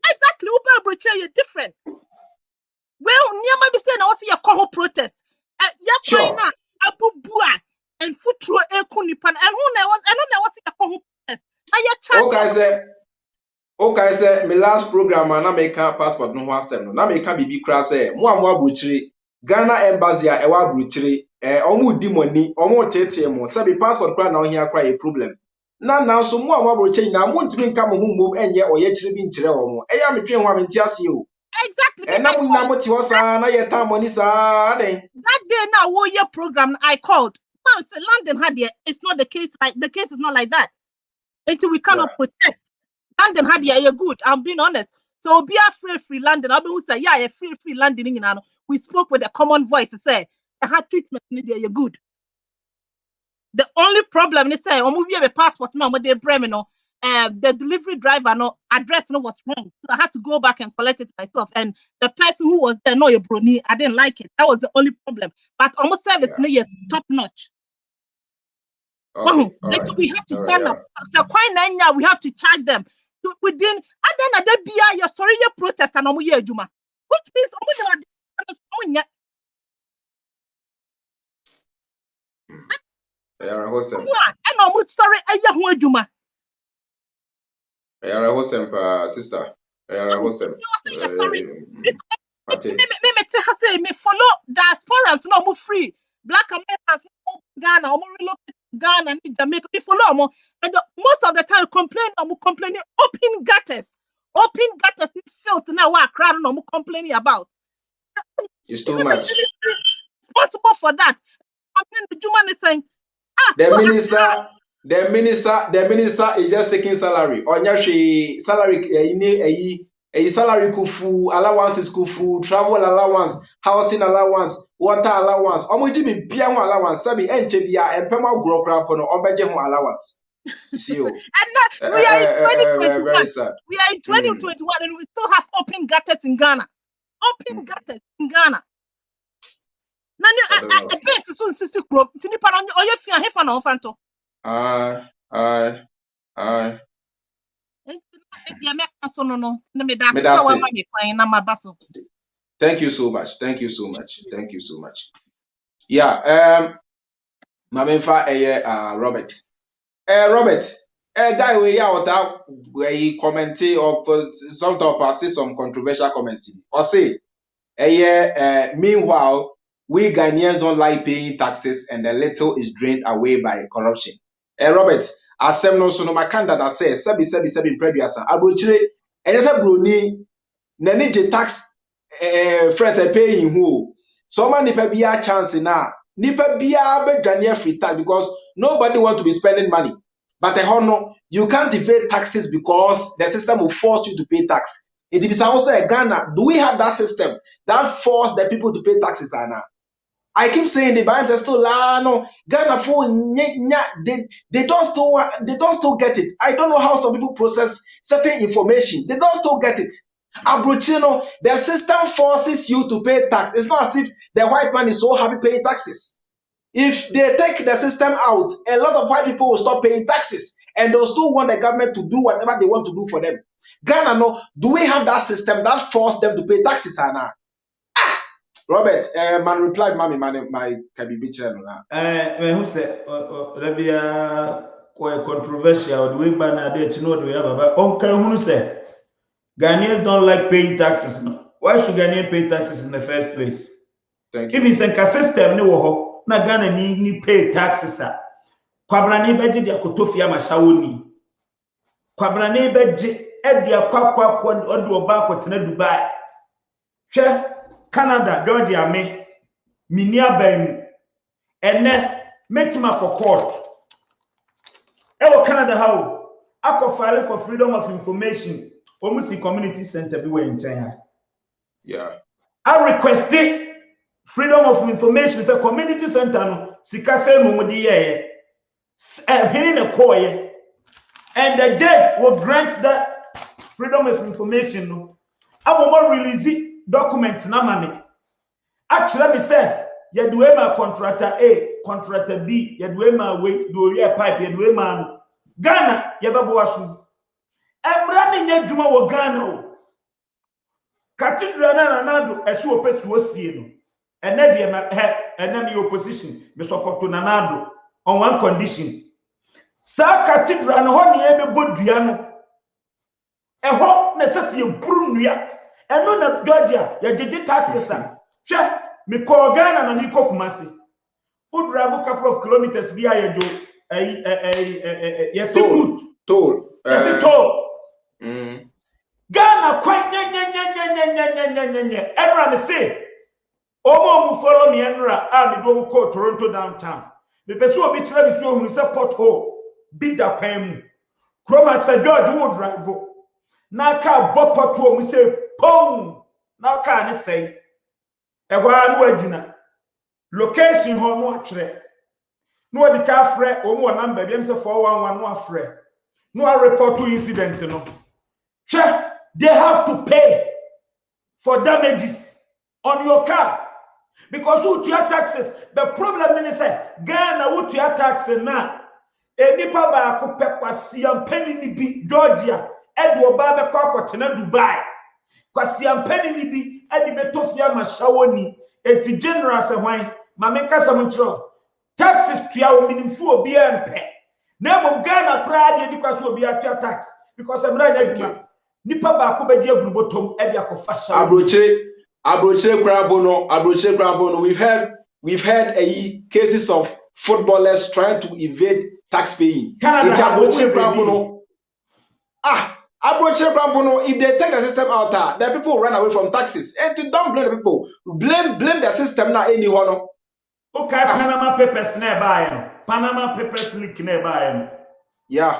Exactly. Uber Broche, you're different. Well, near my say now see a coho protest. Sure. Abu Bua and Futro Ekunipan and who knows a coho protest. Okay, say my last program na make passport no ho asem no na make bibi kra say mo abrochire Ghana embassy a ewa abrochire omo di money omo tete mo say be passport kra na ohia kra a problem na so mo abrochire na mo ntimi nka mo humom enye oye kire bi nkire omo eya metwe ho amenti ase o exactly na mo na mo ti wosa na ye time money sa den that day now wo year program I called now say London had there it's not the case the case is not like that until we cannot protest London had you're good. I'm being honest. So be a free landing. I will say, yeah, a free landing. We spoke with a common voice to say, I had treatment, you're good. The only problem is say, we have a passport now, but they the delivery driver no address no was wrong. So I had to go back and collect it myself. And the person who was there, no, your brony, I didn't like it. That was the only problem. But almost service, yes, top notch. Okay. We have to stand up. So quite we have to charge them. So within and then at the BI your story your protest and juma. Which means sorry juma. Sister. Me follow diasporans no free. Black Americans Ghana, relocate Ghana, Jamaica, we follow and most of the time complaining open gutters filth now what crowd no complaining about. It's too much. Responsible for that. I mean the Juma is saying the minister is just taking salary. Onyashi salary salary kufu, allowances kufu, travel allowance, housing allowance, water allowance. Omoji bi bia ho allowance, sabi enche bia empema gro crap no obeje ho allowance. See you. And we are in 2021. Very sad. We are in 2021 and we still have open gutters in Ghana. Open gutters in Ghana. Nani a base so sisi kro tini pa no oye fia hefa na ofanto. Thank you so much. Thank you so much. Thank you so much. Yeah, Mamenfa Robert. Robert, guy we out where he commented or some top say some controversial comments. Or say meanwhile, we Ghanaians don't like paying taxes and the little is drained away by corruption. Robert, asem no so no makanda that says sebi preduasa abochire enyesa broni na je tax friends paying who so man nipa bia chance na nipa bia be Ghanaian free tax because nobody want to be spending money but no you can't evade taxes because the system will force you to pay tax. It is also Ghana, do we have that system that force the people to pay taxes now? I keep saying the Bible says still no Ghana for they don't still get it. I don't know how some people process certain information. They don't still get it. Abruchino, the system forces you to pay tax. It's not as if the white man is so happy paying taxes. If they take the system out, a lot of white people will stop paying taxes and they'll still want the government to do whatever they want to do for them. Ghana, no, do we have that system that forces them to pay taxes, Anna? Robert, man replied, "Mommy, my can be bitching now." Who said, "There be quite controversial. The way Bernadette, you know, the way Baba. Uncle, who said Ghanaians don't like paying taxes? No, why should Ghanaians pay taxes in the first place? Thank you. If it's a system, no, na Ghana need pay taxes. Kwabrani beji dia kotofia mashawoni. Kwabrani beji edia kwa odu oba kwetena Dubai. Che Canada, Georgia, me, Minia Bam, and then Metima for court. Ewo Canada, how? I could file for freedom of information. Almost the community center be in China. Yeah. I requested freedom of information. It's a community center. No, Sikase Mumudi, hitting a coy, and the judge will grant that freedom of information. No, I will not release documents na money. Actually, me say, you do my contractor A, contractor B, you do my way, do your pipe, you do my Ghana, you have a boasu. I'm running your Juma wa Ghana. Cathedral na Nanado, as you oppress was seen. And then you have enemy opposition, me support to Nanado on one condition. Sa cathedral and honey ebe bodriano. A hot necessity brunia. And none of Georgia, you did taxes. Che, me call Ghana and Nico Kumasi. Would drive a couple of kilometers via your yes, toll. Yes, toll. Ghana quite Everyone say, Omo follow me, Enra, I go call Toronto downtown. The person be traveling to who say pothole, bid the quaim. Chroma said, George would drive. na ka bɔpɔ to mu sɛ pom na ka ne sɛe ɛhɔ a no agina location hɔ no atwerɛ no odi ka frɛ o mu number bi am sɛ 411 no afrɛ no a report to incident no hwɛ they have to pay for damages on your car because who to your taxes the problem is say Ghana who to your taxes na enipa ba ko pe kwasiam panini bi Georgia edo ba be kwakotena Dubai kwasiam panini bi edi betofia mashawoni eti general se hwan ma me kasa mo ntro taxes to your minimfu obi empe na mo Ghana kra de di kwaso obi atua tax because I'm right there nipa ba ko be di agurubotom edi akofa shawo Abroche Krabono. We've heard cases of footballers trying to evade tax paying. Abroche Krabono. Abroche Krabono, if they take the system out, then people run away from taxes. And to don't blame the people. Blame the system now anyone. Okay, Panama Papers nearby. Panama Papers leak nearby. Yeah.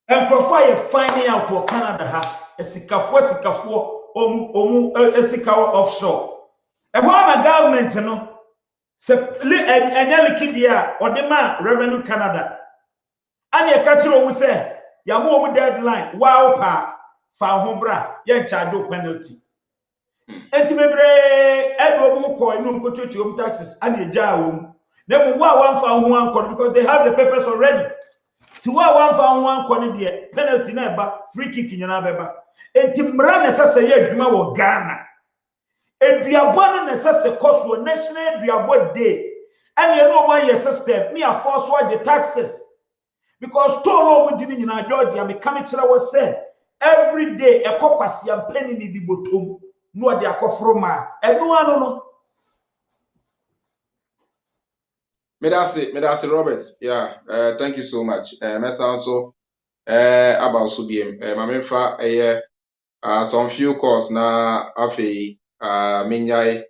And for finding out for Canada, a sikafo. Esikawa offshore. And why the government, say, Kidia or the man Revenue Canada. And you catch you say, Yamu deadline, wow, pa, Fahombra, yen charge penalty. And to me, Edward Moko, go to your taxes, and you jaw. Then one found one because they have the papers already. To one found one corner, penalty never, free kick in your neighbor. Enti mra necessary adwuma wo Ghana eduabo no necessary cost wo national eduabo day and you know why your system me a force what the taxes because toll wo gini nyina Georgia me come kire wo say every day e kokwase am penny ni bi botom no de akofro ma enu anu no Medasi Robert, yeah, thank you so much. Mesa also about subiem mamefa some few calls na afi minyai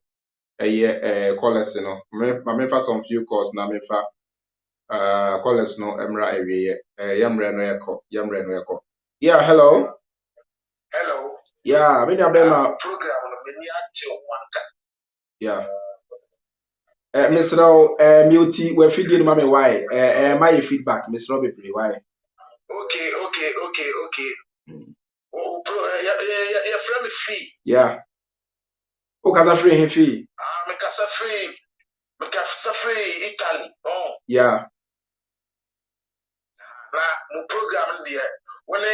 callers no mamefa some few calls na mefa callers no emra ewie yamre no yeko. Yeah, hello. Yeah, menya bema program no meni ate wanka. Yeah. Mr. Multi, we feed you mama why my feedback Mr. Robbie why. Okay. Oh, your friend fee. Yeah. Oh, cause free him fee. Me kasa free Italy. Oh. Yeah. Na mo program there when me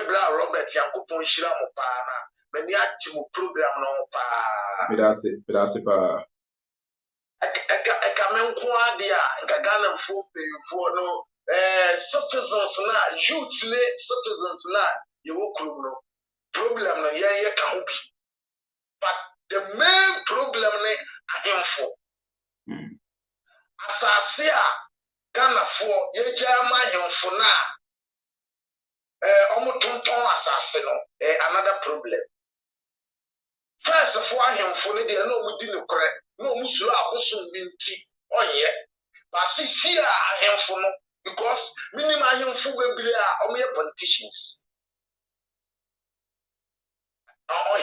bra Robert Yankopon shira mo pa na meni ati mo program no pa. Medase pa. Eka menko ade a nka Ghana mfo peyfo no citizens na youth ne citizens na ye wokrum no problem no ye ka ho bi but the main problem ne ahemfo asase a Ghana fo ye jama ahemfo na omotonton asase no another problem first fo ahemfo ne de na omudi no kore na omusuro abosom binti onye but see ahemfo no because minimum ahemfo bebre a omoye politicians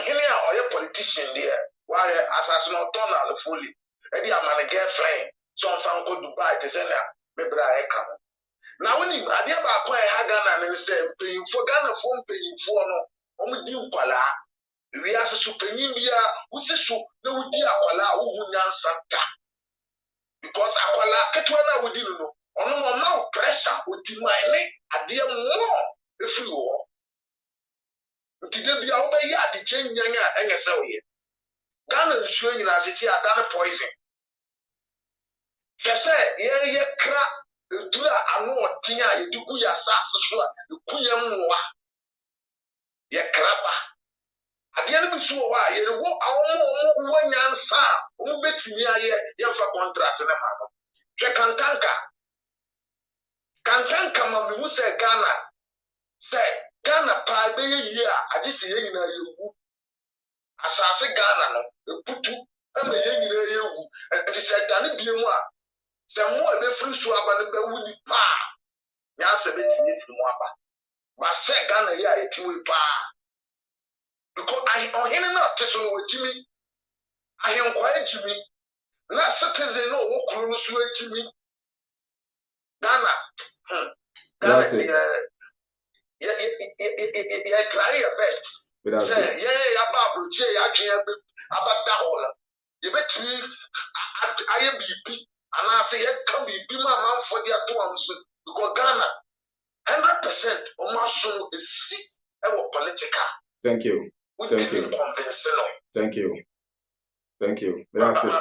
here or a politician there why assassin turn out fully ready am an girlfriend some fan go Dubai to send me bra e come now when you ade ba kwa ha Ghana na say paying for Ghana phone paying for no omo di nkwala we aso panyin bia usisu na wudi akwala wo munyansa ta because akwala ketwa na wudi no ono no ma pressure odi mine ade mo efiri wo ntide bia wo be ya de chenyan a enye se wo ye Ghana nsuo nyina asisi adane poison kese ye kra dura anu otin a yedugu ya sase so a kunya nwa ye kraba ade no nsuo ho a ye wo awomo wanyansa wo betimi aye ye fa contract na ma no hwe kantanka ma bi wo se Ghana say Ghana pa be ye a ade se ye nyina ye wu asase Ghana no eputu ama ye nyina ye wu enti se dane bie mu a se mo e be firi so aba ne be wu ni pa ya se betimi firi mu aba But say Ghana here, it will pa. Because I on any not to so with Jimmy. I am quiet Jimmy. Not citizen no who so Jimmy. Ghana. Ghana, yeah, try your best. Say, yeah, about Jay, I can't about that one. You bet me, I am BP, and I say, come be my man for the 2 months because Ghana, 100% of my soul is sick and political. Thank you. Thank you. Thank you. Thank you. That's it.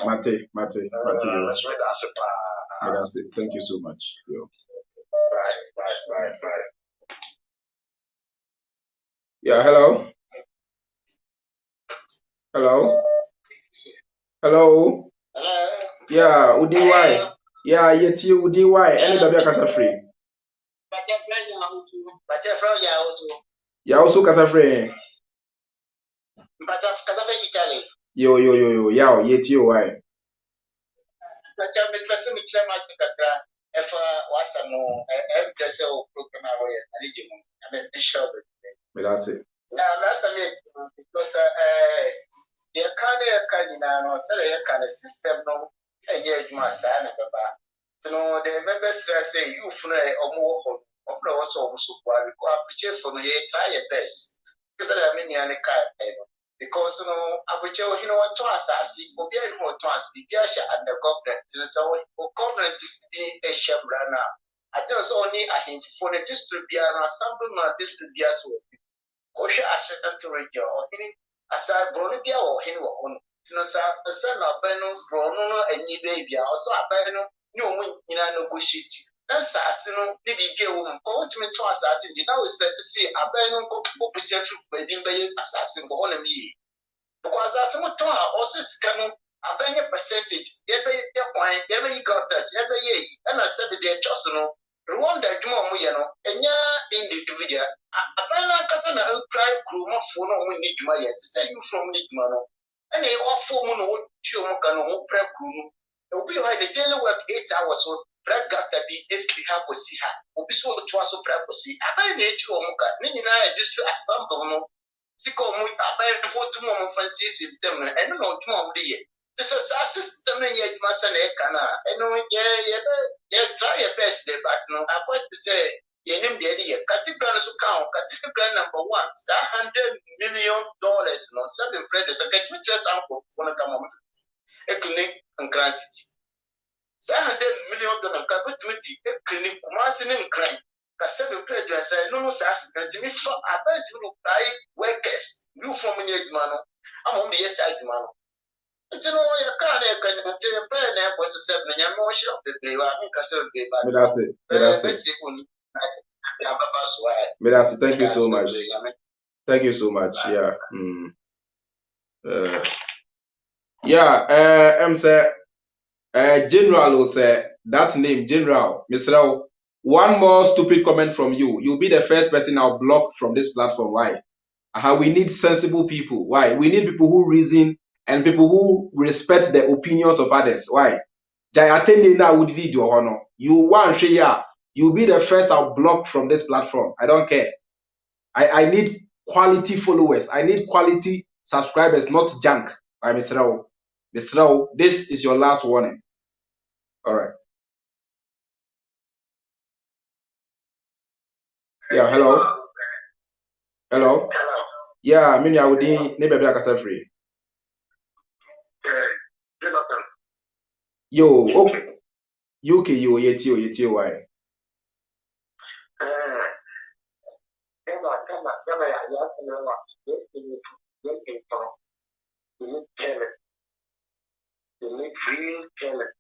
Mate. Thank you so much. Yo. Right. Yeah, hello. Yeah, Udi why? Yeah, yet you Udi why? Any baby kasa free. Yeah, also kasa free. Yo. Yeah, yet you why? That's it. Because the kind of system no so the members say you or more also because try your best because I mean because what to us or be what to us be and the government so government be a shebrana. I just only a him for the district be an sample my district be as well. Kosha ashatanto radio or any aside Bronibia or Hen or Hon. No, sir, the son of Beno, Brono, and ye baby, also a Beno, no win in a bullshit. That's Sassino, maybe be a woman, go to me to assassin. Did I expect to see a Beno go percent by being assassin for all me? Because as some time also scanning a Beno percentage, every you got us, every year, and I said the just no. Rwanda Juma Muyano, and ya individual. A Bana Casana cry crew more for no one need my yet, say you from Nidmano. And they offer mono Chumokano, pre crew. It will be like the daily work 8 hours or brag got to be if we have to see her. Will be so to us of privacy. I buy nature Moka, Nina district assemble. Siko Mu, I buy 4 tomorrow Francis in them, and no tomorrow. This is a system in your master Kana. And no, yeah, try your best, but no, I want to say, you name the idea. Category account, category number 1, $100 million, no 7 predators. I get me just uncle for a come on. A clinic and Grand City. $100 million, capital, a clinic, Kumasi and crime. 7 predators, no, to me, so I bet you buy workers. You from your man. I'm on the side, man. You know, you can't pay an was 7 and you're more sure that they were That's it. Thank you so much. Thank you so much. Yeah. I'm say General will say that name, General, Mr. One more stupid comment from you. You'll be the first person I'll block from this platform. Why? We need sensible people. Why? We need people who reason and people who respect the opinions of others. Why? You want share. You'll be the first I'll block from this platform. I don't care. I need quality followers. I need quality subscribers, not junk. By Mr. Rao. Mr. Rao, this is your last warning. All right. Yeah, hello. Yeah, mimi audi ne bebe akasa free. Yo, UK yo yeti why? You need free talent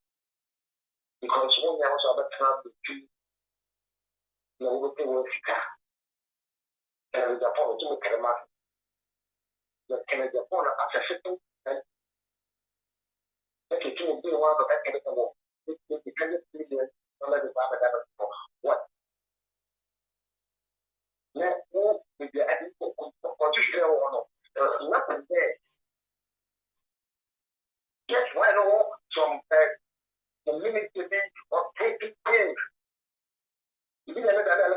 because when you also have a club with you, you know what they will figure. And the point to make a mark. The Canadian point as a system and okay, you do one of that kind of work. If you can just see the other what? Let go with the condition one nothing there. Just why no some community or taking things. You didn't look at that,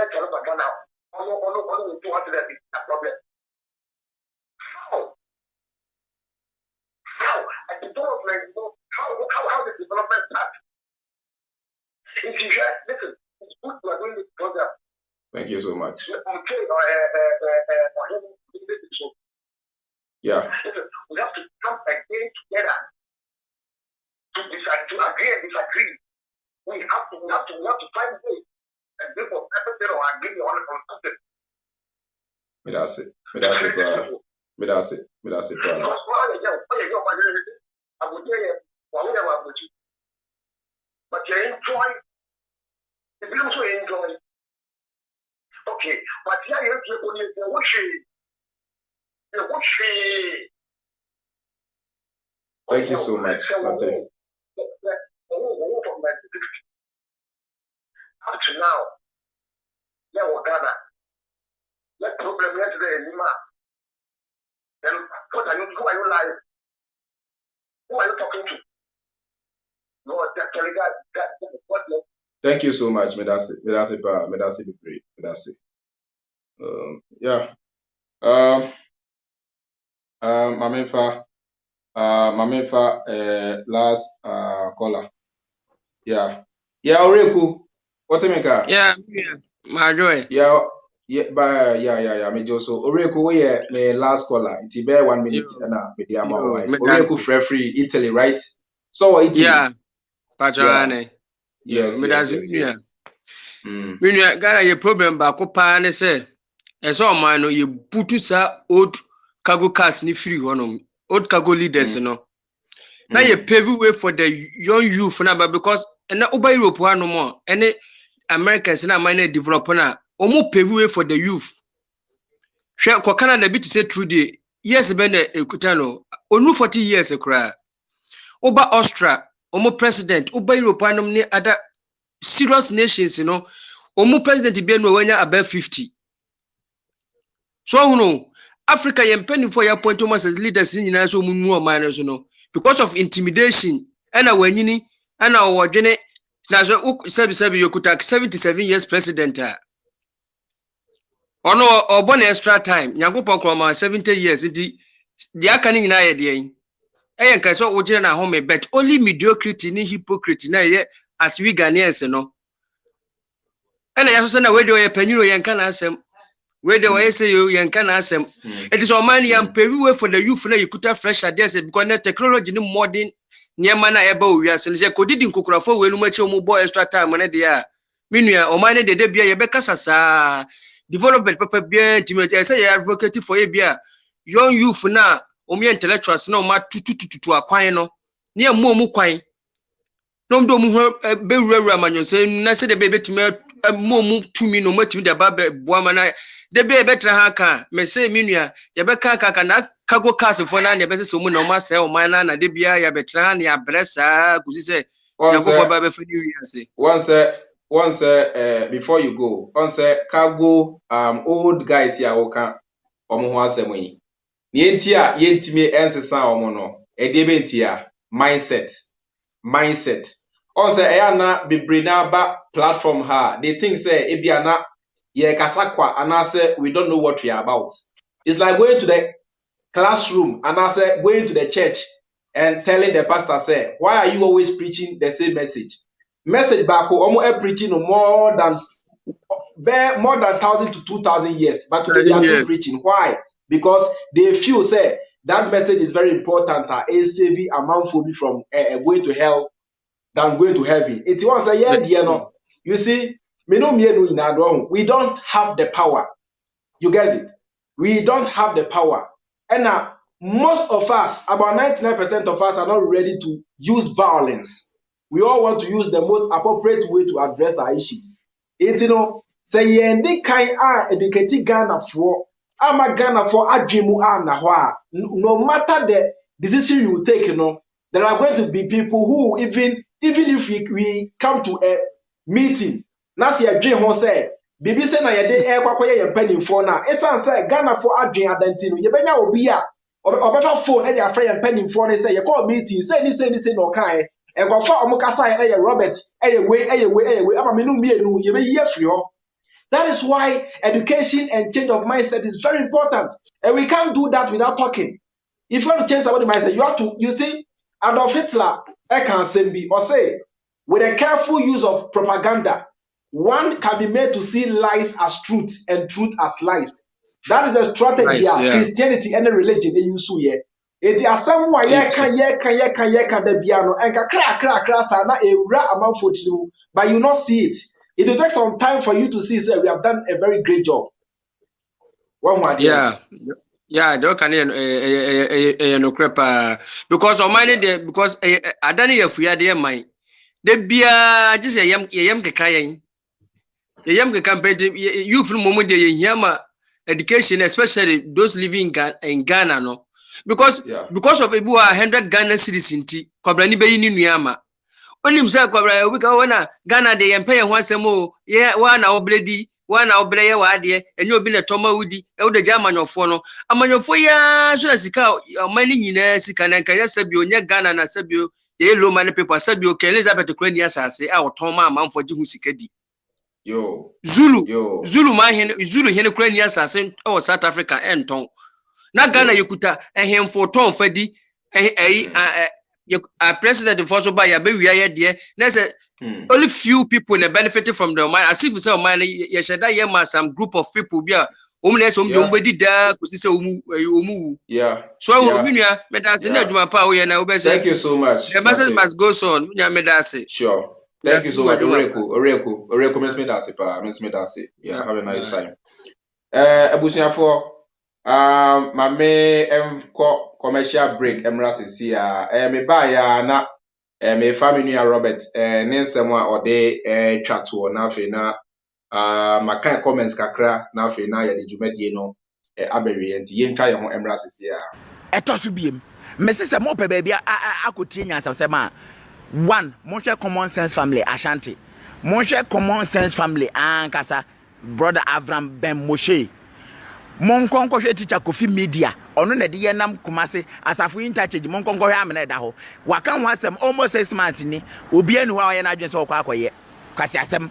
Let's talk about Ghana. On 200 is a problem. How? A development, how the development start? If you hear, listen, it's good you are doing this program. Thank you so much. Okay, Yeah. we have to come again together to agree and disagree. We have to find ways and therefore everything or agree on something. That's it. That's it, brother. That's it. That's it, brother. But you enjoy. If you also enjoy. Okay, but here you have to Thank you so much, Mate. Up to now, Ghana. Let problem yesterday, Lima. Then who are you lying? Who are you talking to? No, actually, what? Thank you so much, Medasi. Yeah. Mamefa, last caller. Yeah. Yeah, Oreku. What do you make? Yeah, my joy. Yeah, me also. Oreku, yeah, me last caller. It's be 1 minute and a Oreku free Italy, right? So Italy. Yeah, Patrane. Yes. Minya Ghana ye problem ba ko pa ne se ese o man no ye butu sa old cargo cars ni free honom old cargo leaders no na ye pave way for the young youth na because na oba Europe hanom o ene Americans na man na develop na omo pave way for the youth hwe ko Canada bi to say through the years be na ekuta no onu 40 years kra oba Austria omo president oba Europe hanom ni other serious nations, omu president be no wanya above 50. So Africa yempeni for your point almost as leaders in so mu minus because of intimidation and wanyini and our wajene na so sebi yokuta 77 years president ono obon extra time nyankopon kroma 70 years di aka ni nyina ye de eyen kai so ojire na home bet only mediocrity ni hypocrite na ye as we Ghanaians and I also know where do you penny or can asem where do I say you can asem. It is all money and pay for the youth you put a fresh ideas because technology no modern near mana ebo we are saying could didn't cook for when much more extra time when they are. Meanwhile, or money the debia yebeka development paper bien timid I say advocate for a beer young youth now omi intellectuals no ma to acquire no near more quine. No do mu be wura manyo say na say the baby to me momu tumi no matimi da ba boama na de be betra ha ka me say minua ye be ka na kago cars for na ne be say mu na ma say o man na de bia ya betra ha ne ya bresa kusi say yagogo ba be fani wi ase once before you go once cargo old guys here oka omo ho asem yi ne entia yentimi ensesa omo no e de be ntia mindset also na bebrina ba platform ha they think say ebia na ye kasakwa and I say we don't know what we are about. It's like going to the classroom and I say going to the church and telling the pastor say why are you always preaching the same message back almost preaching more than 1,000 to 2,000 years but today they are still preaching. Why? Because they feel say that message is very important saving amount for me from going to hell than going to heaven. It was a year, dear no. You see, we don't have the power. You get it? We don't have the power. And now, most of us, about 99% of us, are not ready to use violence. We all want to use the most appropriate way to address our issues. Say yendi kind educated Ghana for Ghana for adrimu na no matter the decision you take, there are going to be people who even if we come to a meeting, na see a dream say bibi say na yede kwakoye ye mpanimfo na esan say Ghana for adwen adanti no ye benya obi a obefa phone e dey afra ye mpanimfo na say ye call meeting say ni no kan e go fa omukasa ye Robert eye we ama me no mienu ye be ye free ho That is why education and change of mindset is very important. And we can't do that without talking. If you want to change somebody's mindset, you have to, you see, Adolf Hitler, I can say, or say, with a careful use of propaganda, one can be made to see lies as truth and truth as lies. That is a strategy Christianity and religion they use here. It is somewhere can the piano and crack amount for you, but you not see it. It will take some time for you to see. Say, we have done a very great job. One more yeah, they can no crepa because on mine there because I don't know if we are there mine. The beer just a yam kekayen. The yam campaign you from moment they yama education, especially those living in Ghana, no. Because of a 100 Ghana citizens, Kobrani be in Nuyama. Only himself, we go on Ghana, they empire once more, one hour blady, 1 hour blay, and you've been a Toma Woody, the German of Fono. A man of 4 years, so as you call mining in Sikan and Kayasabio, Ghana and Sabio, the yellow man paper, Sabio, Elizabeth Ukrainians, I say, our Toma, man for Juhusikadi. Zulu man, Zulu Ukrainian assassin, or South Africa, and Tom. Na Ghana Yukuta, and him for Tom Fedi, a president of also by a baby idea. There's only few people that benefited from the money. As if you say, man, yes, I some group of people be a homeless, somebody there, because yeah. So, Winia, Medasina, power, and I will say, thank you so much. The message must go on, Medasi. Sure. Thank you so much, Oreku, Miss Medasi. Yeah, have a nice time. Abusia for my me commercial break emrasi here. Me buy ya na me family Robert ne nsɛm a ɔde twa to na afei na my kind comments kakra na afei na yɛde dwumadie no abewie nti yɛntwa yɛn ho emrasi here. Ɛtɔ so biem. Mesi sɛ mo pɛ baabi akotie nyansasɛm a one, Monshe Common Sense Family, Ashanti. Monshe Common Sense Family, Ankasa, Brother Avram Ben Moshe. Monkonko teacher Kofi Media. Ono ne di yenam kumase asafu interchange monkonko ya amene da ho. Waka ho asem almost 6 months ni. Obi anu wa ye na adwen so kwa akoye. Kwasi asem.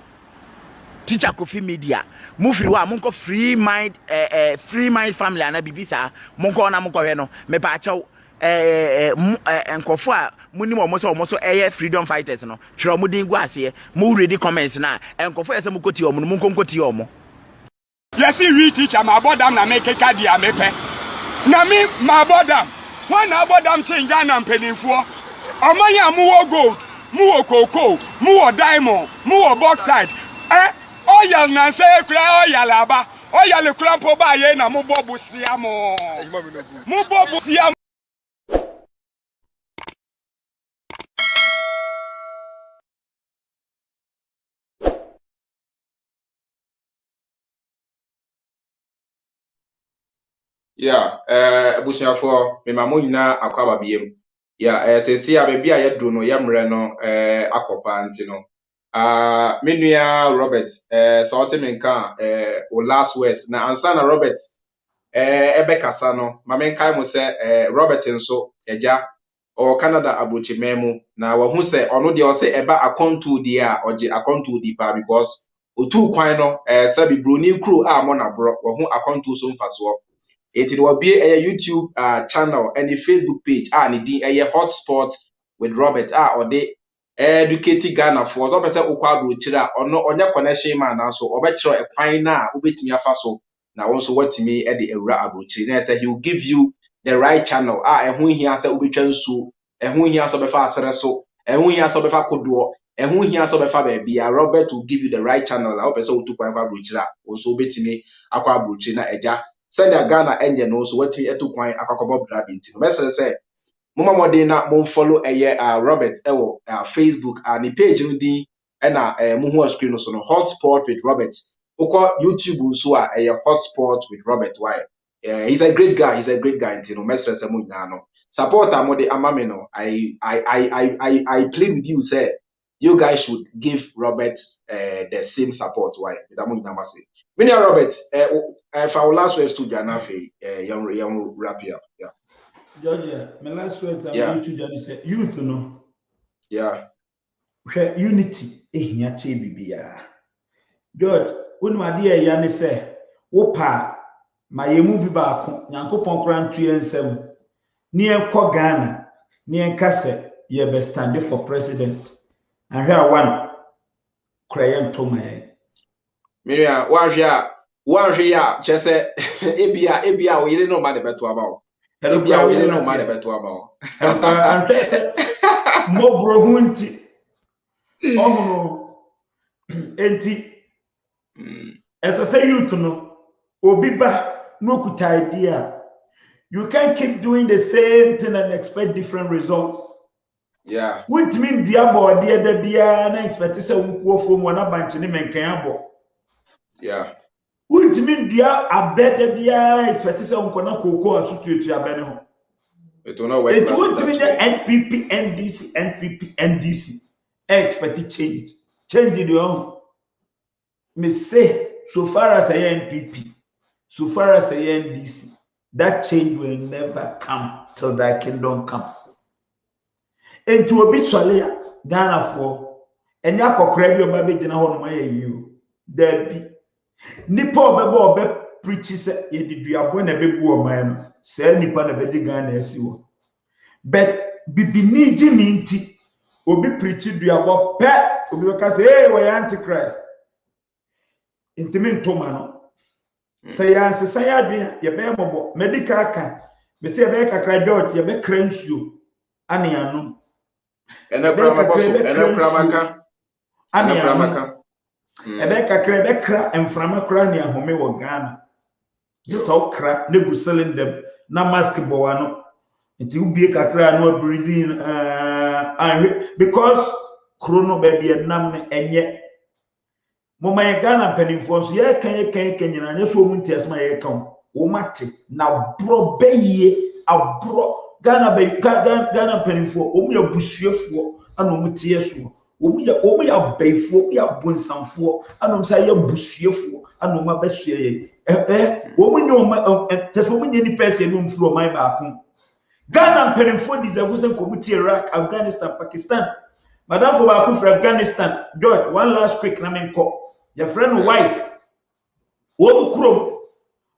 Teacher Kofi Media. Mufiri wa monko Freemind family ana bibisa. Monko na monko hwe no. Me ba achew nkofo a munim omoso freedom fighters no twere mo din gu ase mo ready comments na nkofo yese mo koti omo mo konkoti omo yes we teacher ma bodam na make card ya mepe na me ma bodam one na bodam change na mpanimfo omanya mu wo gold mu wo cocoa mu wo diamond mu wo bauxite oil na say kura oil aba oil kura po ba ye na mo bobu siamo mo bobu siamo. Yeah, abusia for me mamu nyina akwaba biem. Yeah, sesi a bebi a yedru no yemre no akopa nti no. Menua Robert so ote menka o last words na ansa na Robert ebe kasa no ma menka mo se Robert nso eja o Canada abrochi memu na wo hu se ono de o se eba akontu di a oje akontu di pa because otu kwan no sabi broni kru a mo na bro wo hu akontu so mfaso. It will be a YouTube channel and a Facebook page. A hotspot with Robert or they educated Ghana for so person ukwa chira or no on your connection man so or better a fine now ubit me faso now also what me at the era abrochi. Say he will give you the right channel. And who he answer ubitran so and who he answer befa so and who he answer befa kodo and who he answer befa baby Robert will give you the right channel. I hope so to kwa abrochira also ubit me akwa abrochi na eja. Send a Ghana engine also what me etu kwan akwakobo bra binti. Message say mama modern na mo follow Robert Facebook and the page no din na mo hu screen so no hotspot with Robert. Oko YouTube so a hotspot with Robert why. He's a great guy, you know. Message say mo nyina no. Support amode amame no. I plead with you say you guys should give Robert the same support why. That mo nyina mase. Many Robert, if our last words to Janafe, young wrap it up. Yeah. Georgia, my last words I'm Yeah. going to Johnny say, youth, no. Yeah. Unity, here, Bibia. George, unwadi ya ne se wopa ma yemu bi baako nyankopon kora ntu ensem ni enko Ghana ni enkase ye be stand for president ahwa one krayen to my Miria wanhwe ya chese ebia o yire no ma de beto aba o ebia o yire no ma de beto aba o antese mobro hunti ohono enti esa say youth no obi ba no kuta idea. You can't keep doing the same thing and expect different results. Yeah. Which means the abo de da bia na expect say unkuo from one bank ni menkan abo. Yeah. Which means the abed da bia expect say unkona koko asutuetu abene ho. It will not work. It would mean the NPP, NDC expect change. Change the own. Me say so far as I NPP, so far as I NDC, that change will never come till that kingdom come. And to be swallow Ghana for and ya kokra bi oba be gina ho no ma ye you there be nipa obebo obe preach say ye diduabo na be bu o man no say nipa na be di Ghana asi wo but bibini jimi nti obi preach duabo pe obi be ka say hey we antichrist intimi ntoma no say yanse say adwen ye be mobo medical kan be say be kakra dot ye be kransuo ane anu ene krama boso ene kramaka ene kramaka ebe kakra ebe kra emframa kra ne ahome wo Ghana just how kra ne gu cylinder na mask bo wano nti ubie kakra no breathing because chrono baby enam enye moma ye Ghana penifo so ye kan nyina nya so mu ntias ma ye kan wo mate na bro beye abro Ghana penifo omu ya busuefo ana omu tie so omu ya beifo omu ya bonsamfo ana omu say ya busuefo ana omu abasue ye omu nyo teso omu nyi ni person no mfuro man ba ko Ghana penifo deserve say ko mu tie Iraq, Afghanistan, Pakistan madam for ba ko for Afghanistan George one last quick na menko your friend wise omu krom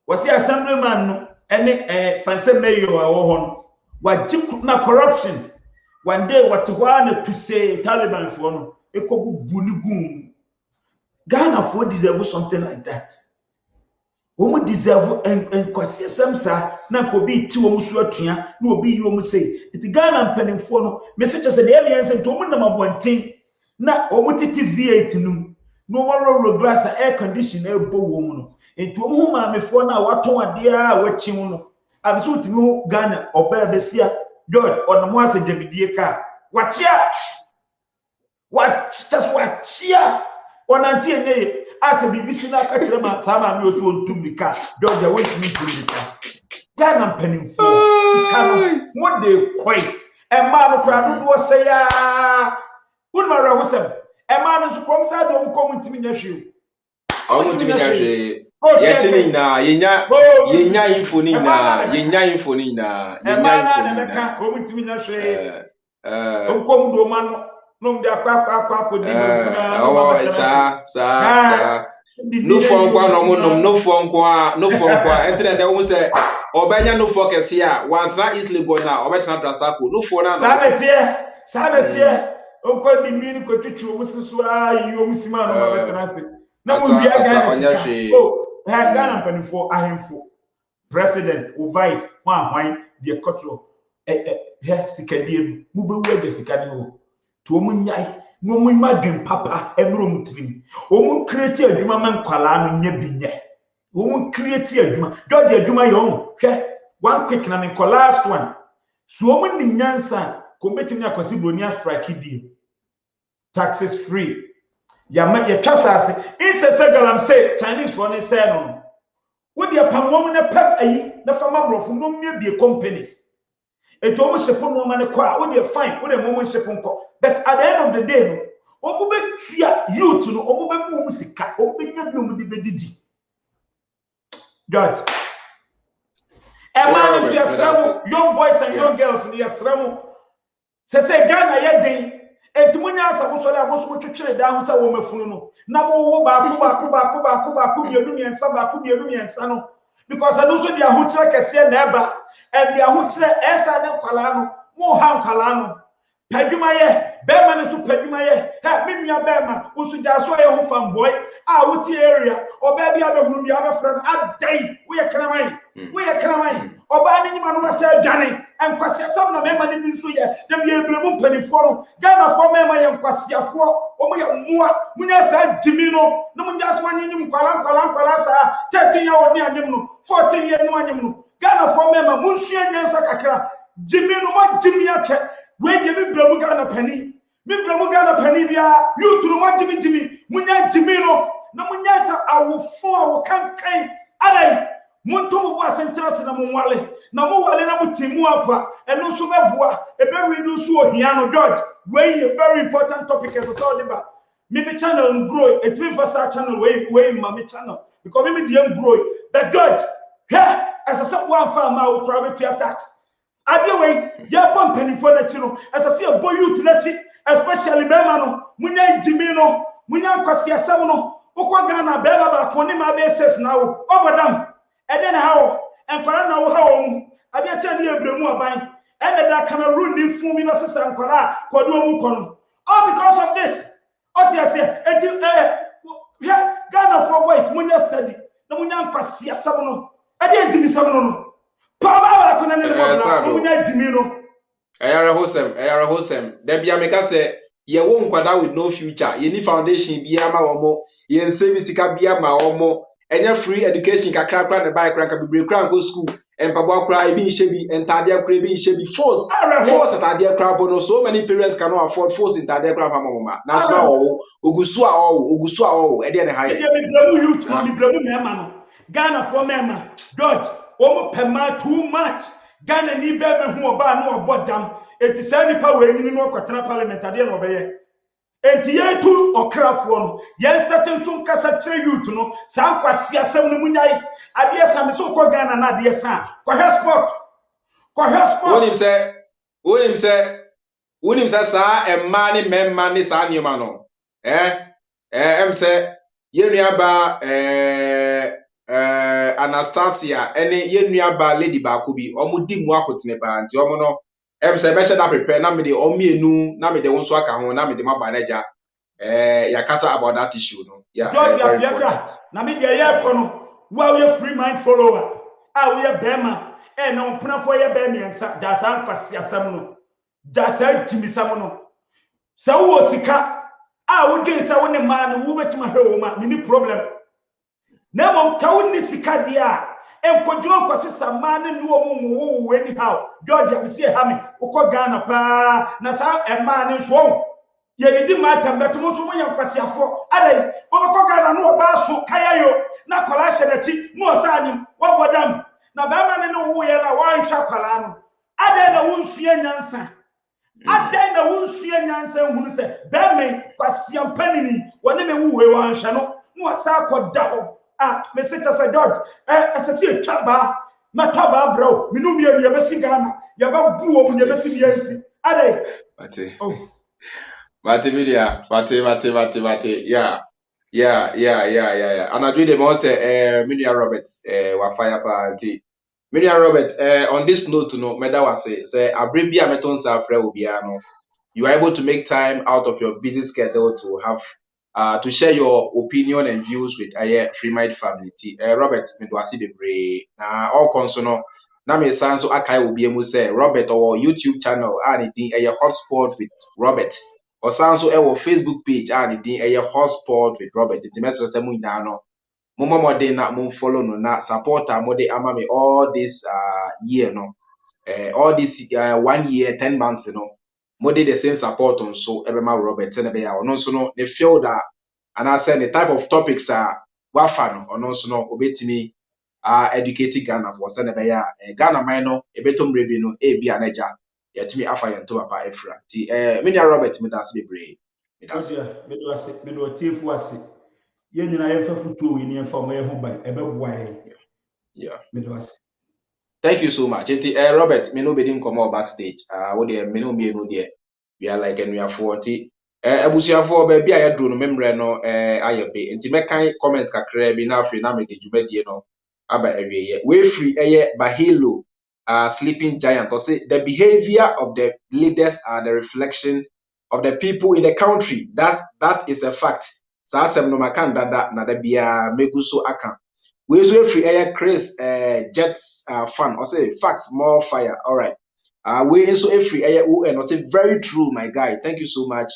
wasi assemblyman no ene fancy mayor wa ho what na corruption one day what one to say Taliban for no ekobu bunigum Ghana for deserve something like that omu deserve en kwase samsa na ko bi ti omu so atua na obi yi omu say it Ghana mpanimfo no message say the alliance to omu na mabonten na omu titi V8 num no more glass air condition e bo omu no enti omu hu maamefo na waton ade a wachi mu no abiso timi Ghana oba besia God on mo ase Davidie ka wachia just wachia onantie ne ase bibisi na ka kire ma sama mi oso ntumika God ya won't me ntumika Ghana penimfo sikano mo de koi e ma no kra do say ya unmara hosem e ma no so kom sa do mo kom ntimi nya hwe o mo ntimi nya hwe yetini na yenya info ni na yenya info ni na o mo ntimi nya hwe o kom do ma no mde akwa di sa no phone kwa no mo no phone kwa entre na wo se obenya no focus here wanza easily go na obetena drasako no phone na sabetie onko di mini ko twitwu wo siso a yi o musima no obetena se na mo bia Ghana Ghana penifo ahemfo president o vice hwan de kotro sikadie mu be wo de sikadie ho to omunyai no omunmadwen papa enro mutrim omun create adwuma man kwala no nya binye omun create adwuma dodi adwuma yo hwe one quick na me last one so omun ni nyansa ko betimi akosi bronia strike die taxes free ya ma ya twasase inse galam say Chinese for ne say no wo de pamwom na pep ayi na fama brofo no mmie companies eto omo shepo no ma ne kwa wo de fine wo de mo shepo nko but at the end of the day no omo be tua youth no omo be mu sika omo be nya bi omo de bedidi God young boys and young girls in Yasramu say Ghana ye den Etimunya asa wo so le aboso twetwere da ho sa wo mafunu no na mo wo ba bienu miensa ba ko bienu miensa no because anu so dia ho kire kese na eba e dia ho kire esa ne kwala no mo ha kwala no padwuma ye bema ne so padwuma ye ha me nua bema wo so ja so ye ho fanboy a wo ti area oba bia be hunu bia be frɛ no adai wo ye kraman oba ne nyima no na sɛ adwane enkwasiasam na mema ne bi nso ye da bi ebremu mpanifo no Ghana for mema ye nkwasiafo omo ye mmoa munya sa jimi no no munya so anyim kwala sa 13 year old ni anyim no 14 year ni anyim no Ghana for mema munsua nyansa kakra jimi no ma jimi ache we de mi bremu Ghana pani bia you turu ma jimi munya jimi no na munya sa awofo awo kankan arai Monto mo bua sentrasi na mo wale na mo timu apa eno so beboa e be reduce ohia no George wey a very important topic as so deba me be channel grow it mean for sa channel wey ma me channel because me dey grow but George here as a so one farm ma wo private tax ade wey ya bomb penifo na chi no as a say boy youth na chi especially be ma no munya jimi no munya kwase asem no ukwa Ghana be ba ko ni ma be ses na wo obodam eden how enkwara na wo ha wo ade acha ne ebremu aban ene da Cameroon ni fun mi no sesa enkwara kodo mu kono all because of this otiase edi Ghana for boys munya study na munya nkwasi asam no ade ejimi sam no pa ba ko na ne mo munya ejimi no ayara hosem da bia meka se ye wo nkwada with no future ye ni foundation bia ma wo mo ye service ka bia ma wo mo enya free education kakra kra na buy kra ka bibre kra go school empabo kra e bi nhye bi entade kra e bi nhye bi force entade kra no so many parents cannot afford force entade kra fa mama na so wo ogusu a wo e de ne haye mi bremu mema no Ghana for mema George omo pema too much Ghana ni bebe hu oba na obodam eti sa nipa we nyini no kwatena parliament ade na obeye enti yetu okrafo no ye starting so kasa kire youth no sa kwasi asem no munyai ade sa so ko Ghana na ade sa ko sport wonim se sa emma ni memma ni sa nioma no em se yenua ba Anastasia ene yenua ba lady ba ko bi omudi mu akotene ba nti omo no em se be da prepare na me de omienu na me de wonso aka ho na me de maba na ja ya kasa about that issue no very important na me de ye ko no wa we Freemind follower we bema na ompna fo ye be miensa da san kwasi asam no da sa jimisam no sa wo sika wo dwen sa wo ne ma no wo betima hwe wo ma ni problem na mo kawo ni sika dia enkojo kwasi samane no mo wo anyhow George am see ha me ukọ Ghana pa na sa ema ne so ye didi matam beto mo so mo yankwasi afọ adai obekọ Ghana no ba so kayayo na kola hye no sa anyim wo bodam na ba ma ne no wo ye na wan hwa kwala no adai na wonsua nyansa hunu se ba me kwasi ampanini wone me wo we wan hwa no sa akọda ho me say to George asasi etwa na toba bro minu mi ye be si Ghana ye ba buo mu ye be si biansi ade Mate media yeah and I do them all say Minia Robert wa fire party Minia Robert on this note no meda was say abribia meton sa frɛ obia no you are able to make time out of your busy schedule to have to share your opinion and views with Freemind family. Robert, me do asi bebre. Na all consono na me sanso akai obi emu say Robert or YouTube channel and it a hotspot with Robert. Or sanso our Facebook page and it a hotspot with Robert. It message say mu nyina no. Momo mode na mo follow no na supporter mode ama me all this year no. All this 1 year 10 months no. Mo dey the same support on so ebema Robert and be ya ono so no the feel that and I said the type of topics are wafan ono so no obetimi educating Ghana for say be ya Ghana man no ebetom rebi no e bi anaja yetimi afa yento papa efra ti me dia Robert me das bebre me do tiefu ase ye nyina ye fa futuo we ni en fa mo ye ho ban ebeboa yeah me do ase. Thank you so much. Robert, me no be din come backstage. What there me no be no there. we are like and we are 40 abusuafo baby a yɛduru no memrɛ no ayɛ be nti mɛkan comments kakra bi na afei na mede dwumadie no aba awieyɛ we free bahilo sleeping giant or say the behavior of the leaders are the reflection of the people in the country. That is a fact. Saa asɛm no maka dada na da bia megu so aka. We so free air Chris jet fan or say facts more fire. All right. We so free air UN or say very true my guy. Thank you so much.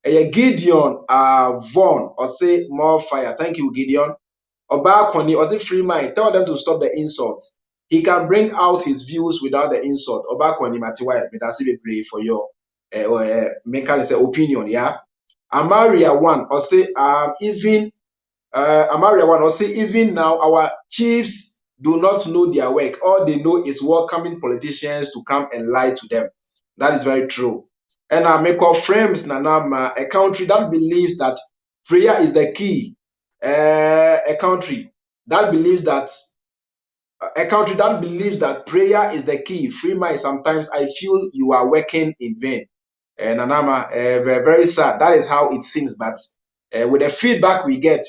Gideon Vaughn or say more fire. Thank you Gideon. Obakoni or say Freemind. Tell them to stop the insults. He can bring out his views without the insult. Obakoni Matiwa, me that's it pray for your make opinion, yeah. Amaria one or say even Amaria one or say even now our chiefs do not know their work. All they know is welcoming politicians to come and lie to them. That is very true. And I make up frames Nanama, a country that believes that prayer is the key. A country that believes that prayer is the key. Freemind, sometimes I feel you are working in vain. And Anama, very, very sad. That is how it seems. But with the feedback we get,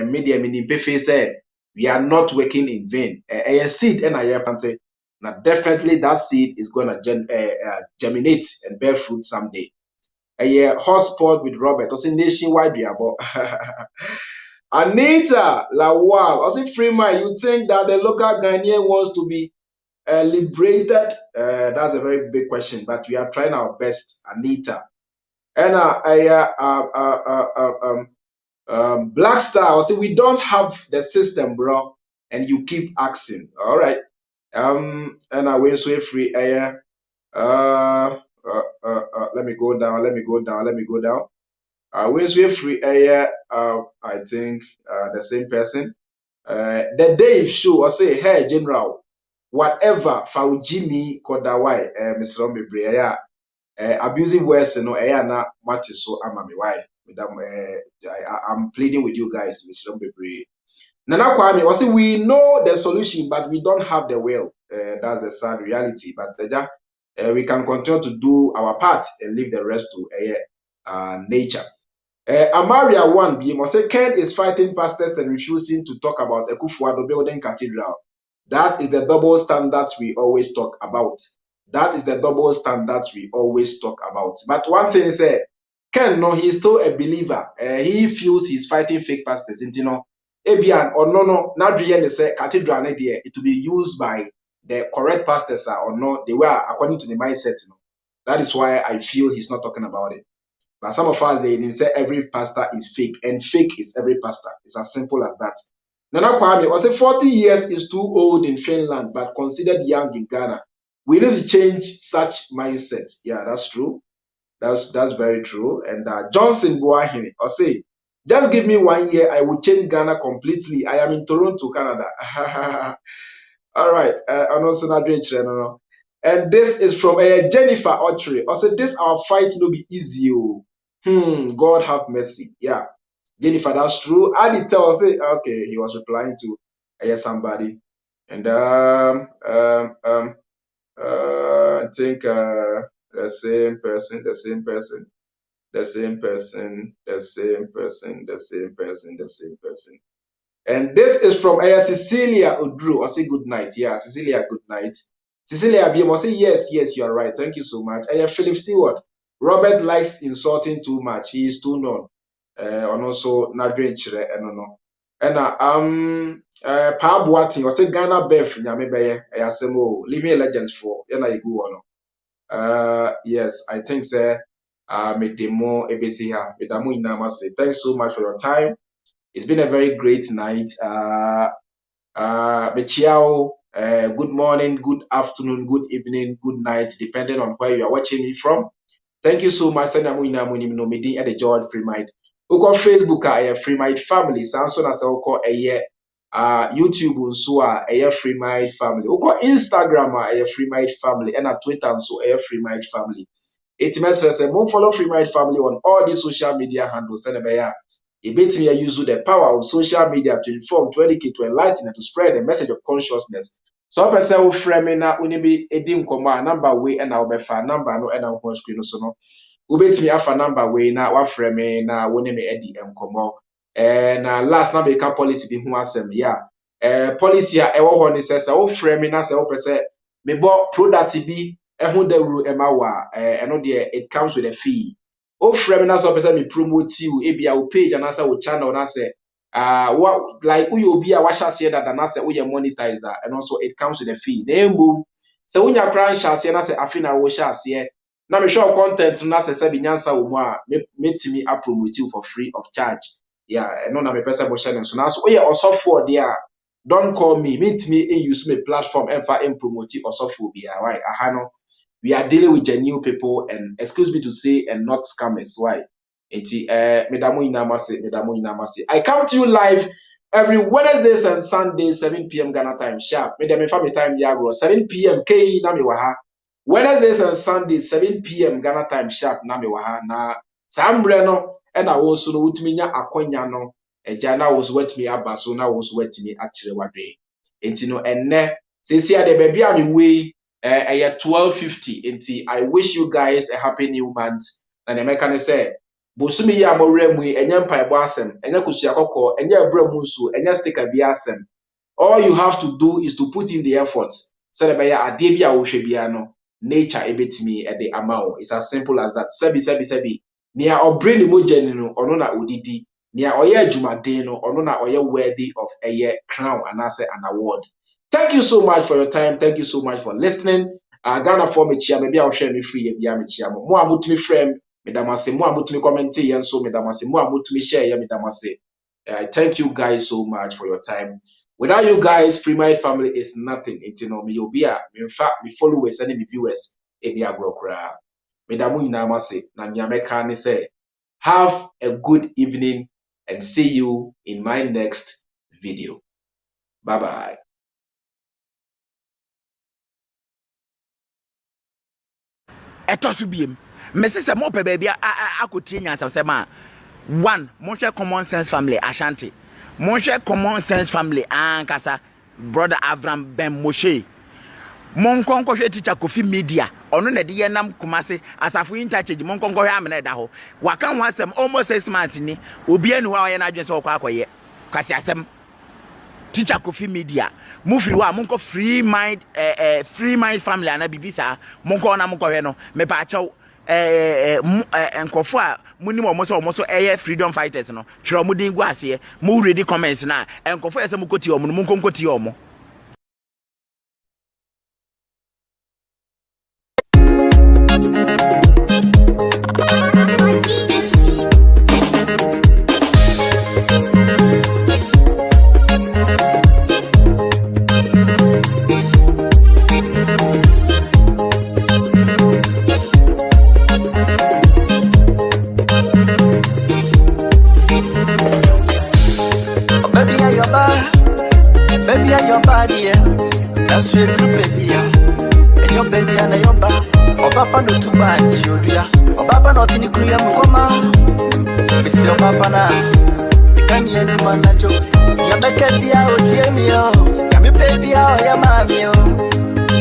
media meaning say we are not working in vain. A seed and a plant. Now definitely that seed is gonna germinate and bear fruit someday. A hotspot with Robert. Also nationwide we are about. Anita Lawal, also Freemind, you think that the local Ghanaian wants to be liberated? That's a very big question, but we are trying our best, Anita. And Black Star, also we don't have the system, bro, and you keep asking. All right. And I went so free. Let me go down. Wednesday free air, I think the same person. The Dave show or say, hey General, whatever Faujimi Kodawai, Mr. Omibri, abusing words, na matiso amami why. I'm pleading with you guys, Mr. Omibri. Nana Kwame, I say we know the solution, but we don't have the will. That's the sad reality. But we can continue to do our part and leave the rest to nature. Amaria 1 BM say Ken is fighting pastors and refusing to talk about Ekufuado building cathedral. That is the double standards we always talk about. But one thing is, Ken, no, he's still a believer. He feels he's fighting fake pastors. Ebian or no, not really say cathedral idea. It will be used by the correct pastors or not. They were according to the mindset. That is why I feel he's not talking about it. But some of us, they say every pastor is fake, and fake is every pastor. It's as simple as that. Nana Kwame, I say 40 years is too old in Finland, but considered young in Ghana. We need to change such mindset. Yeah, that's true. That's very true. And Johnson Boahini, I say, just give me 1 year, I will change Ghana completely. I am in Toronto, Canada. All right. And also not no. And this is from Jennifer Autry. I said, this our fight will be easy. God have mercy. Yeah. Jennifer, that's true. I did tell say, okay, he was replying to somebody. And I think the same person. And this is from Cecilia Udru. I say good night. Yeah, Cecilia, good night. Cecilia BM, I say yes, you are right. Thank you so much. Philip Stewart. Robert likes insulting too much. He is too known. And also Nadrin Chire and no. And Pa Boating, I say Ghana Beth Nyame Beye, living legends for Yana Igu. Yes, I think sir. Medemo Ebesiha, Medamu Inamase. Thanks so much for your time. It's been a very great night. Bechiao, good morning, good afternoon, good evening, good night, depending on where you are watching me from. Thank you so much. Send at the George Freemind. We call Facebook a Freemind family. Samsung as we call YouTube so a Freemind family. We call Instagram a Freemind family and at Twitter so a Freemind family. It means say follow Freemind family on all these social media handles. It makes me use the power of social media to inform, to educate, to enlighten, and to spread the message of consciousness. So I say, "Oh, framing na we be edim koma number way and I'll be number no and I'll screen so no." Ubet me afa number way na wa frame na wone me edi enkomo. Na last na be ka policy bi ho asem yeah. Policy a ewo ho ni say wo frame na say wo pese me bo product bi ehun dawru ema wa eno de it comes with a fee. Wo frame na say wo pese me promote you e bia wo page na say wo channel na say what like uyo bi a wa share that na say wo ye monetize that and also it comes with a fee. Na embum say wo nya kran share na say afina wo share na me show content na say bi nyansa wo mu a metimi a promote you for free of charge. Yeah, no na me pese bo share so na so we osofo there. Don't call me. Meet me and use my platform and for promote osophobia. Why? Ahano. We are dealing with genuine people and excuse me to say and not scammers. Why? Medamu inamase. I come to you live every Wednesdays and Sundays, 7 p.m. Ghana time sharp. Medami family time yagro 7 p.m. K nami waha. Wednesdays and Sundays, 7 p.m. Ghana time sharp nami waha na sambreno and I also know utminya akonyano. Ejana was wet me abaso na was wet me actually wadwe. Enti no enne sesi ade baby am we 12:50 enti I wish you guys a happy new month. Na the meka ne say bosumi ya amore mu enye mpaebo asem enye kusia kokko enye abramu nso enye sticker bi asem. All you have to do is to put in the effort. Say be ya ade bi a wo hwe bia no nature ebetimi e de amawo. It's as simple as that. Sebi nia obreni mo jeni no ono na odidi. Nia oye adwumaden no ono na oye worthy of a crown and as an award. Thank you so much for your time. Thank you so much for listening. Ghana for me chia maybe I'll share me free bia me chia mo amutumi frame me damase mo amutumi comment yen so me damase mo amutumi share ye me damase. Thank you guys so much for your time. Without you guys, Freemind family is nothing. It's no me obia me in fact me followers and me viewers e bia gro kra. Me damu inamase na nyameka ne say have a good evening and see you in my next video. Bye bye. Etosu biem. Mesi se mo pe baby akotie nyansa se ma. One, mon share common sense family Ashanti. Mon share common sense family ankasa brother Avram Ben Moshe. Mon konko hwe teacher Kofi Media. Ono na de yenam Kumase asafo interchange mon konko hwe amena da ho. Waka ho asem almost 6 months ni. Obi anu wa ye na adwen se okwa akoye. Kwasi asem teacher Kofi Media. Mufiri wa monko Freemind family ana bibisa monko na monko hwe no me pa achew enkofo a munim omoso freedom fighters no twero mudin gu ase mu ready comments na enkofo yese mukoti omo monko nkoti omo. Baby, are your body, yeah. That's straight through, baby, yeah. And your baby and your back. Oh, papa, no too bad, you do, yeah. Oh, papa, not in the Korea, Mukoma. Miss your papa now. You can't hear the man, I joke. Your baby, I will hear me, oh. Your baby, oh, your mommy, oh.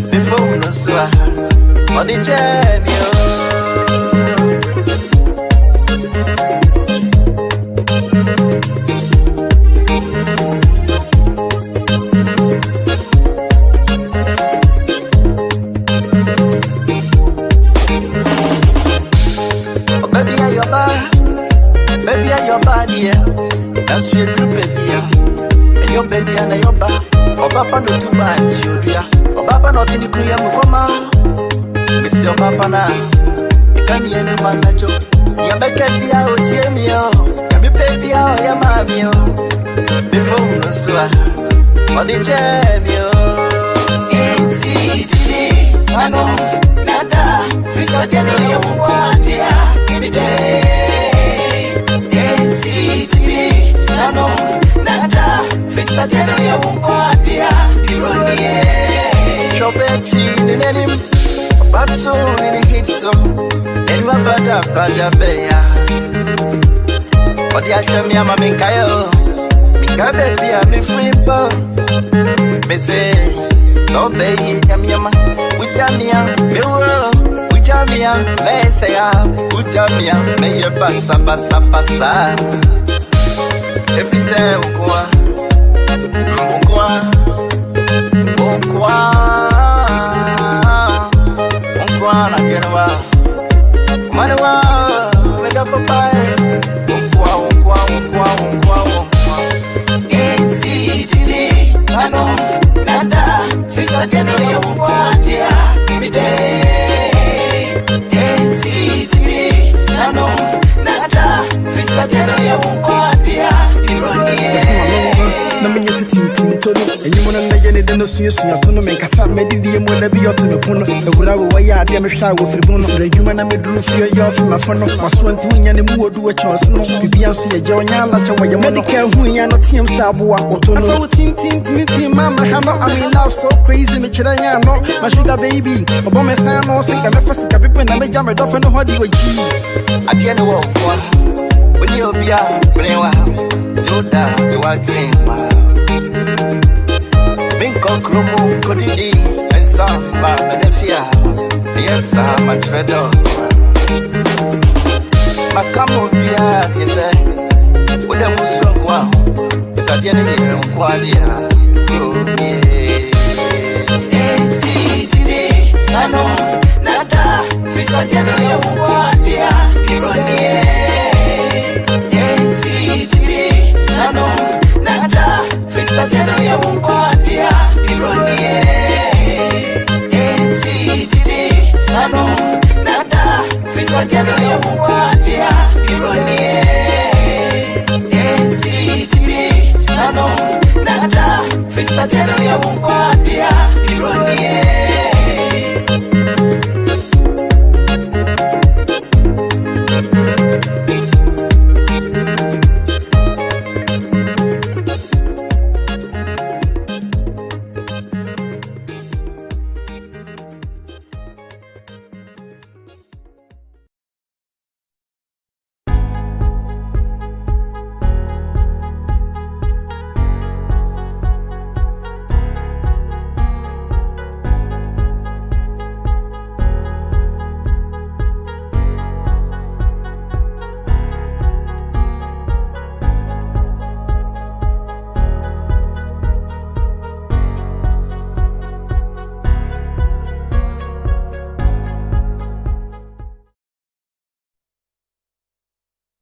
Before we know, so on the journey, oh. Baby, are your body, yeah. That's straight through, baby, yeah. And your baby and your back. Oh, papa, no too bad, you do, yeah. Oh, papa, not in the Korea, Mukoma. Miss your papa now. You can't hear the man, I joke. Your baby, I will hear me, oh. Your baby, oh, your mommy, oh. Before we know, so on the journey, oh. It's easy, I know. Nada, free so get on your one, yeah. Give me day. No, nada, fisa tena ya mungwatia, ironie. Chopeti nenenim, batso nene hitso, enwa pada beya. Odi ashami ama minkayo, minkabe pia mi frimpo. Me say, no beyi yama, ujamia, mewo, Ujamia, Messia, Ujamia, may a passa. Every say, Ukwa, Nagenwa, Manawa, made up a pie, Nada, fish again, every day. Nada, fish again, and you want to make any dinner so you know, make a sap medium will be out to the puno. The Gulawa way I damn shy with the bono. The human I made roof your from my phone. My swan to win and move do a chance. No, to be answer a joint, I'll let you away your money care who you are not him Sabua or Tono. Team, Mamma, Hammer, I mean, love so crazy, me children, my sugar baby. Obama San or sick, I'm a first people and I may jam it off and know how do you achieve. At the end of one, when you'll be out, to a game. Minko Krumu, Kodidi, and some Badefia. Yes, I'm a treadle. Macamo Piat, he said, with a Musso, is a general quadia. Nano, Nada, fish a general quadia. Nano, Nada, fish a general quadia. Nano, Nada, fish a general quadia. Nano, Nada, fish a general quadia.